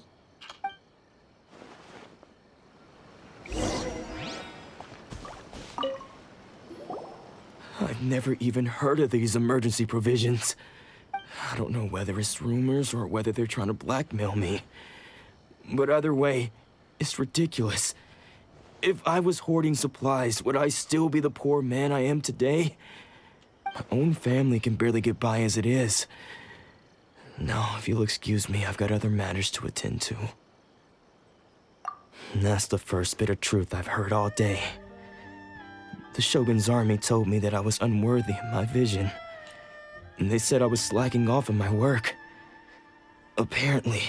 I've never even heard of these emergency provisions. I don't know whether it's rumors or whether they're trying to blackmail me. But either way, it's ridiculous. If I was hoarding supplies, would I still be the poor man I am today? My own family can barely get by as it is. Now, if you'll excuse me, I've got other matters to attend to. And that's the first bit of truth I've heard all day. The Shogun's army told me that I was unworthy of my vision. And they said I was slacking off in my work. Apparently,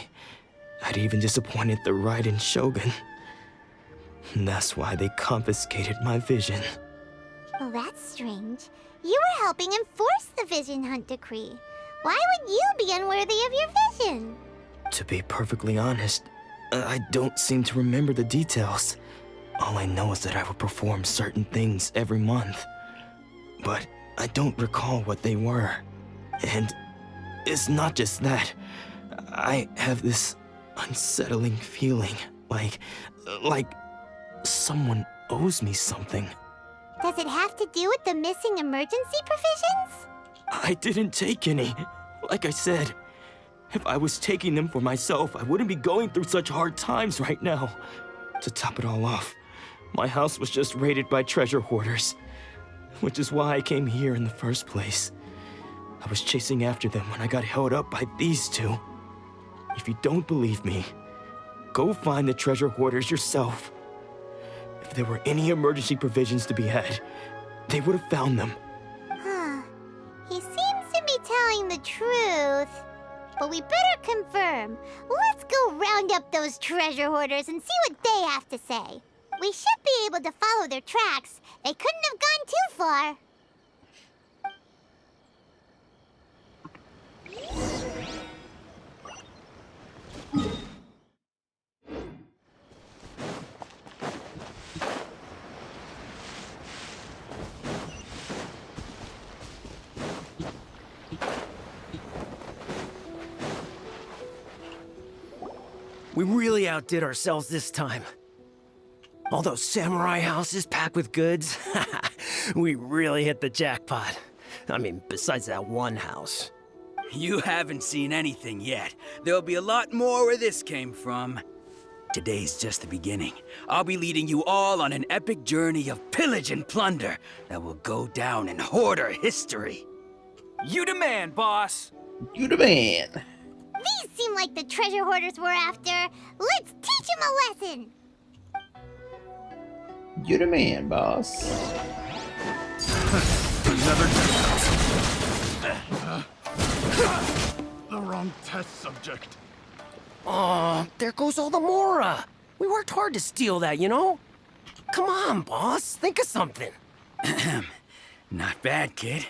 I'd even disappointed the Raiden Shogun. And that's why they confiscated my vision. Well, that's strange. You were helping enforce the Vision Hunt decree. Why would you be unworthy of your vision? To be perfectly honest, I don't seem to remember the details. All I know is that I would perform certain things every month. But I don't recall what they were. And it's not just that. I have this unsettling feeling, like someone owes me something. Does it have to do with the missing emergency provisions? I didn't take any. Like I said, if I was taking them for myself, I wouldn't be going through such hard times right now. To top it all off, my house was just raided by treasure hoarders, which is why I came here in the first place. I was chasing after them when I got held up by these two. If you don't believe me, go find the treasure hoarders yourself. If there were any emergency provisions to be had, they would have found them. He seems to be telling the truth. But we better confirm. Let's go round up those treasure hoarders and see what they have to say. We should be able to follow their tracks. They couldn't have gone too far. We really outdid ourselves this time. All those samurai houses packed with goods. We really hit the jackpot. I mean, besides that one house. You haven't seen anything yet. There'll be a lot more where this came from. Today's just the beginning. I'll be leading you all on an epic journey of pillage and plunder that will go down in Hoarder history. You demand, boss! You the man. These seem like the treasure hoarders we're after. Let's teach them a lesson! You the man, boss. Another the wrong test subject. Oh, there goes all the Mora. We worked hard to steal that, you know? Come on, boss. Think of something. Not bad, kid.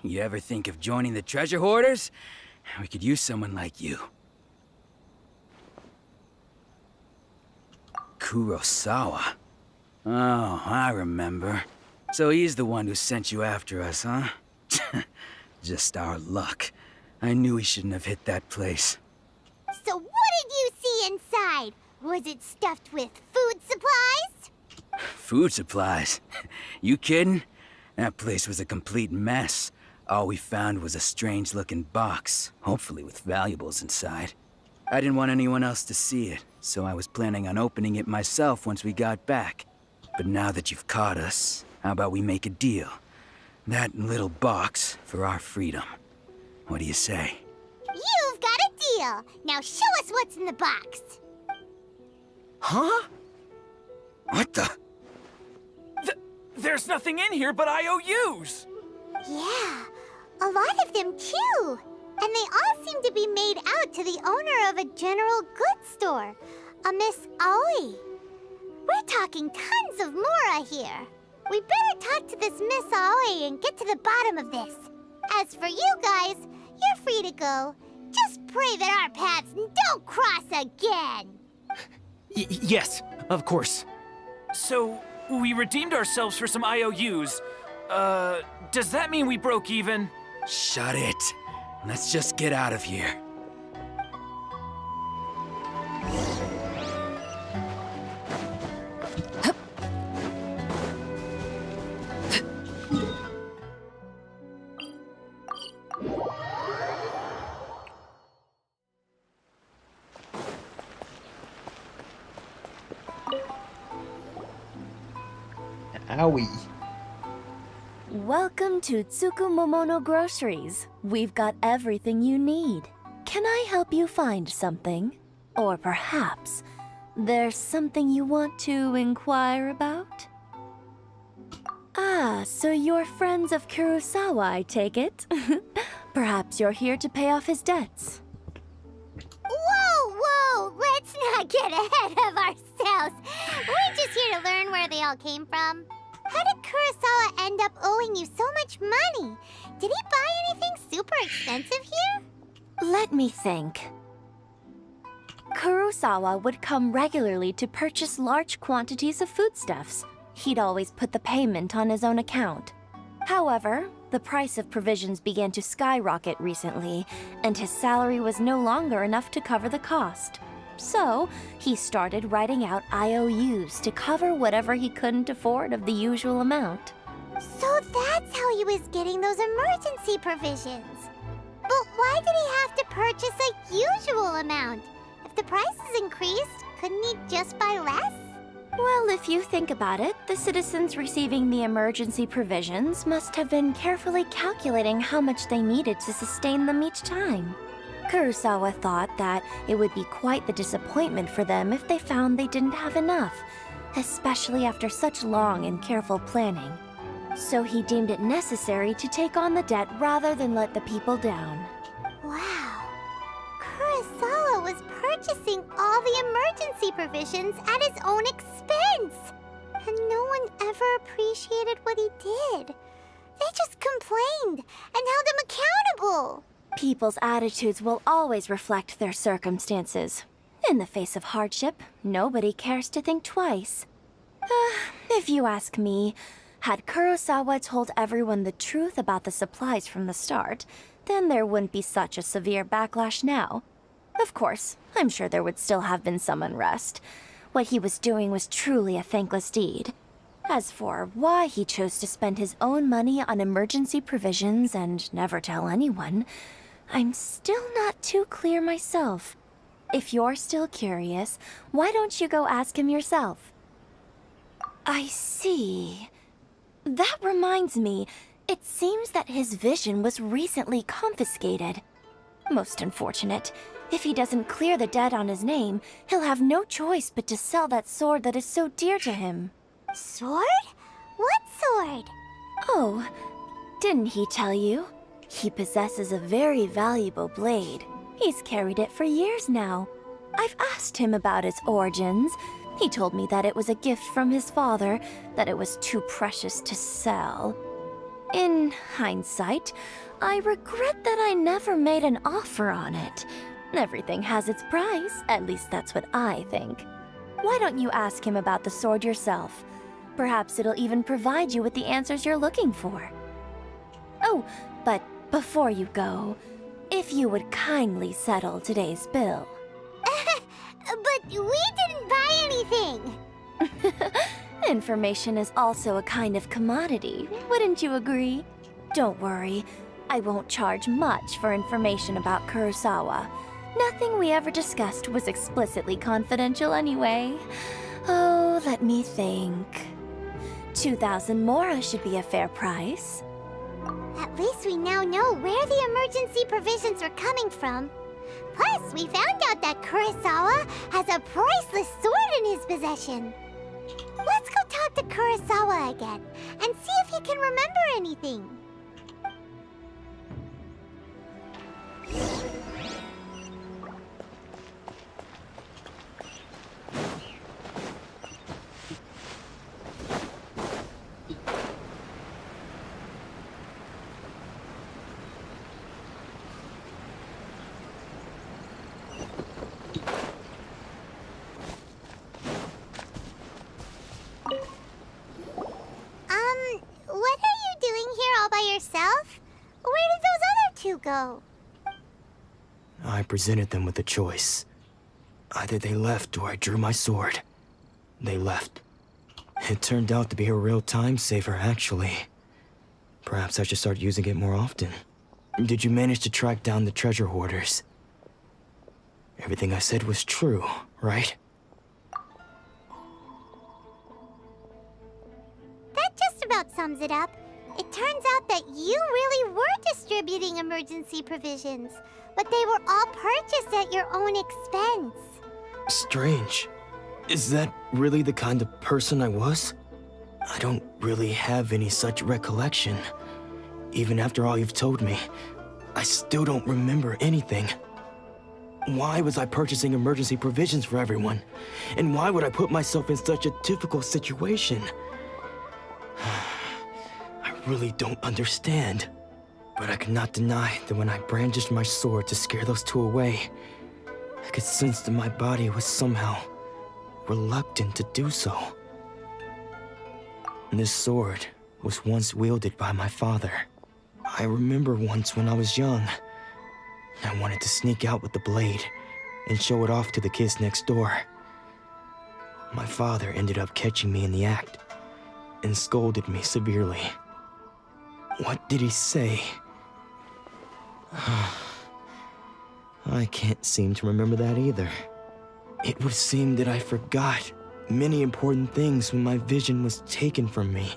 You ever think of joining the treasure hoarders? We could use someone like you. Kurosawa. Oh, I remember. So he's the one who sent you after us, huh? Just our luck. I knew he shouldn't have hit that place. So what did you see inside? Was it stuffed with food supplies? Food supplies? You kidding? That place was a complete mess. All we found was a strange-looking box, hopefully with valuables inside. I didn't want anyone else to see it, so I was planning on opening it myself once we got back. But now that you've caught us, how about we make a deal? That little box for our freedom. What do you say? You've got a deal. Now show us what's in the box. Huh? What the? There's nothing in here but IOUs! Yeah, a lot of them too. And they all seem to be made out to the owner of a general goods store, a Miss Aoi. We're talking tons of Mora here. We better talk to this Miss Aoi and get to the bottom of this. As for you guys, you're free to go. Just pray that our paths don't cross again. Yes, of course. So, we redeemed ourselves for some IOUs. Does that mean we broke even? Shut it. Let's just get out of here. Owie. Welcome to Tsukumomono Groceries. We've got everything you need. Can I help you find something? Or perhaps there's something you want to inquire about? Ah, so you're friends of Kurosawa, I take it? Perhaps you're here to pay off his debts. Whoa! Let's not get ahead of ourselves. We're just here to learn where they all came from. How did Kurosawa end up owing you so much money? Did he buy anything super expensive here? Let me think. Kurosawa would come regularly to purchase large quantities of foodstuffs. He'd always put the payment on his own account. However, the price of provisions began to skyrocket recently, and his salary was no longer enough to cover the cost. So, he started writing out IOUs to cover whatever he couldn't afford of the usual amount. So that's how he was getting those emergency provisions. But why did he have to purchase a usual amount? If the prices increased, couldn't he just buy less? Well, if you think about it, the citizens receiving the emergency provisions must have been carefully calculating how much they needed to sustain them each time. Kurosawa thought that it would be quite the disappointment for them if they found they didn't have enough, especially after such long and careful planning. So he deemed it necessary to take on the debt rather than let the people down. Wow. Kurosawa was purchasing all the emergency provisions at his own expense. And no one ever appreciated what he did. They just complained and held him accountable. People's attitudes will always reflect their circumstances. In the face of hardship, nobody cares to think twice. If you ask me, had Kurosawa told everyone the truth about the supplies from the start, then there wouldn't be such a severe backlash now. Of course, I'm sure there would still have been some unrest. What he was doing was truly a thankless deed. As for why he chose to spend his own money on emergency provisions and never tell anyone, I'm still not too clear myself. If you're still curious, why don't you go ask him yourself? I see. That reminds me, it seems that his vision was recently confiscated. Most unfortunate. If he doesn't clear the debt on his name, he'll have no choice but to sell that sword that is so dear to him. Sword? What sword? Oh, didn't he tell you? He possesses a very valuable blade. He's carried it for years now. I've asked him about its origins. He told me that it was a gift from his father, that it was too precious to sell. In hindsight, I regret that I never made an offer on it. Everything has its price, at least that's what I think. Why don't you ask him about the sword yourself? Perhaps it'll even provide you with the answers you're looking for. Oh, but before you go, if you would kindly settle today's bill. But we didn't buy anything! Information is also a kind of commodity, wouldn't you agree? Don't worry, I won't charge much for information about Kurosawa. Nothing we ever discussed was explicitly confidential anyway. Oh, let me think. 2,000 mora should be a fair price. At least we now know where the emergency provisions were coming from. Plus, we found out that Kurosawa has a priceless sword in his possession. Let's go talk to Kurosawa again and see if he can remember anything. What are you doing here all by yourself? Where did those other two go? I presented them with a choice. Either they left or I drew my sword. They left. It turned out to be a real time saver, actually. Perhaps I should start using it more often. Did you manage to track down the treasure hoarders? Everything I said was true, right? That just about sums it up. It turns out that you really were distributing emergency provisions, but they were all purchased at your own expense. Strange. Is that really the kind of person I was? I don't really have any such recollection. Even after all you've told me, I still don't remember anything. Why was I purchasing emergency provisions for everyone? And why would I put myself in such a difficult situation? I really don't understand. But I cannot deny that when I brandished my sword to scare those two away, I could sense that my body was somehow reluctant to do so. This sword was once wielded by my father. I remember once when I was young, I wanted to sneak out with the blade and show it off to the kids next door. My father ended up catching me in the act and scolded me severely. What did he say? I can't seem to remember that either. It would seem that I forgot many important things when my vision was taken from me.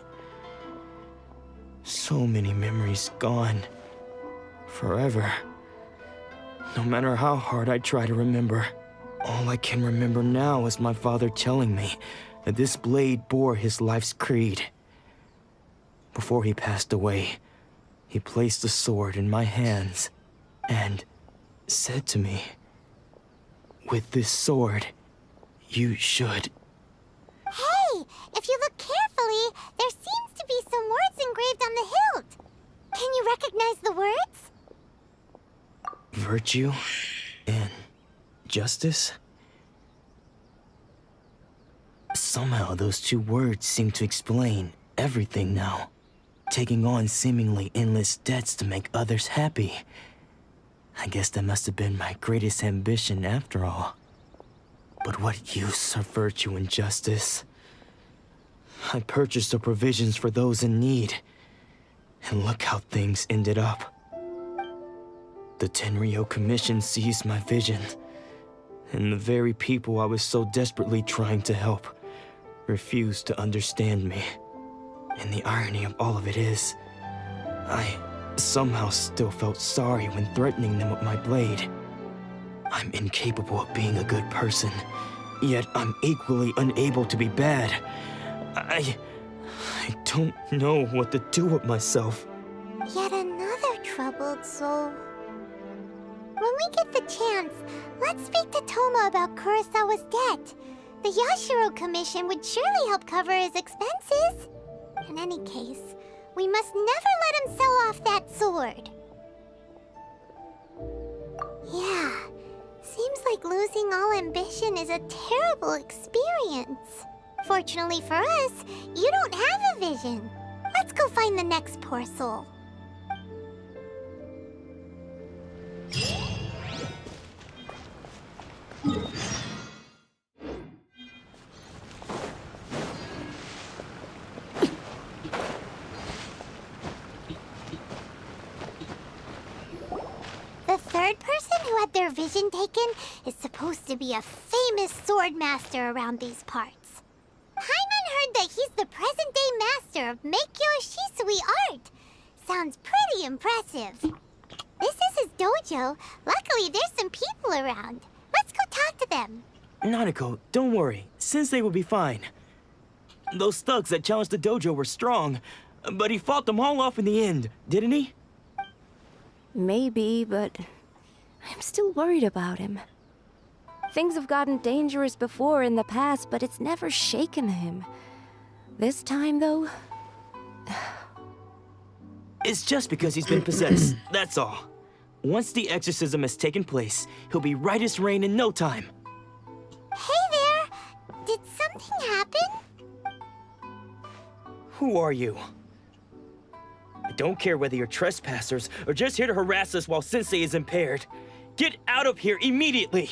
So many memories gone. Forever. No matter how hard I try to remember, all I can remember now is my father telling me that this blade bore his life's creed. Before he passed away, he placed the sword in my hands and said to me, "With this sword, you should..." Hey, if you look carefully, there seems to be some words engraved on the hilt. Can you recognize the words? Virtue and justice? Somehow those two words seem to explain everything now. Taking on seemingly endless debts to make others happy. I guess that must have been my greatest ambition after all. But what use of virtue and justice? I purchased the provisions for those in need. And look how things ended up. The Tenryo Commission seized my vision. And the very people I was so desperately trying to help refused to understand me. And the irony of all of it is, I somehow still felt sorry when threatening them with my blade. I'm incapable of being a good person, yet I'm equally unable to be bad. I don't know what to do with myself. Yet another troubled soul. When we get the chance, let's speak to Toma about Kurosawa's debt. The Yashiro Commission would surely help cover his expenses. In any case, we must never let him sell off that sword. Yeah, seems like losing all ambition is a terrible experience. Fortunately for us, you don't have a vision. Let's go find the next poor soul. The third person who had their vision taken is supposed to be a famous sword master around these parts. Hyman heard that he's the present-day master of Meikyo Shisui art. Sounds pretty impressive. This is his dojo. Luckily, there's some people around. Let's go talk to them. Nanako, don't worry. Sensei will be fine. Those thugs that challenged the dojo were strong, but he fought them all off in the end, didn't he? Maybe, but I'm still worried about him. Things have gotten dangerous before in the past, but it's never shaken him. This time, though... It's just because he's been possessed, that's all. Once the exorcism has taken place, he'll be right as rain in no time. Hey there! Did something happen? Who are you? I don't care whether you're trespassers or just here to harass us while Sensei is impaired. Get out of here immediately!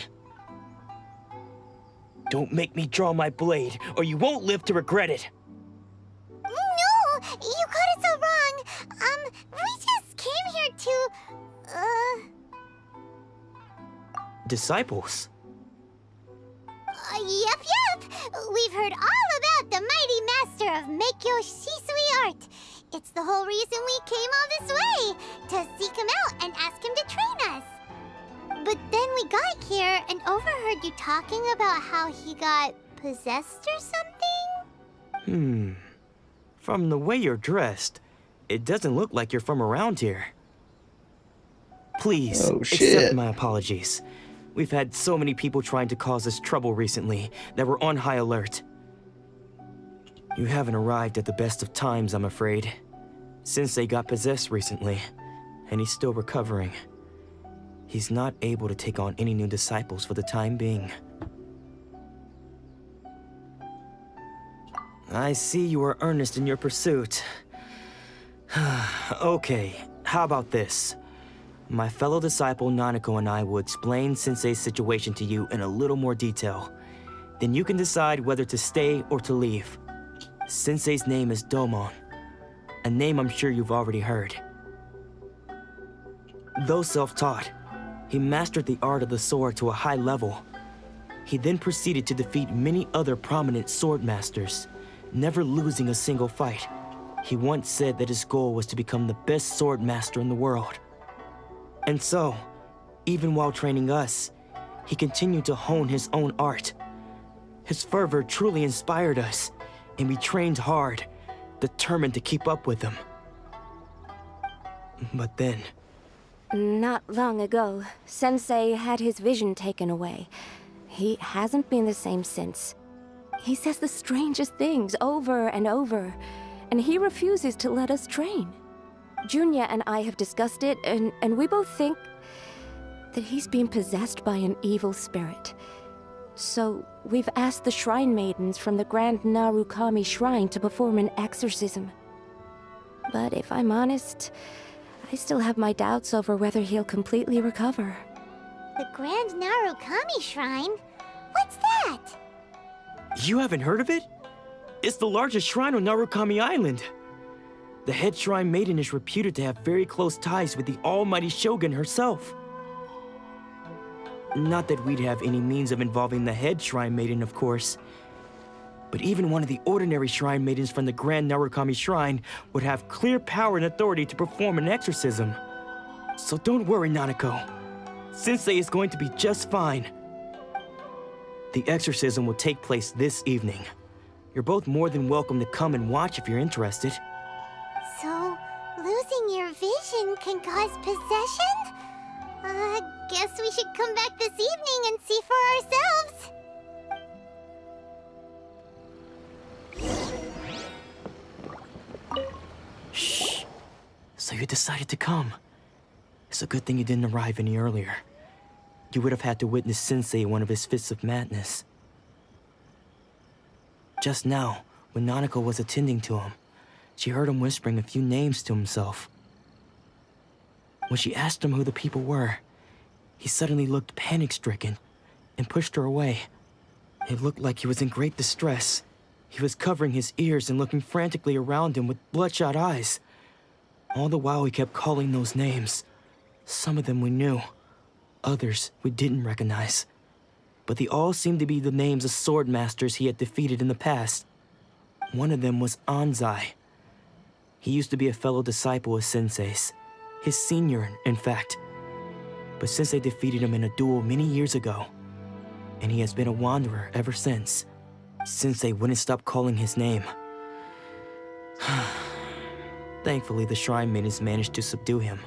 Don't make me draw my blade, or you won't live to regret it. No! You got it so wrong. We just came here to... Disciples? Yep. We've heard all about the mighty master of Meikyo Shisui art. It's the whole reason we came all this way, to seek him out and ask him to train us. But then we got here and overheard you talking about how he got possessed or something? From the way you're dressed, it doesn't look like you're from around here. Please, accept my apologies. We've had so many people trying to cause us trouble recently that we're on high alert. You haven't arrived at the best of times, I'm afraid. Sensei got possessed recently, and he's still recovering. He's not able to take on any new disciples for the time being. I see you are earnest in your pursuit. Okay, how about this? My fellow disciple Nanako and I will explain Sensei's situation to you in a little more detail. Then you can decide whether to stay or to leave. Sensei's name is Domon, a name I'm sure you've already heard. Though self-taught, he mastered the art of the sword to a high level. He then proceeded to defeat many other prominent sword masters, never losing a single fight. He once said that his goal was to become the best sword master in the world. And so, even while training us, he continued to hone his own art. His fervor truly inspired us, and we trained hard, determined to keep up with him. But then... Not long ago, Sensei had his vision taken away. He hasn't been the same since. He says the strangest things over and over, and he refuses to let us train. Junya and I have discussed it, and we both think that he's been possessed by an evil spirit. So we've asked the shrine maidens from the Grand Narukami Shrine to perform an exorcism. But if I'm honest, I I still have my doubts over whether he'll completely recover. The Grand Narukami Shrine? What's that? You haven't heard of it? It's the largest shrine on Narukami Island. The head shrine maiden is reputed to have very close ties with the almighty shogun herself. Not that we'd have any means of involving the head shrine maiden, of course. But even one of the ordinary shrine maidens from the Grand Narukami Shrine would have clear power and authority to perform an exorcism. So don't worry, Nanako. Sensei is going to be just fine. The exorcism will take place this evening. You're both more than welcome to come and watch if you're interested. So, losing your vision can cause possession? Guess we should come back this evening and see for ourselves. Shh. So you decided to come. It's a good thing you didn't arrive any earlier. You would have had to witness Sensei in one of his fits of madness. Just now, when Nanako was attending to him, she heard him whispering a few names to himself. When she asked him who the people were, he suddenly looked panic-stricken and pushed her away. It looked like he was in great distress. He was covering his ears and looking frantically around him with bloodshot eyes. All the while he kept calling those names. Some of them we knew, others we didn't recognize. But they all seemed to be the names of sword masters he had defeated in the past. One of them was Anzai. He used to be a fellow disciple of Sensei's. His senior, in fact. But Sensei defeated him in a duel many years ago, and he has been a wanderer ever since. Sensei wouldn't stop calling his name. Thankfully, the shrine maidens managed to subdue him,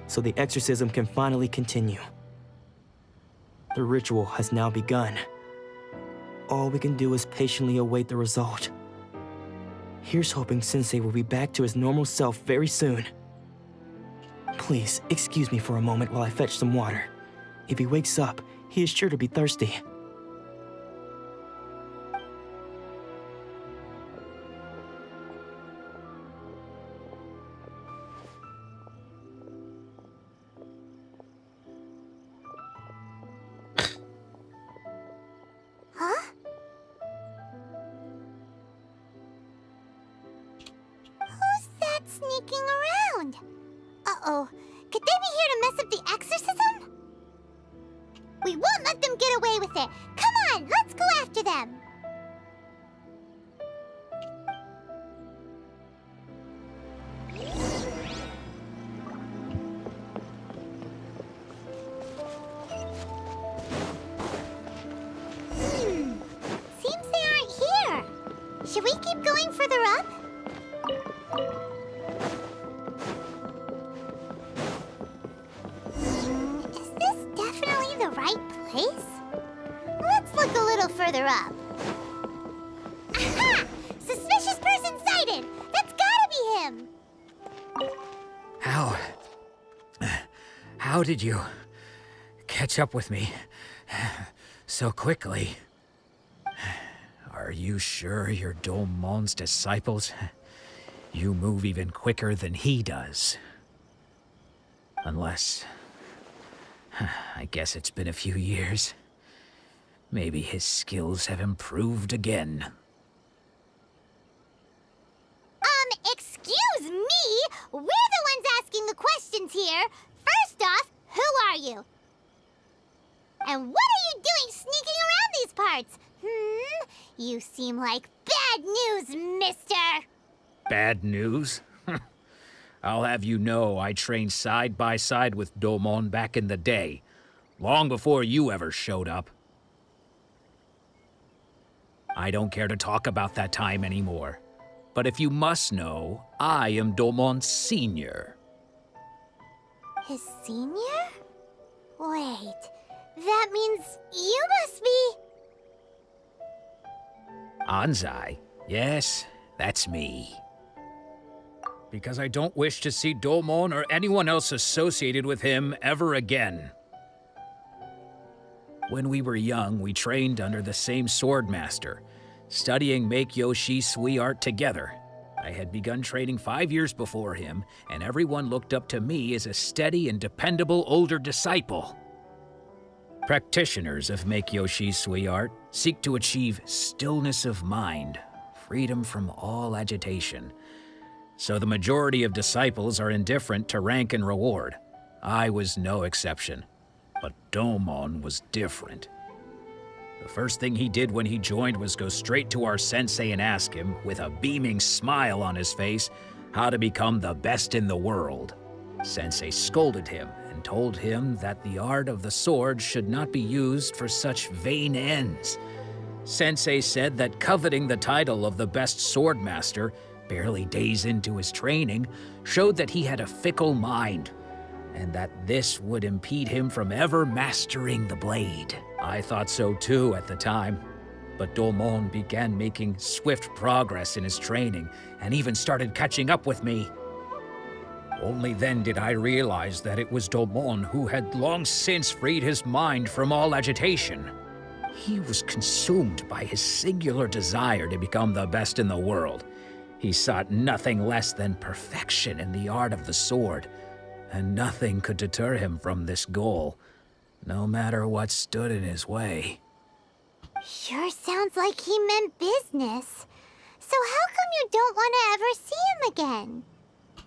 so the exorcism can finally continue. The ritual has now begun. All we can do is patiently await the result. Here's hoping Sensei will be back to his normal self very soon. Please, excuse me for a moment while I fetch some water. If he wakes up, he is sure to be thirsty. Huh? Who's that sneaking around? Uh-oh. Could they be here to mess up the exorcism? We won't let them get away with it. Come on, let's go after them. Seems they aren't here. Should we keep going further up? Is this definitely the right place? Let's look a little further up. Aha! Suspicious person sighted! That's gotta be him! How did you catch up with me so quickly? Are you sure you're Domon's disciples? You move even quicker than he does. Unless... I guess it's been a few years. Maybe his skills have improved again. Excuse me? We're the ones asking the questions here. First off, who are you? And what are you doing sneaking around these parts? You seem like bad news, mister. Bad news? I'll have you know I trained side by side with Domon back in the day, long before you ever showed up. I don't care to talk about that time anymore. But if you must know, I am Domon's senior. His senior? Wait, that means you must be... Anzai? Yes, that's me. Because I don't wish to see Domon or anyone else associated with him ever again. When we were young, we trained under the same sword master, studying Make-Yoshi Sui art together, I had begun training 5 years before him, and everyone looked up to me as a steady and dependable older disciple. Practitioners of Meikyo Shisui art seek to achieve stillness of mind, freedom from all agitation. So the majority of disciples are indifferent to rank and reward. I was no exception. But Domon was different. The first thing he did when he joined was go straight to our sensei and ask him, with a beaming smile on his face, how to become the best in the world. Sensei scolded him and told him that the art of the sword should not be used for such vain ends. Sensei said that coveting the title of the best sword master, barely days into his training, showed that he had a fickle mind, and that this would impede him from ever mastering the blade. I thought so too at the time, but Domon began making swift progress in his training and even started catching up with me. Only then did I realize that it was Domon who had long since freed his mind from all agitation. He was consumed by his singular desire to become the best in the world. He sought nothing less than perfection in the art of the sword, and nothing could deter him from this goal, no matter what stood in his way. Sure sounds like he meant business. So how come you don't want to ever see him again?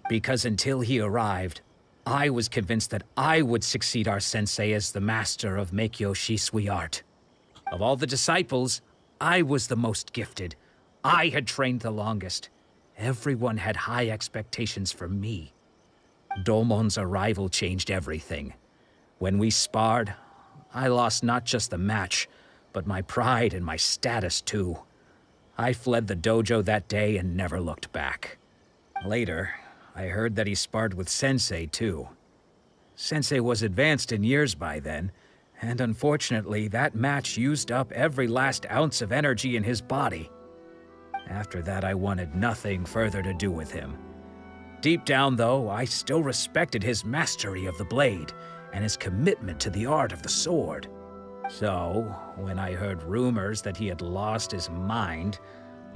Because until he arrived, I was convinced that I would succeed our sensei as the master of Meikyo Shisui art. Of all the disciples, I was the most gifted. I had trained the longest. Everyone had high expectations from me. Domon's arrival changed everything. When we sparred, I lost not just the match, but my pride and my status too. I fled the dojo that day and never looked back. Later, I heard that he sparred with Sensei too. Sensei was advanced in years by then, and unfortunately that match used up every last ounce of energy in his body. After that, I wanted nothing further to do with him. Deep down, though, I still respected his mastery of the blade and his commitment to the art of the sword. So, when I heard rumors that he had lost his mind,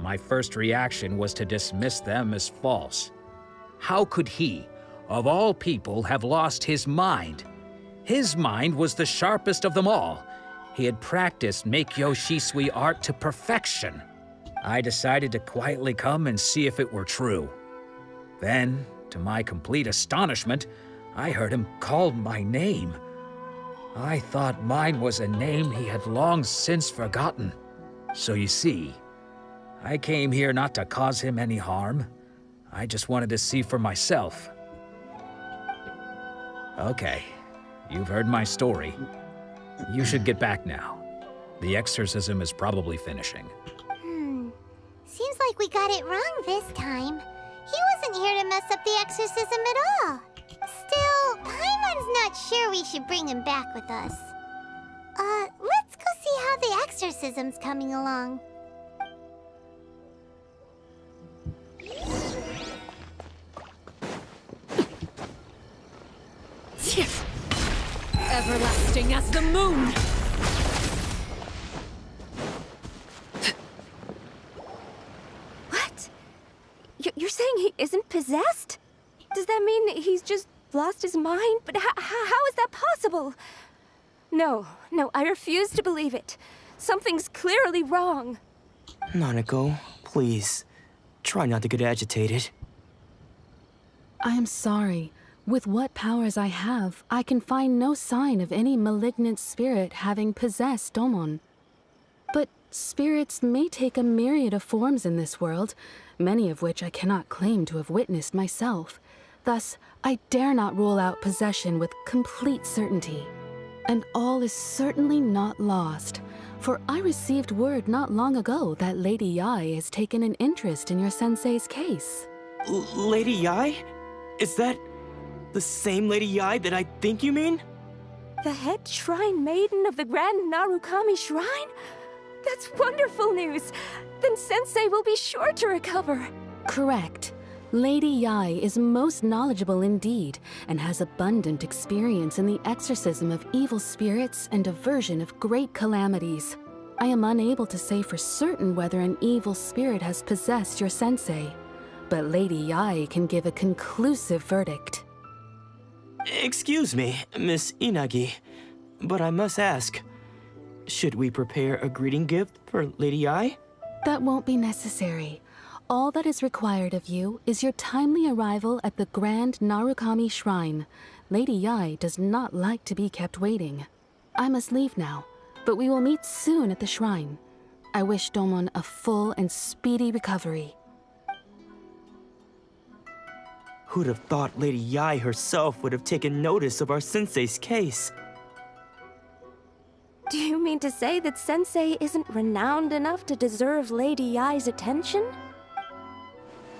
my first reaction was to dismiss them as false. How could he, of all people, have lost his mind? His mind was the sharpest of them all. He had practiced Meikyo Shisui art to perfection. I decided to quietly come and see if it were true. Then, to my complete astonishment, I heard him call my name. I thought mine was a name he had long since forgotten. So you see, I came here not to cause him any harm. I just wanted to see for myself. Okay, you've heard my story. You should get back now. The exorcism is probably finishing. Seems like we got it wrong this time. He wasn't here to mess up the exorcism at all. Still, Paimon's not sure we should bring him back with us. Let's go see how the exorcism's coming along. Everlasting as the moon! What? You're saying he isn't possessed? Does that mean he's just lost his mind? But how is that possible? No, I refuse to believe it. Something's clearly wrong. Nanako, please. Try not to get agitated. I am sorry. With what powers I have, I can find no sign of any malignant spirit having possessed Domon. But spirits may take a myriad of forms in this world, many of which I cannot claim to have witnessed myself. Thus, I dare not rule out possession with complete certainty. And all is certainly not lost, for I received word not long ago that Lady Yai has taken an interest in your sensei's case. Lady Yai? Is that the same Lady Yai that I think you mean? The head shrine maiden of the Grand Narukami Shrine? That's wonderful news! Then Sensei will be sure to recover. Correct. Lady Yai is most knowledgeable indeed, and has abundant experience in the exorcism of evil spirits and aversion of great calamities. I am unable to say for certain whether an evil spirit has possessed your sensei, but Lady Yai can give a conclusive verdict. Excuse me, Miss Inagi, but I must ask, should we prepare a greeting gift for Lady Ai? That won't be necessary. All that is required of you is your timely arrival at the Grand Narukami Shrine. Lady Yai does not like to be kept waiting. I must leave now, but we will meet soon at the shrine. I wish Domon a full and speedy recovery. Who'd have thought Lady Yai herself would have taken notice of our sensei's case? Do you mean to say that Sensei isn't renowned enough to deserve Lady Yai's attention?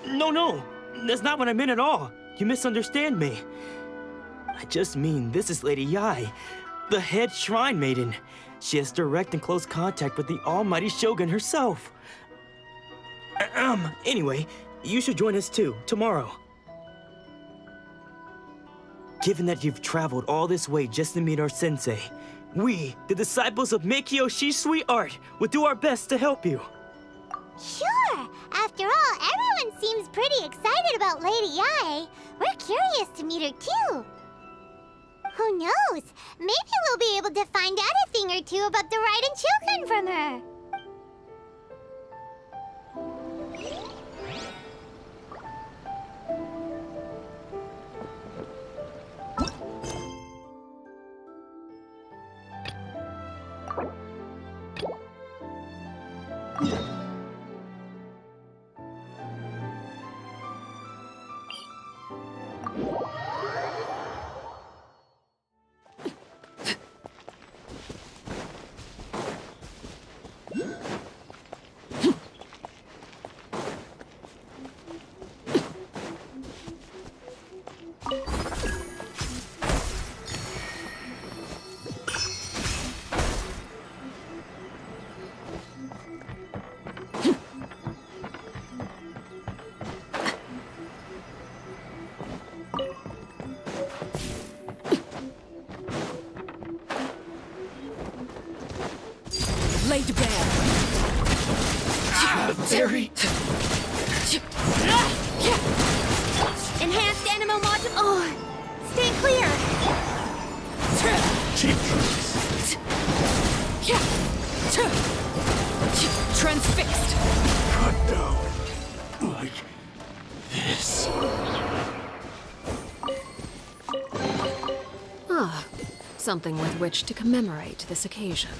No, that's not what I meant at all. You misunderstand me. I just mean this is Lady Yai, the head shrine maiden. She has direct and close contact with the almighty Shogun herself. Anyway, you should join us too, tomorrow. Given that you've traveled all this way just to meet our sensei, we, the disciples of Meikyo Shisui Art, will do our best to help you. Sure! After all, everyone seems pretty excited about Lady Yai. We're curious to meet her too. Who knows? Maybe we'll be able to find out a thing or two about the Raiden children from her. Laid bare. Very. Enhanced animal module. Oh, stay clear. Cheap Transfixed. Cut down. Like this. Ah, something with which to commemorate this occasion.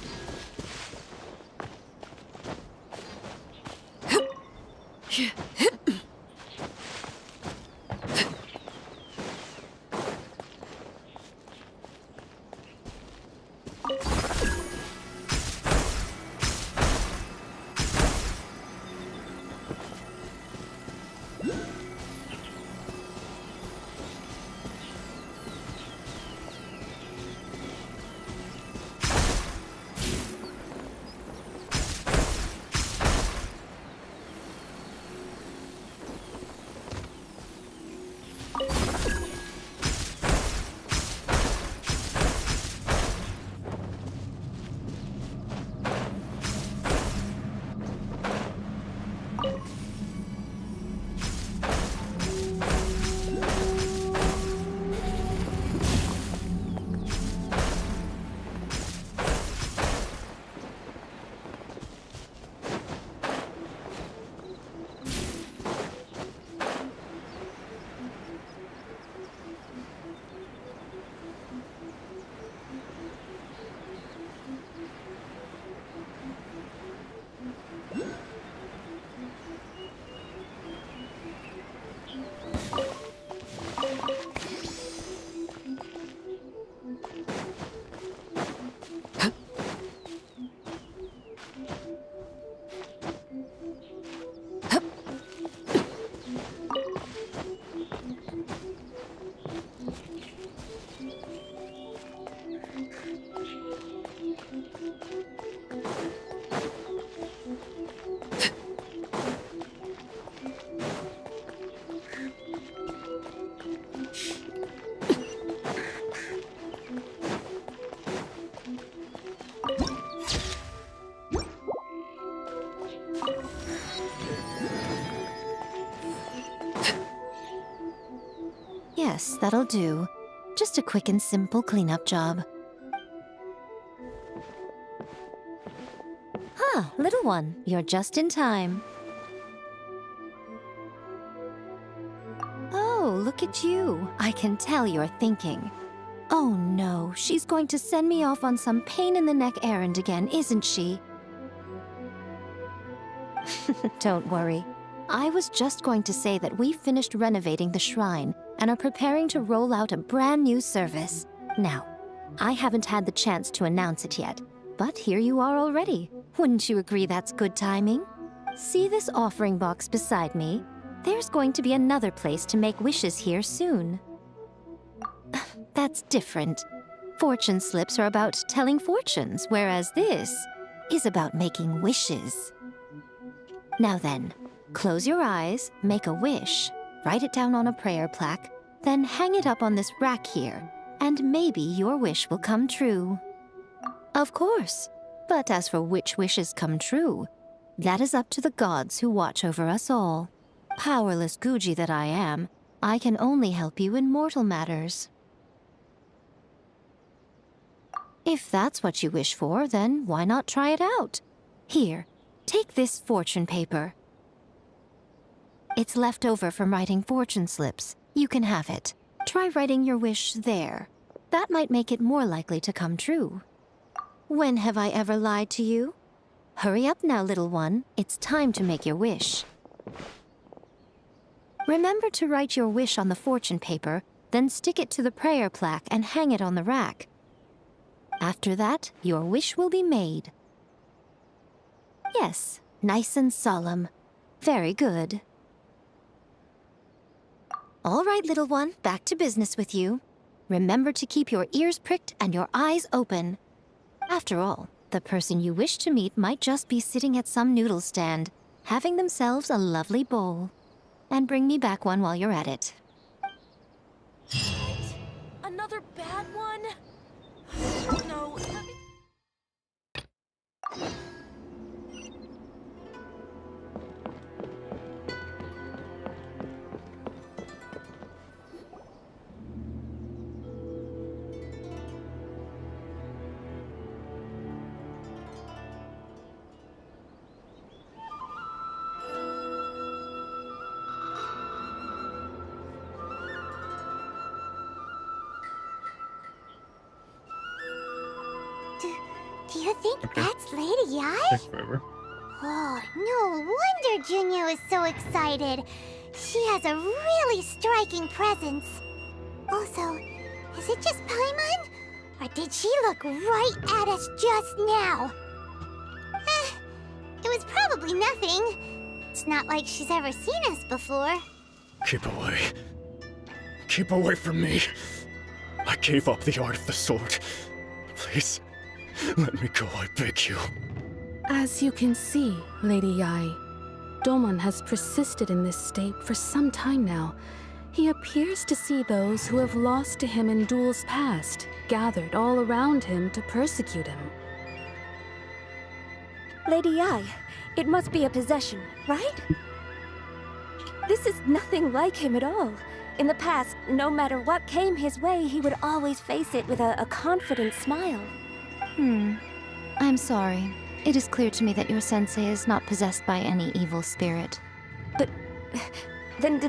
Yes, that'll do. Just a quick and simple cleanup job. Ah, little one, you're just in time. Oh, look at you. I can tell you're thinking. Oh no, she's going to send me off on some pain-in-the-neck errand again, isn't she? Don't worry. I was just going to say that we finished renovating the shrine and are preparing to roll out a brand new service. Now, I haven't had the chance to announce it yet, but here you are already. Wouldn't you agree that's good timing? See this offering box beside me? There's going to be another place to make wishes here soon. That's different. Fortune slips are about telling fortunes, whereas this is about making wishes. Now then, close your eyes, make a wish, write it down on a prayer plaque, then hang it up on this rack here, and maybe your wish will come true. Of course, but as for which wishes come true, that is up to the gods who watch over us all. Powerless Guji that I am, I can only help you in mortal matters. If that's what you wish for, then why not try it out? Here, take this fortune paper. It's left over from writing fortune slips. You can have it. Try writing your wish there. That might make it more likely to come true. When have I ever lied to you? Hurry up now, little one. It's time to make your wish. Remember to write your wish on the fortune paper, then stick it to the prayer plaque and hang it on the rack. After that, your wish will be made. Yes, nice and solemn. Very good. All right, little one, back to business with you. Remember to keep your ears pricked and your eyes open. After all, the person you wish to meet might just be sitting at some noodle stand, having themselves a lovely bowl. And bring me back one while you're at it. Another bad one? No. Do you think that's Lady Ai? Takes forever. Oh, no wonder Junior is so excited. She has a really striking presence. Also, is it just Paimon? Or did she look right at us just now? It was probably nothing. It's not like she's ever seen us before. Keep away. Keep away from me. I gave up the art of the sword. Please, let me go, I beg you. As you can see, Lady Yai, Domon has persisted in this state for some time now. He appears to see those who have lost to him in duels past, gathered all around him to persecute him. Lady Yai, it must be a possession, right? This is nothing like him at all. In the past, no matter what came his way, he would always face it with a confident smile. I'm sorry. It is clear to me that your sensei is not possessed by any evil spirit. But then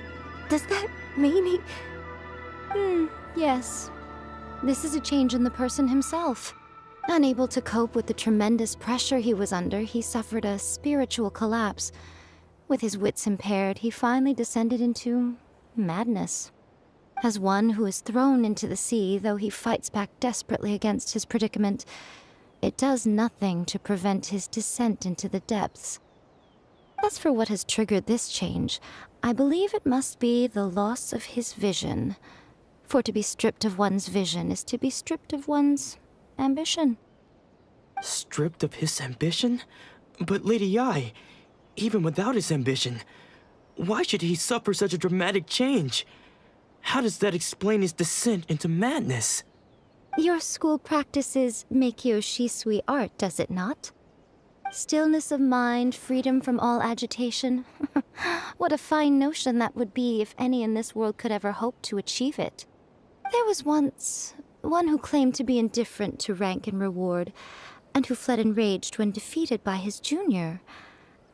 does that mean he... Yes. This is a change in the person himself. Unable to cope with the tremendous pressure he was under, he suffered a spiritual collapse. With his wits impaired, he finally descended into madness. As one who is thrown into the sea, though he fights back desperately against his predicament, it does nothing to prevent his descent into the depths. As for what has triggered this change, I believe it must be the loss of his vision. For to be stripped of one's vision is to be stripped of one's ambition. Stripped of his ambition? But Lady Yai, even without his ambition, why should he suffer such a dramatic change? How does that explain his descent into madness? Your school practices Meikyo Shisui art, does it not? Stillness of mind, freedom from all agitation. What a fine notion that would be if any in this world could ever hope to achieve it. There was once one who claimed to be indifferent to rank and reward, and who fled enraged when defeated by his junior.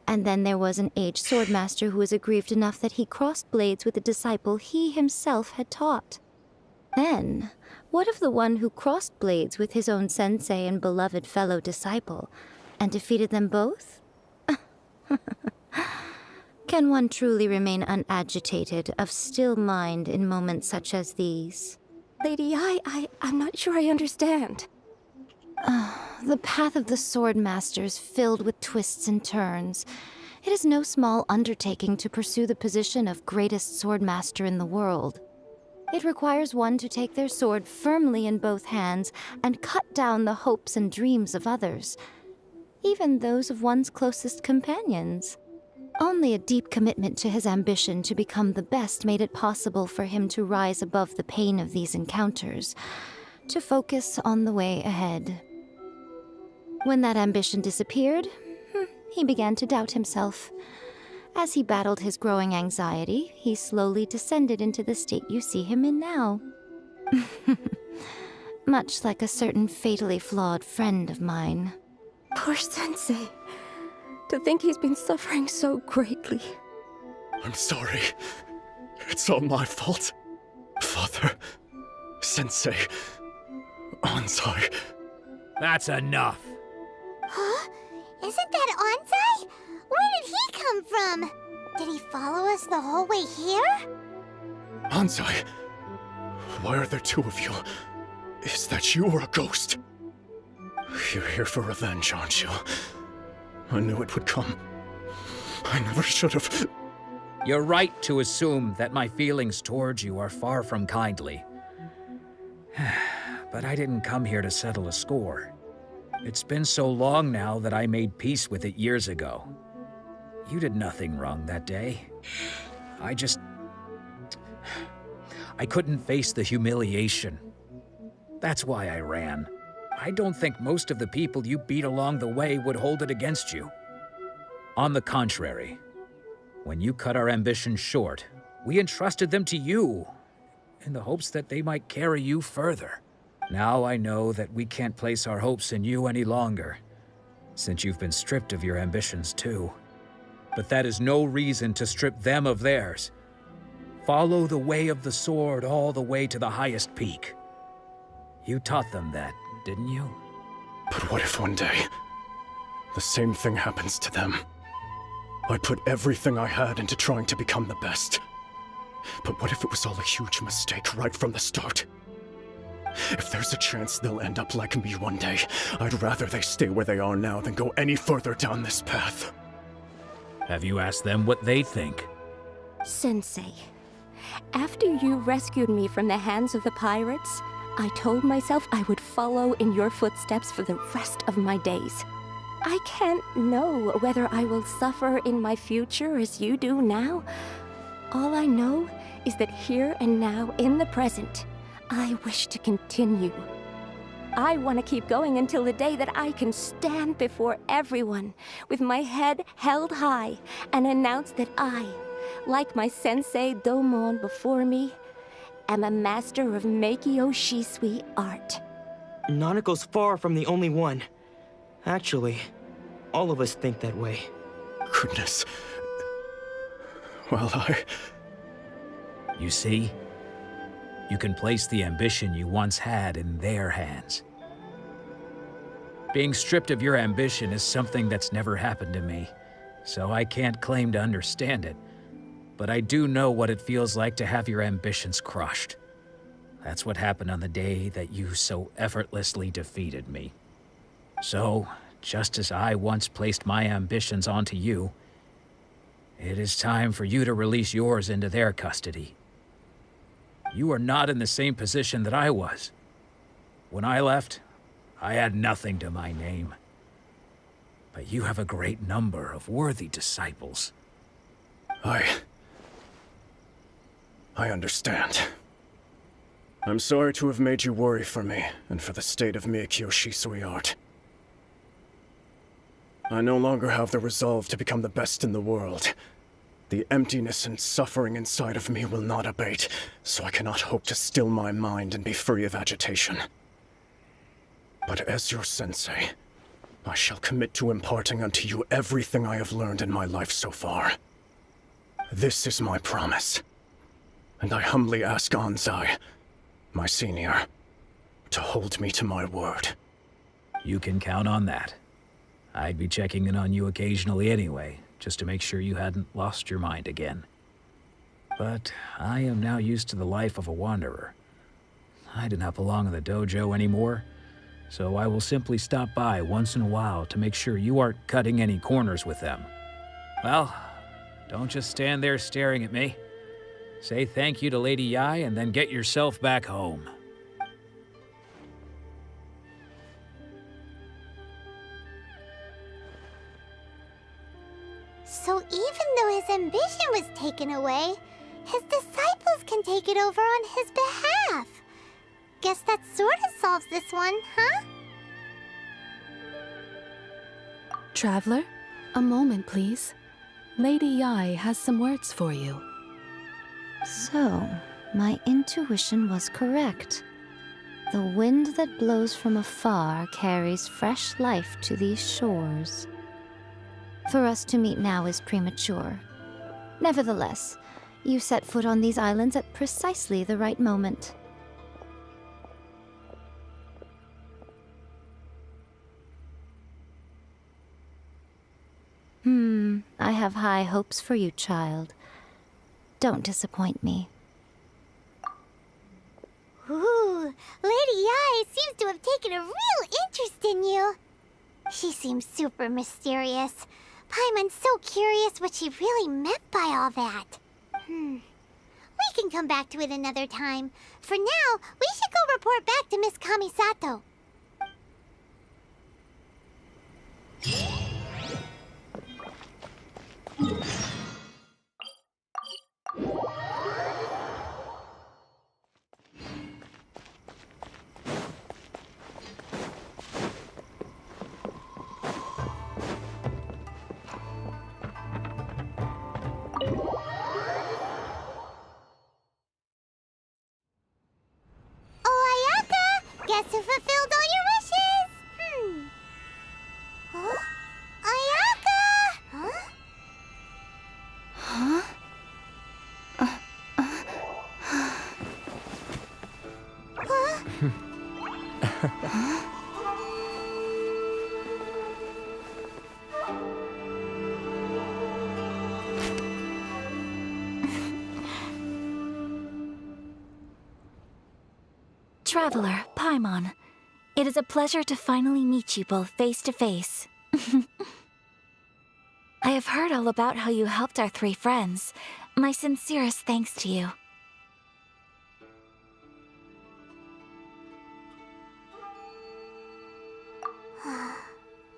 And then there was an aged swordmaster who was aggrieved enough that he crossed blades with a disciple he himself had taught. Then, what of the one who crossed blades with his own sensei and beloved fellow disciple, and defeated them both? Can one truly remain unagitated, of still mind in moments such as these? Lady, I'm not sure I understand. The path of the Swordmaster is filled with twists and turns. It is no small undertaking to pursue the position of greatest Swordmaster in the world. It requires one to take their sword firmly in both hands and cut down the hopes and dreams of others, even those of one's closest companions. Only a deep commitment to his ambition to become the best made it possible for him to rise above the pain of these encounters, to focus on the way ahead. When that ambition disappeared, he began to doubt himself. As he battled his growing anxiety, he slowly descended into the state you see him in now. Much like a certain fatally flawed friend of mine. Poor Sensei. To think he's been suffering so greatly. I'm sorry. It's all my fault. Father, Sensei, Anzai. That's enough. Huh? Isn't that Anzai? Where did he come from? Did he follow us the whole way here? Anzai, why are there two of you? Is that you or a ghost? You're here for revenge, aren't you? I knew it would come. I never should have. You're right to assume that my feelings towards you are far from kindly. But I didn't come here to settle a score. It's been so long now that I made peace with it years ago. You did nothing wrong that day. I couldn't face the humiliation. That's why I ran. I don't think most of the people you beat along the way would hold it against you. On the contrary, when you cut our ambitions short, we entrusted them to you, in the hopes that they might carry you further. Now I know that we can't place our hopes in you any longer, since you've been stripped of your ambitions too. But that is no reason to strip them of theirs. Follow the way of the sword all the way to the highest peak. You taught them that, didn't you? But what if one day, the same thing happens to them? I put everything I had into trying to become the best. But what if it was all a huge mistake right from the start? If there's a chance they'll end up like me one day, I'd rather they stay where they are now than go any further down this path. Have you asked them what they think? Sensei, after you rescued me from the hands of the pirates, I told myself I would follow in your footsteps for the rest of my days. I can't know whether I will suffer in my future as you do now. All I know is that here and now, in the present, I wish to continue. I want to keep going until the day that I can stand before everyone with my head held high and announce that I, like my sensei Domon before me, am a master of Meikyo Shisui art. Nanako's far from the only one. Actually, all of us think that way. Goodness. Well, You see? You can place the ambition you once had in their hands. Being stripped of your ambition is something that's never happened to me, so I can't claim to understand it. But I do know what it feels like to have your ambitions crushed. That's what happened on the day that you so effortlessly defeated me. So, just as I once placed my ambitions onto you, it is time for you to release yours into their custody. You are not in the same position that I was. When I left, I had nothing to my name. But you have a great number of worthy disciples. I understand. I'm sorry to have made you worry for me, and for the state of Meikyo Shisui art. I no longer have the resolve to become the best in the world. The emptiness and suffering inside of me will not abate, so I cannot hope to still my mind and be free of agitation. But as your sensei, I shall commit to imparting unto you everything I have learned in my life so far. This is my promise, and I humbly ask Anzai, my senior, to hold me to my word. You can count on that. I'd be checking in on you occasionally anyway, just to make sure you hadn't lost your mind again. But I am now used to the life of a wanderer. I do not belong in the dojo anymore, so I will simply stop by once in a while to make sure you aren't cutting any corners with them. Well, don't just stand there staring at me. Say thank you to Lady Yai and then get yourself back home. So even though his ambition was taken away, his disciples can take it over on his behalf. Guess that sort of solves this one, huh? Traveler, a moment, please. Lady Yai has some words for you. So, my intuition was correct. The wind that blows from afar carries fresh life to these shores. For us to meet now is premature. Nevertheless, you set foot on these islands at precisely the right moment. I have high hopes for you, child. Don't disappoint me. Ooh, Lady Yai seems to have taken a real interest in you. She seems super mysterious. Paimon's so curious what she really meant by all that. We can come back to it another time. For now, we should go report back to Miss Kamisato. Guess who fulfilled all your wishes? Huh? Ayaka! Huh? Huh? Traveler, Paimon, it is a pleasure to finally meet you both face to face. I have heard all about how you helped our three friends. My sincerest thanks to you.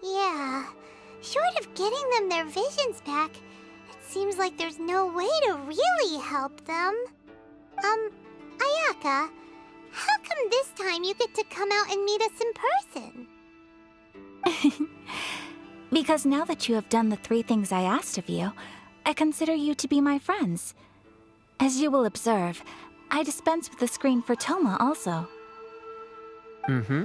Yeah, short of getting them their visions back, it seems like there's no way to really help them. Ayaka, how come this time you get to come out and meet us in person? Because now that you have done the 3 things I asked of you, I consider you to be my friends. As you will observe, I dispense with the screen for Toma also. Wait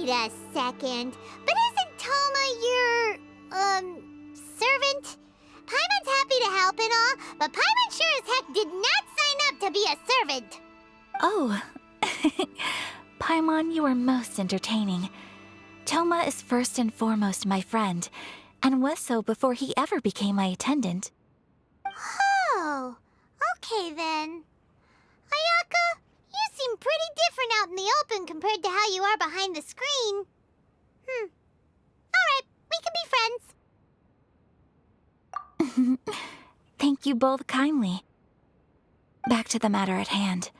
a second. But isn't Toma your, servant? Paimon's happy to help and all, but Paimon sure as heck did not sign up to be a servant. Oh. Paimon, you are most entertaining. Toma is first and foremost my friend, and was so before he ever became my attendant. Oh, okay then. Ayaka, you seem pretty different out in the open compared to how you are behind the screen. Alright, we can be friends. Thank you both kindly. Back to the matter at hand.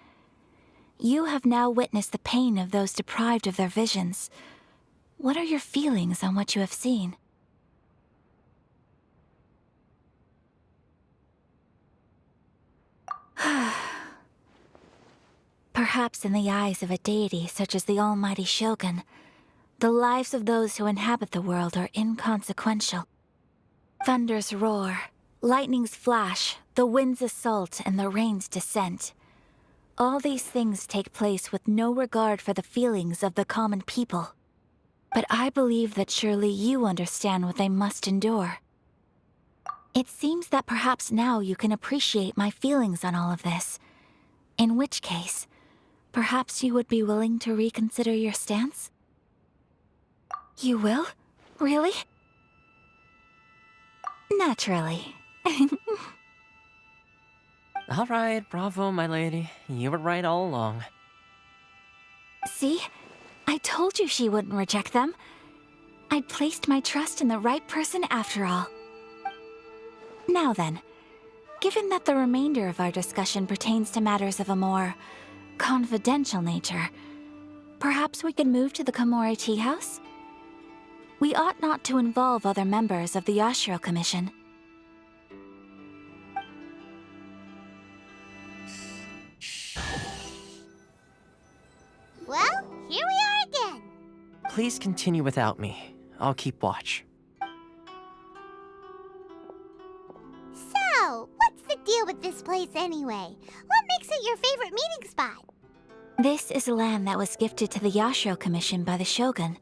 You have now witnessed the pain of those deprived of their visions. What are your feelings on what you have seen? Perhaps in the eyes of a deity such as the almighty Shogun, The lives of those who inhabit the world are inconsequential. Thunders roar, lightnings flash, the winds assault, and the rains descent. All these things take place with no regard for the feelings of the common people. But I believe that surely you understand what they must endure. It seems that perhaps now you can appreciate my feelings on all of this. In which case, perhaps you would be willing to reconsider your stance? You will? Really? Naturally. All right, bravo, my lady. You were right all along. See? I told you she wouldn't reject them. I'd placed my trust in the right person after all. Now then, given that the remainder of our discussion pertains to matters of a more confidential nature, perhaps we could move to the Komori Tea House? We ought not to involve other members of the Yashiro Commission. Well, here we are again. Please continue without me. I'll keep watch. So, what's the deal with this place anyway? What makes it your favorite meeting spot? This is land that was gifted to the Yashiro Commission by the Shogun.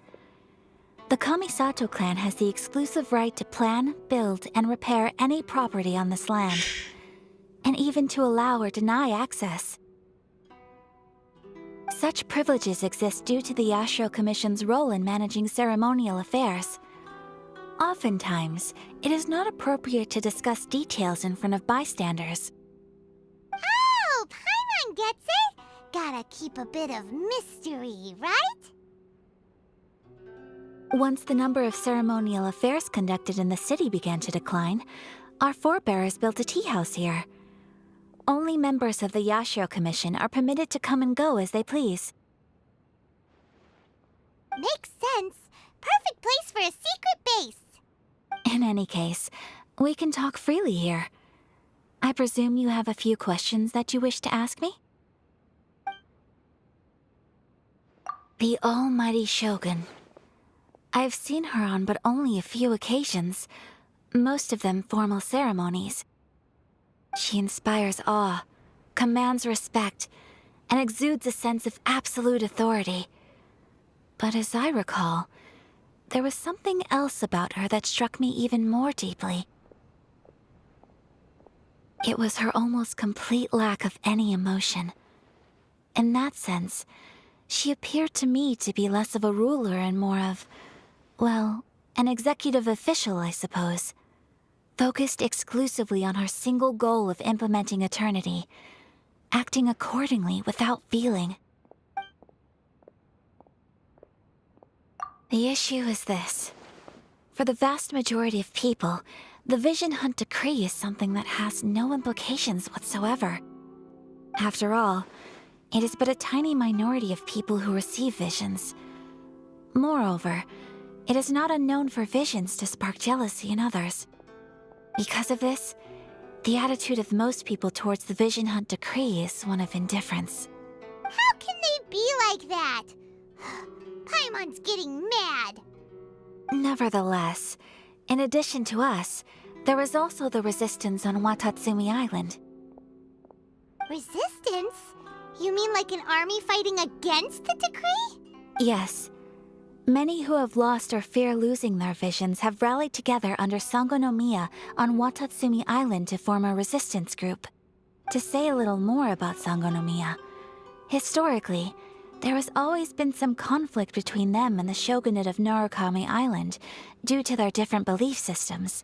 The Kamisato clan has the exclusive right to plan, build, and repair any property on this land, and even to allow or deny access. Such privileges exist due to the Yashiro Commission's role in managing ceremonial affairs. Oftentimes, it is not appropriate to discuss details in front of bystanders. Oh, Paimon gets it! Gotta keep a bit of mystery, right? Once the number of ceremonial affairs conducted in the city began to decline, our forebears built a tea house here. Only members of the Yashiro Commission are permitted to come and go as they please. Makes sense. Perfect place for a secret base. In any case, we can talk freely here. I presume you have a few questions that you wish to ask me? The almighty Shogun. I've seen her on but only a few occasions, most of them formal ceremonies. She inspires awe, commands respect, and exudes a sense of absolute authority. But as I recall, there was something else about her that struck me even more deeply. It was her almost complete lack of any emotion. In that sense, she appeared to me to be less of a ruler and more of, well, an executive official, I suppose. Focused exclusively on her single goal of implementing eternity, acting accordingly without feeling. The issue is this. For the vast majority of people, the Vision Hunt Decree is something that has no implications whatsoever. After all, it is but a tiny minority of people who receive visions. Moreover, it is not unknown for visions to spark jealousy in others. Because of this, the attitude of most people towards the Vision Hunt Decree is one of indifference. How can they be like that? Paimon's getting mad. Nevertheless, in addition to us, there is also the resistance on Watatsumi Island. Resistance? You mean like an army fighting against the decree? Yes. Many who have lost or fear losing their visions have rallied together under Sangonomiya on Watatsumi Island to form a resistance group. To say a little more about Sangonomiya, historically, there has always been some conflict between them and the shogunate of Narukami Island due to their different belief systems.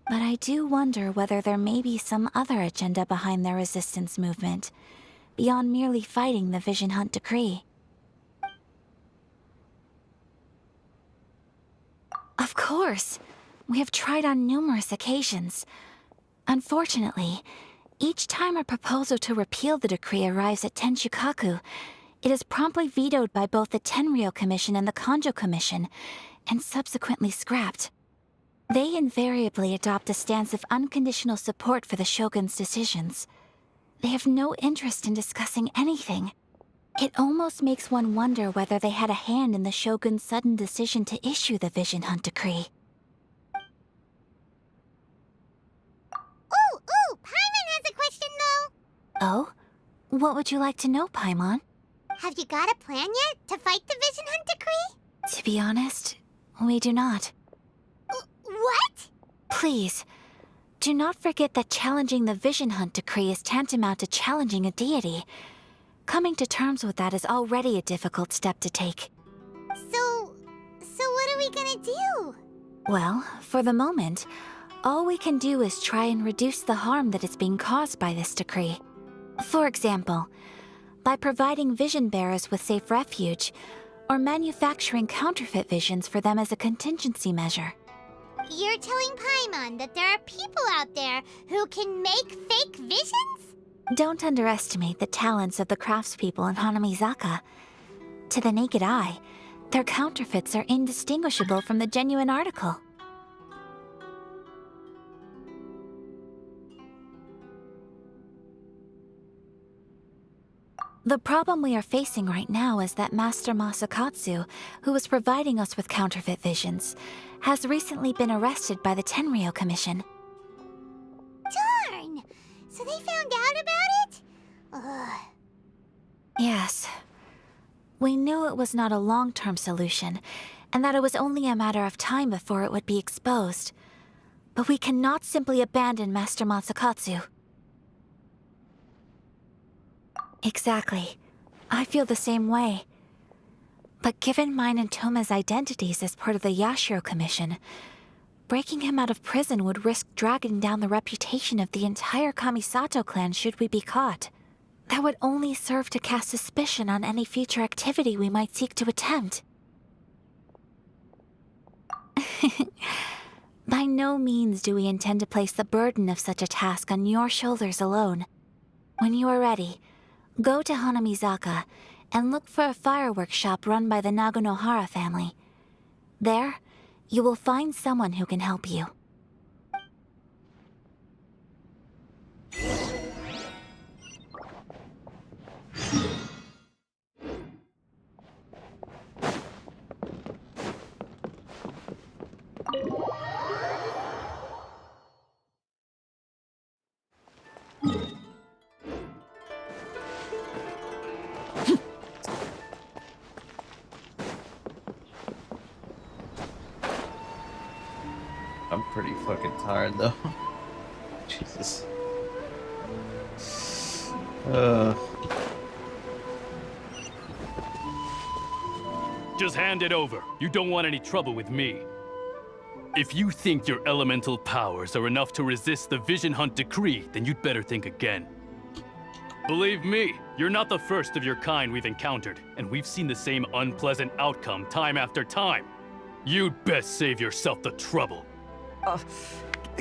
But I do wonder whether there may be some other agenda behind their resistance movement, beyond merely fighting the Vision Hunt Decree. Of course. We have tried on numerous occasions. Unfortunately, each time a proposal to repeal the decree arrives at Tenshukaku, it is promptly vetoed by both the Tenryou Commission and the Kanjo Commission, and subsequently scrapped. They invariably adopt a stance of unconditional support for the Shogun's decisions. They have no interest in discussing anything. It almost makes one wonder whether they had a hand in the Shogun's sudden decision to issue the Vision Hunt Decree. Ooh, Paimon has a question though. Oh? What would you like to know, Paimon? Have you got a plan yet to fight the Vision Hunt Decree? To be honest, we do not. What? Please, do not forget that challenging the Vision Hunt Decree is tantamount to challenging a deity. Coming to terms with that is already a difficult step to take. So what are we gonna do? Well, for the moment, all we can do is try and reduce the harm that is being caused by this decree. For example, by providing vision bearers with safe refuge, or manufacturing counterfeit visions for them as a contingency measure. You're telling Paimon that there are people out there who can make fake visions? Don't underestimate the talents of the craftspeople in Hanamizaka. To the naked eye, their counterfeits are indistinguishable from the genuine article. The problem we are facing right now is that Master Masakatsu, who was providing us with counterfeit visions, has recently been arrested by the Tenryou Commission. Darn! So they found out about it? Ugh. Yes. We knew it was not a long-term solution, and that it was only a matter of time before it would be exposed. But we cannot simply abandon Master Masakatsu. Exactly. I feel the same way. But given mine and Toma's identities as part of the Yashiro Commission, breaking him out of prison would risk dragging down the reputation of the entire Kamisato clan should we be caught. That would only serve to cast suspicion on any future activity we might seek to attempt. By no means do we intend to place the burden of such a task on your shoulders alone. When you are ready, go to Hanamizaka and look for a fireworks shop run by the Naganohara family. There, you will find someone who can help you. I'm pretty fucking tired though. Jesus. Just hand it over. You don't want any trouble with me. If you think your elemental powers are enough to resist the Vision Hunt Decree, then you'd better think again. Believe me, you're not the first of your kind we've encountered, and we've seen the same unpleasant outcome time after time. You'd best save yourself the trouble.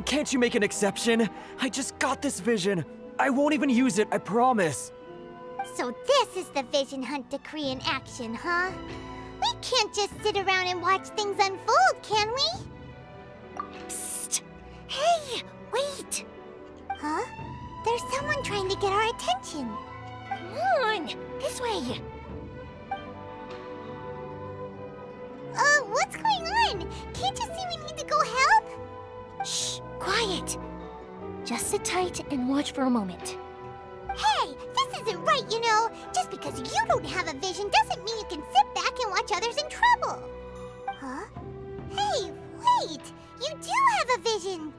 Can't you make an exception? I just got this vision. I won't even use it, I promise. So this is the Vision Hunt Decree in action, huh? We can't just sit around and watch things unfold, can we? Psst! Hey, wait! Huh? There's someone trying to get our attention. Come on, this way. What's going on? Can't you see we need to go help? Shh, quiet. Just sit tight and watch for a moment. Hey, this isn't right, you know. Just because you don't have a vision doesn't mean you can sit back and watch others in trouble. Huh? Hey, wait! You do have a vision!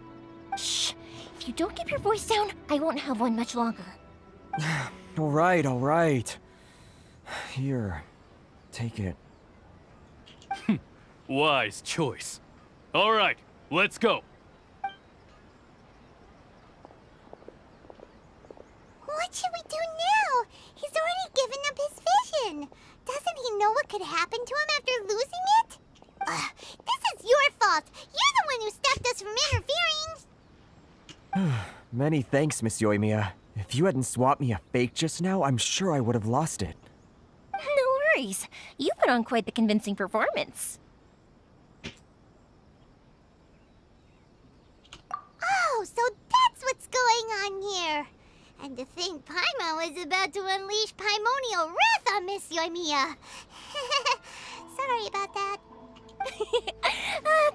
Shh! If you don't keep your voice down, I won't have one much longer. All right. Here, take it. Wise choice. All right, let's go. What should we do now? He's already given up his vision. Doesn't he know what could happen to him after losing it? This is your fault. You're the one who stopped us from interfering. Many thanks, Miss Euthymia. If you hadn't swapped me a fake just now, I'm sure I would have lost it. No worries. You put on quite the convincing performance. Oh, so that's what's going on here. And to think Paimon was about to unleash Paimonial wrath on Miss Euthymia. Sorry about that.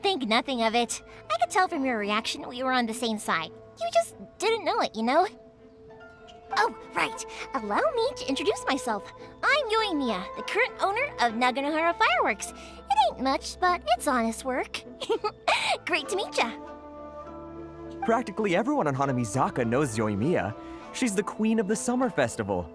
Think nothing of it. I could tell from your reaction we were on the same side. You just didn't know it, you know? Oh, right. Allow me to introduce myself. I'm Euthymia, the current owner of Naganohara Fireworks. It ain't much, but it's honest work. Great to meet ya. Practically everyone on Hanamizaka knows Euthymia. She's the queen of the summer festival.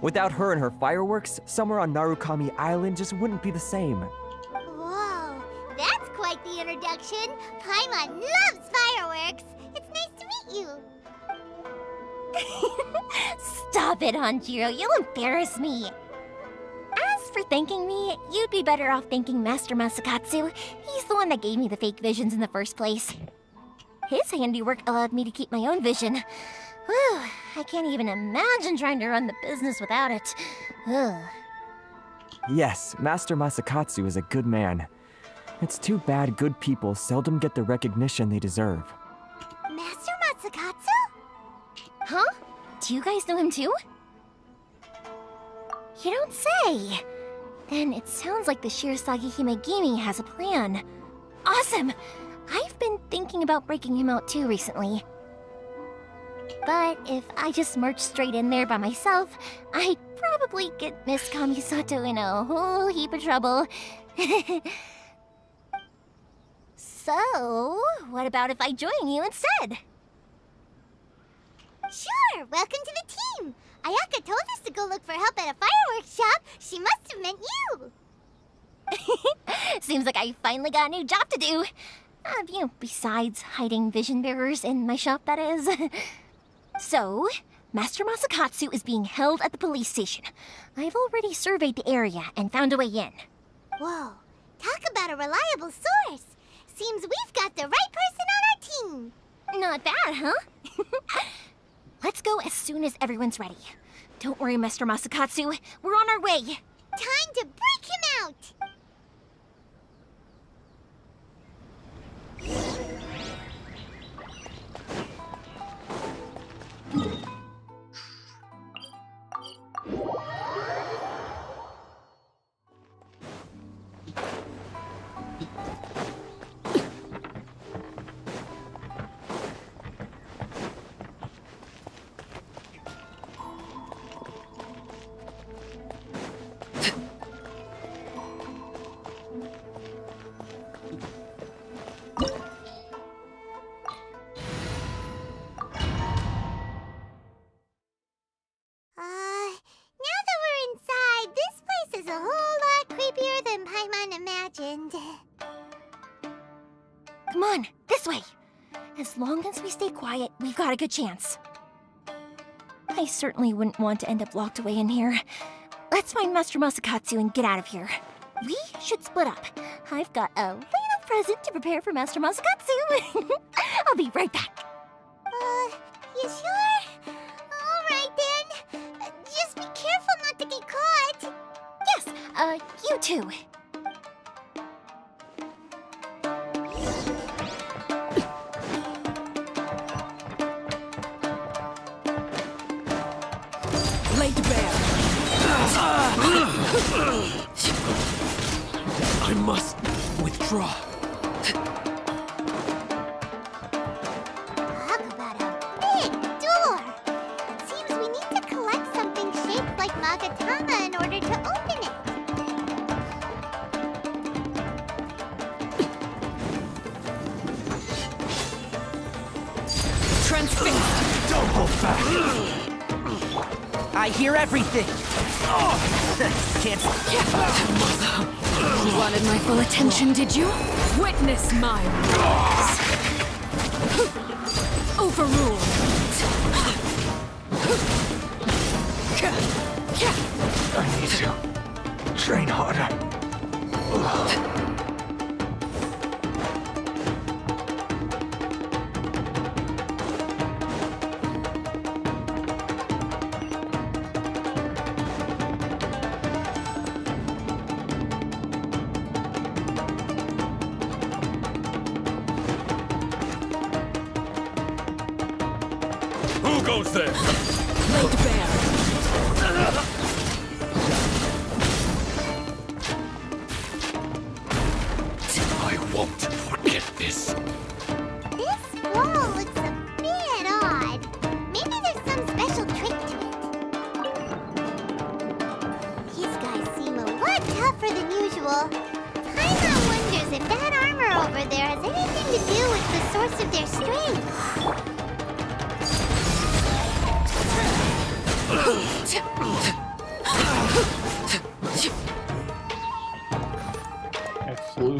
Without her and her fireworks, summer on Narukami Island just wouldn't be the same. Whoa, that's quite the introduction. Paimon loves fireworks. It's nice to meet you. Stop it, Hanjiro. You'll embarrass me. As for thanking me, you'd be better off thanking Master Masakatsu. He's the one that gave me the fake visions in the first place. His handiwork allowed me to keep my own vision. Whew, I can't even imagine trying to run the business without it. Ugh. Yes, Master Masakatsu is a good man. It's too bad good people seldom get the recognition they deserve. Master Masakatsu? Huh? Do you guys know him too? You don't say! Then it sounds like the Shiratsugi Himegimi has a plan. Awesome! I've been thinking about breaking him out too recently. But if I just marched straight in there by myself, I'd probably get Miss Kamisato in a whole heap of trouble. So, what about if I join you instead? Sure, welcome to the team. Ayaka told us to go look for help at a fireworks shop. She must have meant you. Seems like I finally got a new job to do. Besides hiding vision bearers in my shop, that is. So, Master Masakatsu is being held at the police station. I've already surveyed the area and found a way in. Whoa, talk about a reliable source. Seems we've got the right person on our team. Not bad, huh? Let's go as soon as everyone's ready. Don't worry, Mr. Masakatsu. We're on our way. Time to break him out! A whole lot creepier than Paimon imagined. Come on, this way. As long as we stay quiet, we've got a good chance. I certainly wouldn't want to end up locked away in here. Let's find Master Masakatsu and get out of here. We should split up. I've got a little present to prepare for Master Masakatsu. I'll be right back. You sure? Alright then. Just be careful not to get caught. Yes, you too. Laid bare. I must withdraw. Talk about a big door. It seems we need to collect something shaped like Magatama in order to open it. Transfixed! Don't hold back! I hear everything! Can't... You wanted my full attention, did you? Witness my rules! Overruled! I need to train harder. Who goes there? Laid bare. I won't forget this. This wall looks a bit odd. Maybe there's some special trick to it. These guys seem a lot tougher than usual. Paimon wonders if that armor over there has anything to do with the source of their strength. I flew.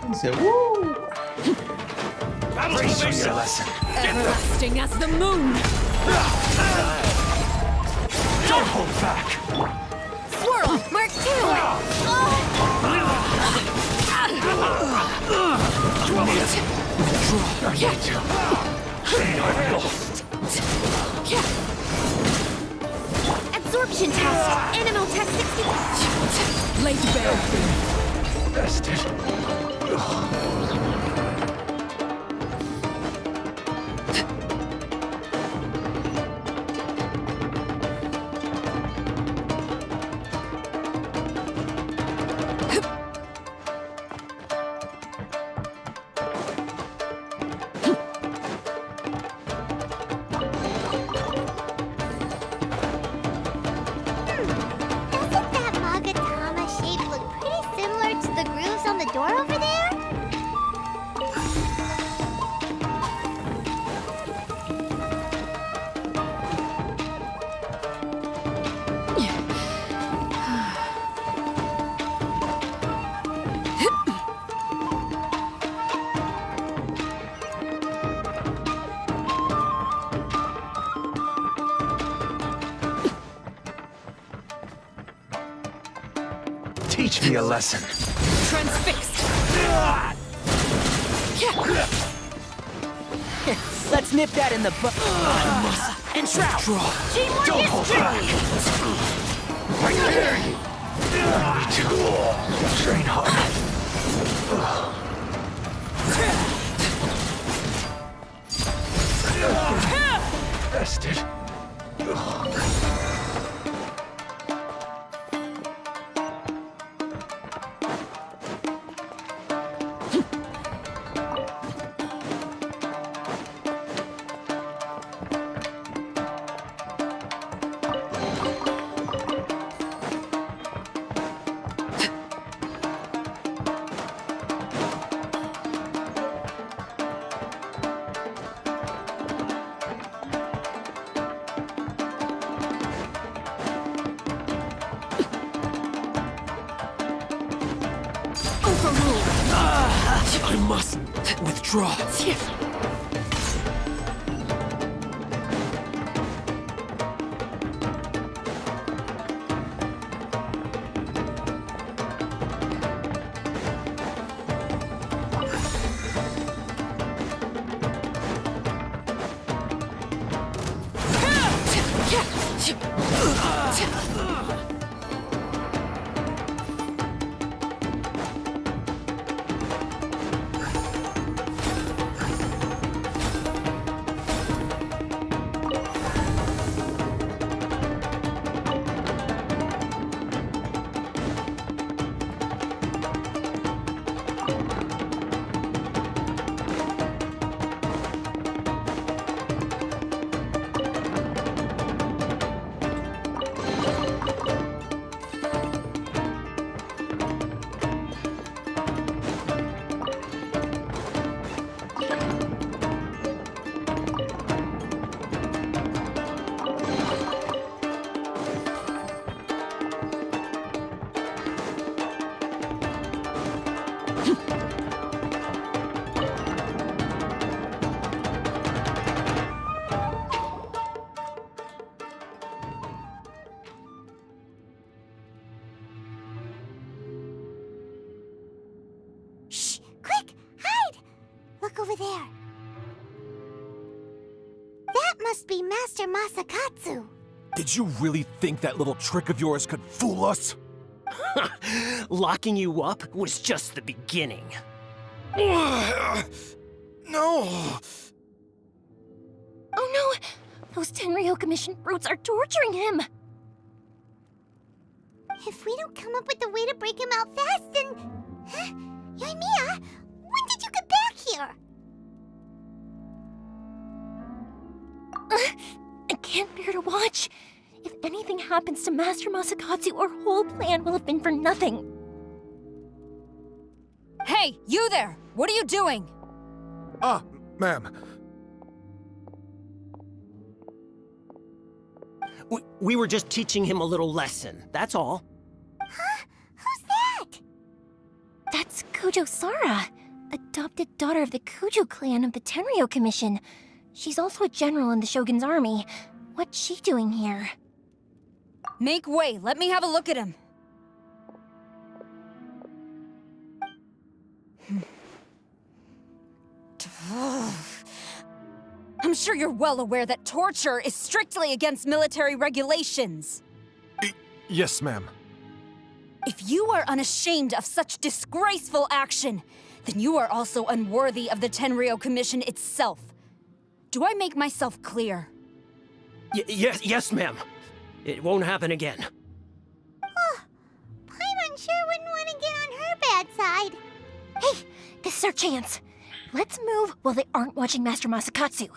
He said, "Woo!" Battle formation! Everlasting as the moon. Don't hold back! Swirl, Mark 2. Absorption test. Animal test 60. Laid bare. Bested. Doesn't that Magatama shape look pretty similar to the grooves on the door over there? Teach me a lesson. Transfixed. Let's nip that in the butt. And shroud. Don't hold back! I dare you! I need to train hard. Bested. I must withdraw. Look over there. That must be Master Masakatsu. Did you really think that little trick of yours could fool us? Locking you up was just the beginning. No! Oh no! Those Tenryo Commission brutes are torturing him! If we don't come up with a way to break him out fast, then... Huh? Euthymia, when did you get back here? I can't bear to watch. If anything happens to Master Masakatsu, our whole plan will have been for nothing. Hey, you there! What are you doing? Ah, ma'am. We were just teaching him a little lesson, that's all. Huh? Who's that? That's Kujo Sara, adopted daughter of the Kujo clan of the Tenryo Commission. She's also a general in the Shogun's army. What's she doing here? Make way, let me have a look at him. I'm sure you're well aware that torture is strictly against military regulations. Yes, ma'am. If you are unashamed of such disgraceful action, then you are also unworthy of the Tenryo Commission itself. Do I make myself clear? Yes, ma'am. It won't happen again. Oh, Paimon sure wouldn't want to get on her bad side. Hey, this is our chance. Let's move while they aren't watching Master Masakatsu.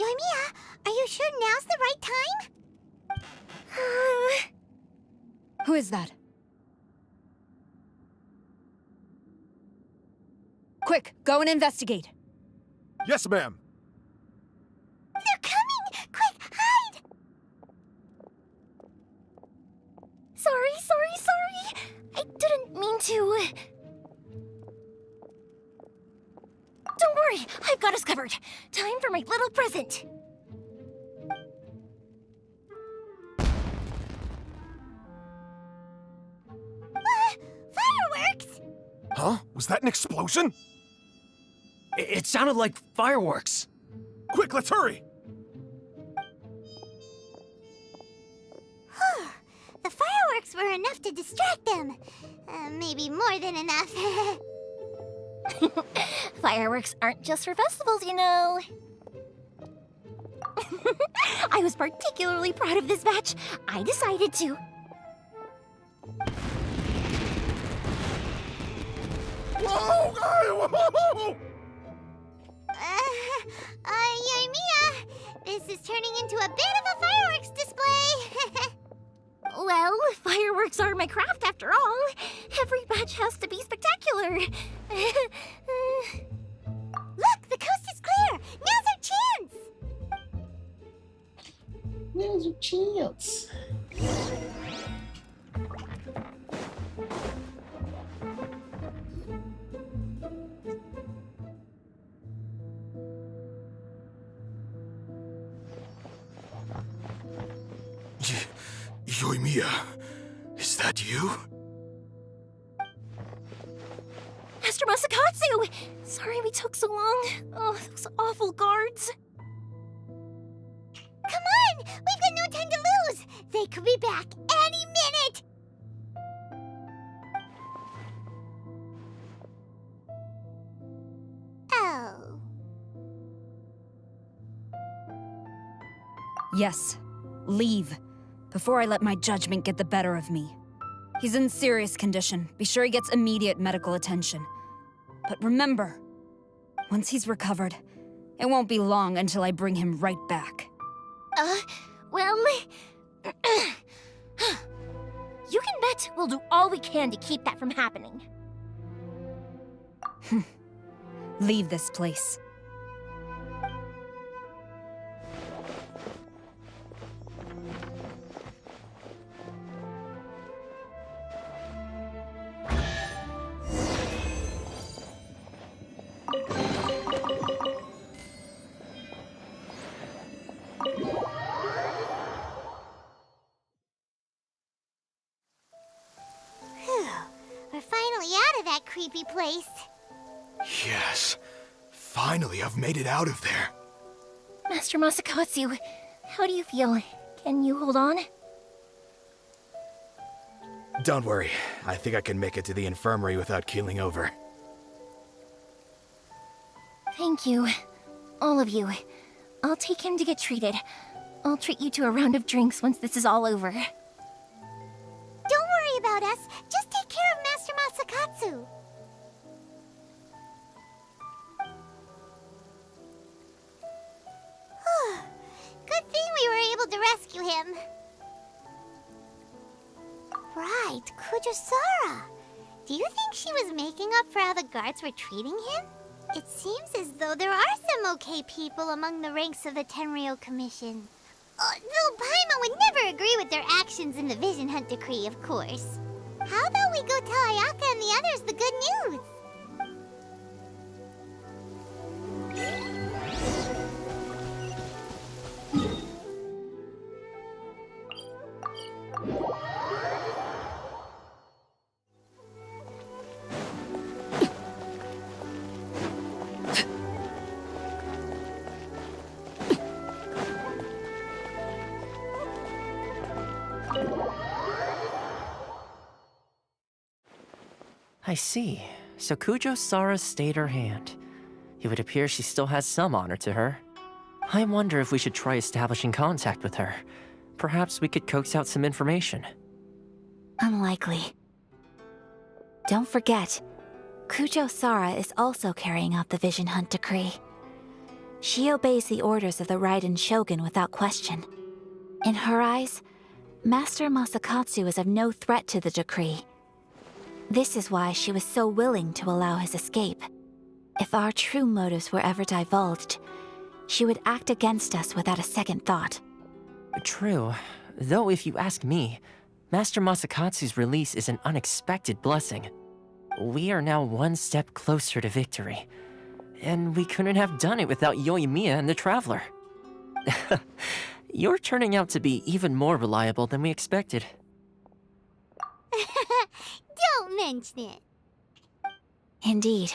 Euthymia, are you sure now's the right time? Who is that? Quick, go and investigate. Yes, ma'am. They're coming! Quick, hide! Sorry. I didn't mean to. Don't worry, I've got us covered. Time for my little present. Fireworks! Huh? Was that an explosion? It sounded like fireworks. Quick, let's hurry! The fireworks were enough to distract them. Maybe more than enough. Fireworks aren't just for festivals, you know. I was particularly proud of this batch. I decided to. Whoa! Euthymia, this is turning into a bit of a fireworks display. Well, fireworks are my craft after all. Every batch has to be spectacular. Look, the coast is clear. Now's our chance. Now's our chance. Euthymia, is that you? Master Masakatsu! Sorry we took so long. Oh, those awful guards. Come on! We've got no time to lose! They could be back any minute! Oh. Yes, leave. Before I let my judgment get the better of me. He's in serious condition. Be sure he gets immediate medical attention. But remember, once he's recovered, it won't be long until I bring him right back. Well... You can bet we'll do all we can to keep that from happening. Leave this place. We're finally out of that creepy place. Yes. Finally, I've made it out of there. Master Masakatsu, how do you feel? Can you hold on? Don't worry. I think I can make it to the infirmary without keeling over. Thank you. All of you. I'll take him to get treated. I'll treat you to a round of drinks once this is all over. Don't worry about us. Just take care of Master Masakatsu. Good thing we were able to rescue him. Right, Kujosara. Do you think she was making up for how the guards were treating him? It seems as though there are some okay people among the ranks of the Tenryou Commission. Though Paimon would never agree with their actions in the Vision Hunt Decree, of course. How about we go tell Ayaka and the others the good news? I see. So Kujo-Sara stayed her hand. It would appear she still has some honor to her. I wonder if we should try establishing contact with her. Perhaps we could coax out some information. Unlikely. Don't forget, Kujo-Sara is also carrying out the Vision Hunt Decree. She obeys the orders of the Raiden Shogun without question. In her eyes, Master Masakatsu is of no threat to the decree. This is why she was so willing to allow his escape. If our true motives were ever divulged, she would act against us without a second thought. True. Though if you ask me, Master Masakatsu's release is an unexpected blessing. We are now one step closer to victory. And we couldn't have done it without Euthymia and the Traveler. You're turning out to be even more reliable than we expected. Don't mention it. Indeed.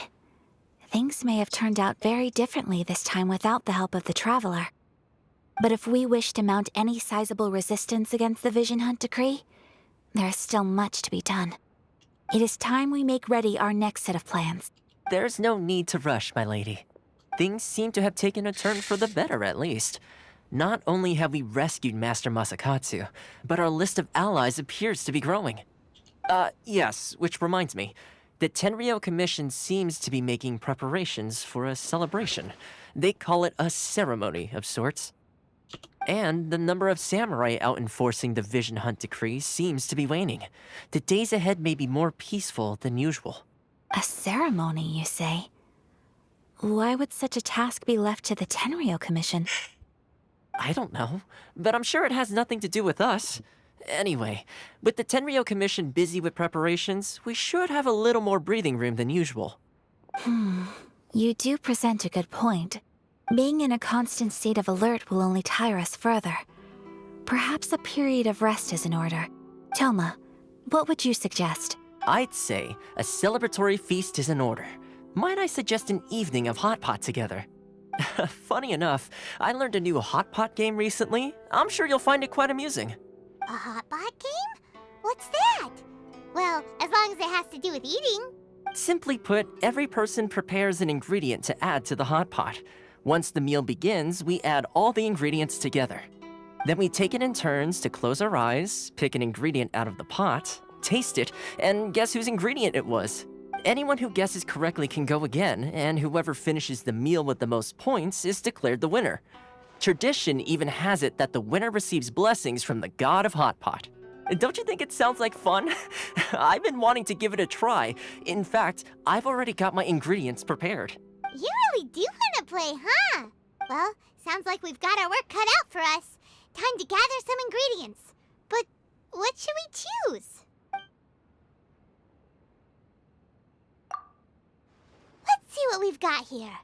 Things may have turned out very differently this time without the help of the Traveler. But if we wish to mount any sizable resistance against the Vision Hunt Decree, there is still much to be done. It is time we make ready our next set of plans. There's no need to rush, my lady. Things seem to have taken a turn for the better, at least. Not only have we rescued Master Masakatsu, but our list of allies appears to be growing. Yes, which reminds me. The Tenryou Commission seems to be making preparations for a celebration. They call it a ceremony of sorts. And the number of samurai out enforcing the Vision Hunt Decree seems to be waning. The days ahead may be more peaceful than usual. A ceremony, you say? Why would such a task be left to the Tenryou Commission? I don't know, but I'm sure it has nothing to do with us. Anyway, with the Tenryou Commission busy with preparations, we should have a little more breathing room than usual. You do present a good point. Being in a constant state of alert will only tire us further. Perhaps a period of rest is in order. Toma, what would you suggest? I'd say a celebratory feast is in order. Might I suggest an evening of hot pot together? Funny enough, I learned a new hot pot game recently. I'm sure you'll find it quite amusing. A hot pot game? What's that? Well, as long as it has to do with eating. Simply put, every person prepares an ingredient to add to the hot pot. Once the meal begins, we add all the ingredients together. Then we take it in turns to close our eyes, pick an ingredient out of the pot, taste it, and guess whose ingredient it was. Anyone who guesses correctly can go again, and whoever finishes the meal with the most points is declared the winner. Tradition even has it that the winner receives blessings from the god of hot pot. Don't you think it sounds like fun? I've been wanting to give it a try. In fact, I've already got my ingredients prepared. You really do want to play, huh? Well, sounds like we've got our work cut out for us. Time to gather some ingredients. But what should we choose? Let's see what we've got here.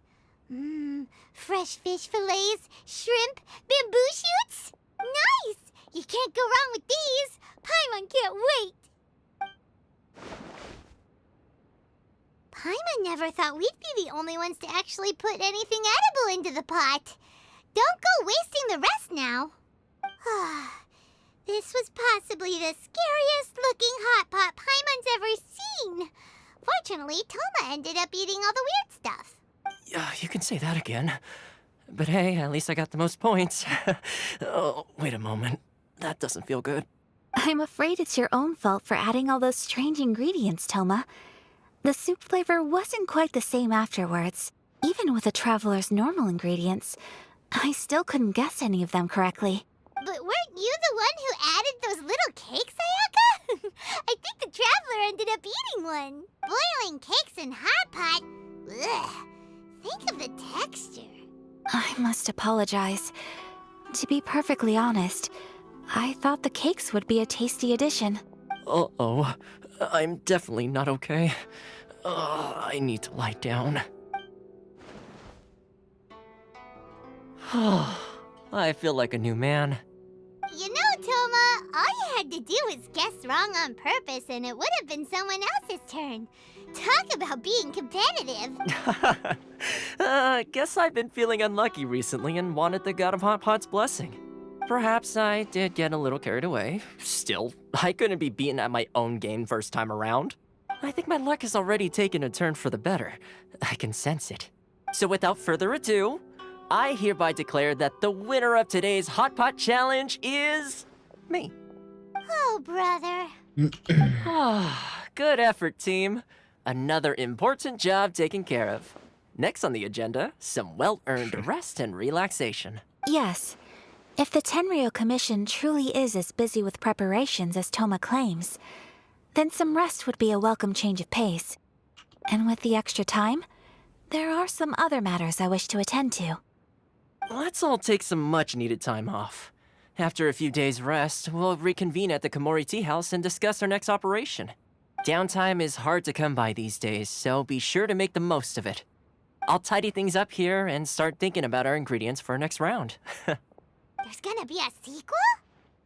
Fresh fish fillets, shrimp, bamboo shoots. Nice! You can't go wrong with these. Paimon can't wait. Paimon never thought we'd be the only ones to actually put anything edible into the pot. Don't go wasting the rest now. This was possibly the scariest looking hot pot Paimon's ever seen. Fortunately, Toma ended up eating all the weird stuff. You can say that again. But hey, at least I got the most points. Oh, wait a moment. That doesn't feel good. I'm afraid it's your own fault for adding all those strange ingredients, Toma. The soup flavor wasn't quite the same afterwards. Even with a traveler's normal ingredients, I still couldn't guess any of them correctly. But weren't you the one who added those little cakes, Ayaka? I think the traveler ended up eating one. Boiling cakes in hot pot? Ugh. Think of the texture. I must apologize. To be perfectly honest, I thought the cakes would be a tasty addition. Uh-oh. I'm definitely not okay. I need to lie down. I feel like a new man. You know, Toma, all you had to do was guess wrong on purpose and it would have been someone else's turn. Talk about being competitive. Guess I've been feeling unlucky recently and wanted the God of Hot Pot's blessing. Perhaps I did get a little carried away. Still, I couldn't be beaten at my own game first time around. I think my luck has already taken a turn for the better. I can sense it. So without further ado, I hereby declare that the winner of today's Hot Pot Challenge is... me. Oh, brother. Good effort, team. Another important job taken care of. Next on the agenda, some well-earned rest and relaxation. Yes. If the Tenryo Commission truly is as busy with preparations as Toma claims, then some rest would be a welcome change of pace. And with the extra time, there are some other matters I wish to attend to. Let's all take some much-needed time off. After a few days' rest, we'll reconvene at the Komori Tea House and discuss our next operation. Downtime is hard to come by these days, so be sure to make the most of it. I'll tidy things up here and start thinking about our ingredients for our next round. There's gonna be a sequel?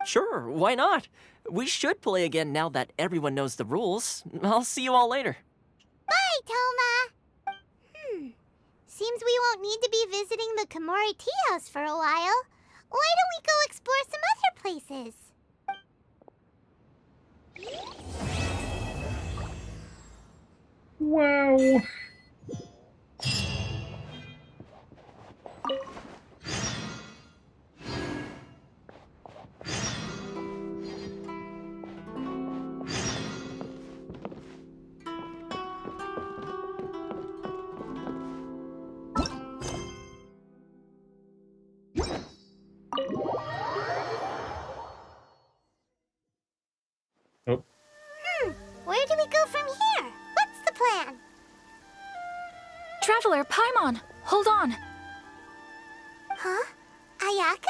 Sure, why not? We should play again now that everyone knows the rules. I'll see you all later. Bye, Toma! Seems we won't need to be visiting the Komori Tea House for a while. Why don't we go explore some other places? Wow. Oh. Where do we go from here? What's the plan? Traveler, Paimon, hold on. Huh? Ayaka?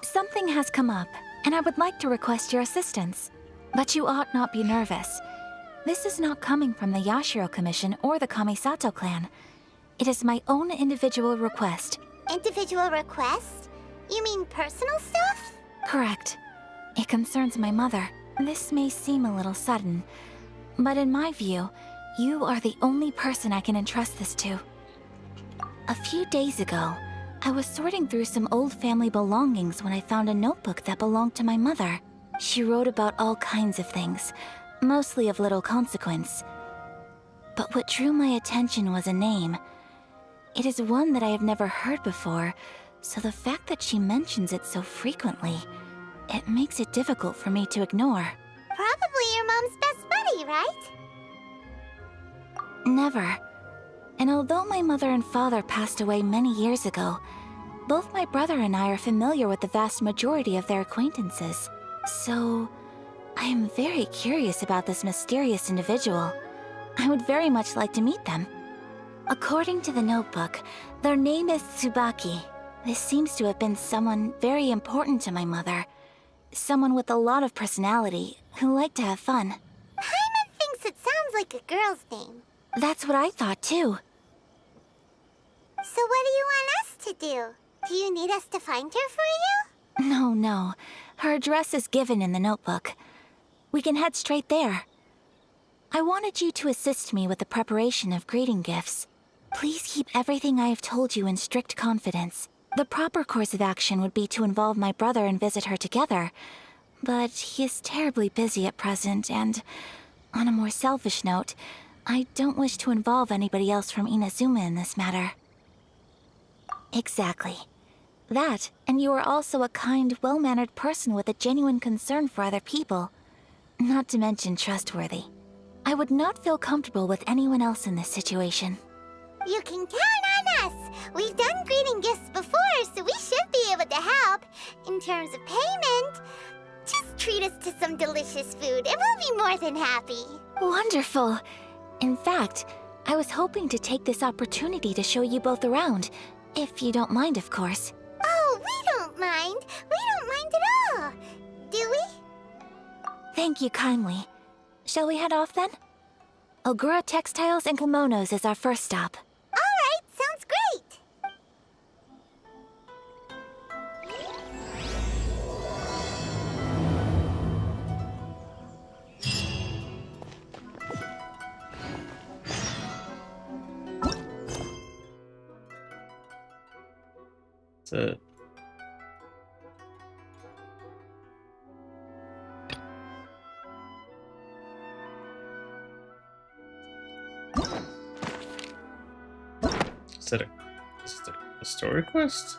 Something has come up, and I would like to request your assistance. But you ought not be nervous. This is not coming from the Yashiro Commission or the Kamisato clan. It is my own individual request. Individual request? You mean personal stuff? Correct. It concerns my mother. This may seem a little sudden, but in my view, you are the only person I can entrust this to. A few days ago, I was sorting through some old family belongings when I found a notebook that belonged to my mother. She wrote about all kinds of things, mostly of little consequence. But what drew my attention was a name. It is one that I have never heard before, so the fact that she mentions it so frequently, it makes it difficult for me to ignore. Probably your mom's best buddy, right? Never. And although my mother and father passed away many years ago, both my brother and I are familiar with the vast majority of their acquaintances. So, I am very curious about this mysterious individual. I would very much like to meet them. According to the notebook, their name is Tsubaki. This seems to have been someone very important to my mother. Someone with a lot of personality, who liked to have fun. Paimon thinks it sounds like a girl's name. That's what I thought too. So what do you want us to do? Do you need us to find her for you? No. Her address is given in the notebook. We can head straight there. I wanted you to assist me with the preparation of greeting gifts. Please keep everything I have told you in strict confidence. The proper course of action would be to involve my brother and visit her together, but he is terribly busy at present, and on a more selfish note, I don't wish to involve anybody else from Inazuma in this matter. Exactly. That, and you are also a kind, well-mannered person with a genuine concern for other people. Not to mention trustworthy. I would not feel comfortable with anyone else in this situation. You can count on us. We've done greeting gifts before, so we should be able to help. In terms of payment, just treat us to some delicious food and we'll be more than happy. Wonderful. In fact, I was hoping to take this opportunity to show you both around. If you don't mind, of course. Oh, we don't mind. We don't mind at all. Do we? Thank you kindly. Shall we head off then? Ogura Textiles and Kimonos is our first stop. All right, sounds great. That's it. Is it a story quest?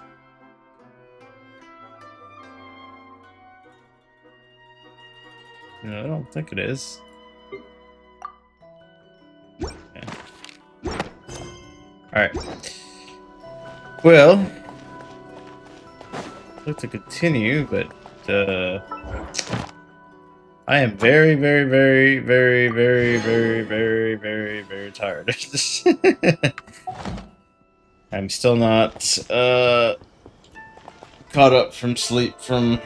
No, I don't think it is. Yeah. Alright. Well, I'd like to continue, but I am very, very, very, very, very, very, very, very, very tired. I'm still not caught up from sleep from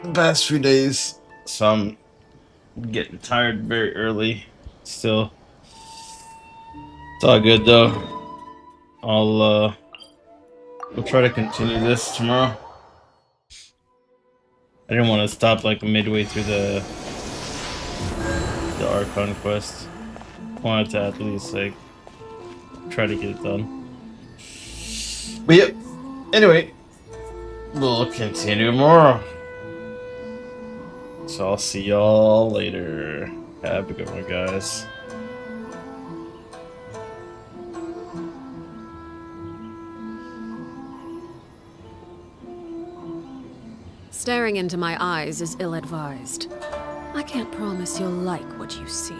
the past few days, so I'm getting tired very early. Still, it's all good though. We'll try to continue this tomorrow. I didn't want to stop like midway through the Archon Quest. Wanted to at least like try to get it done. But yep. Anyway, we'll continue tomorrow. So I'll see y'all later. Have a good one, guys. Staring into my eyes is ill-advised. I can't promise you'll like what you see.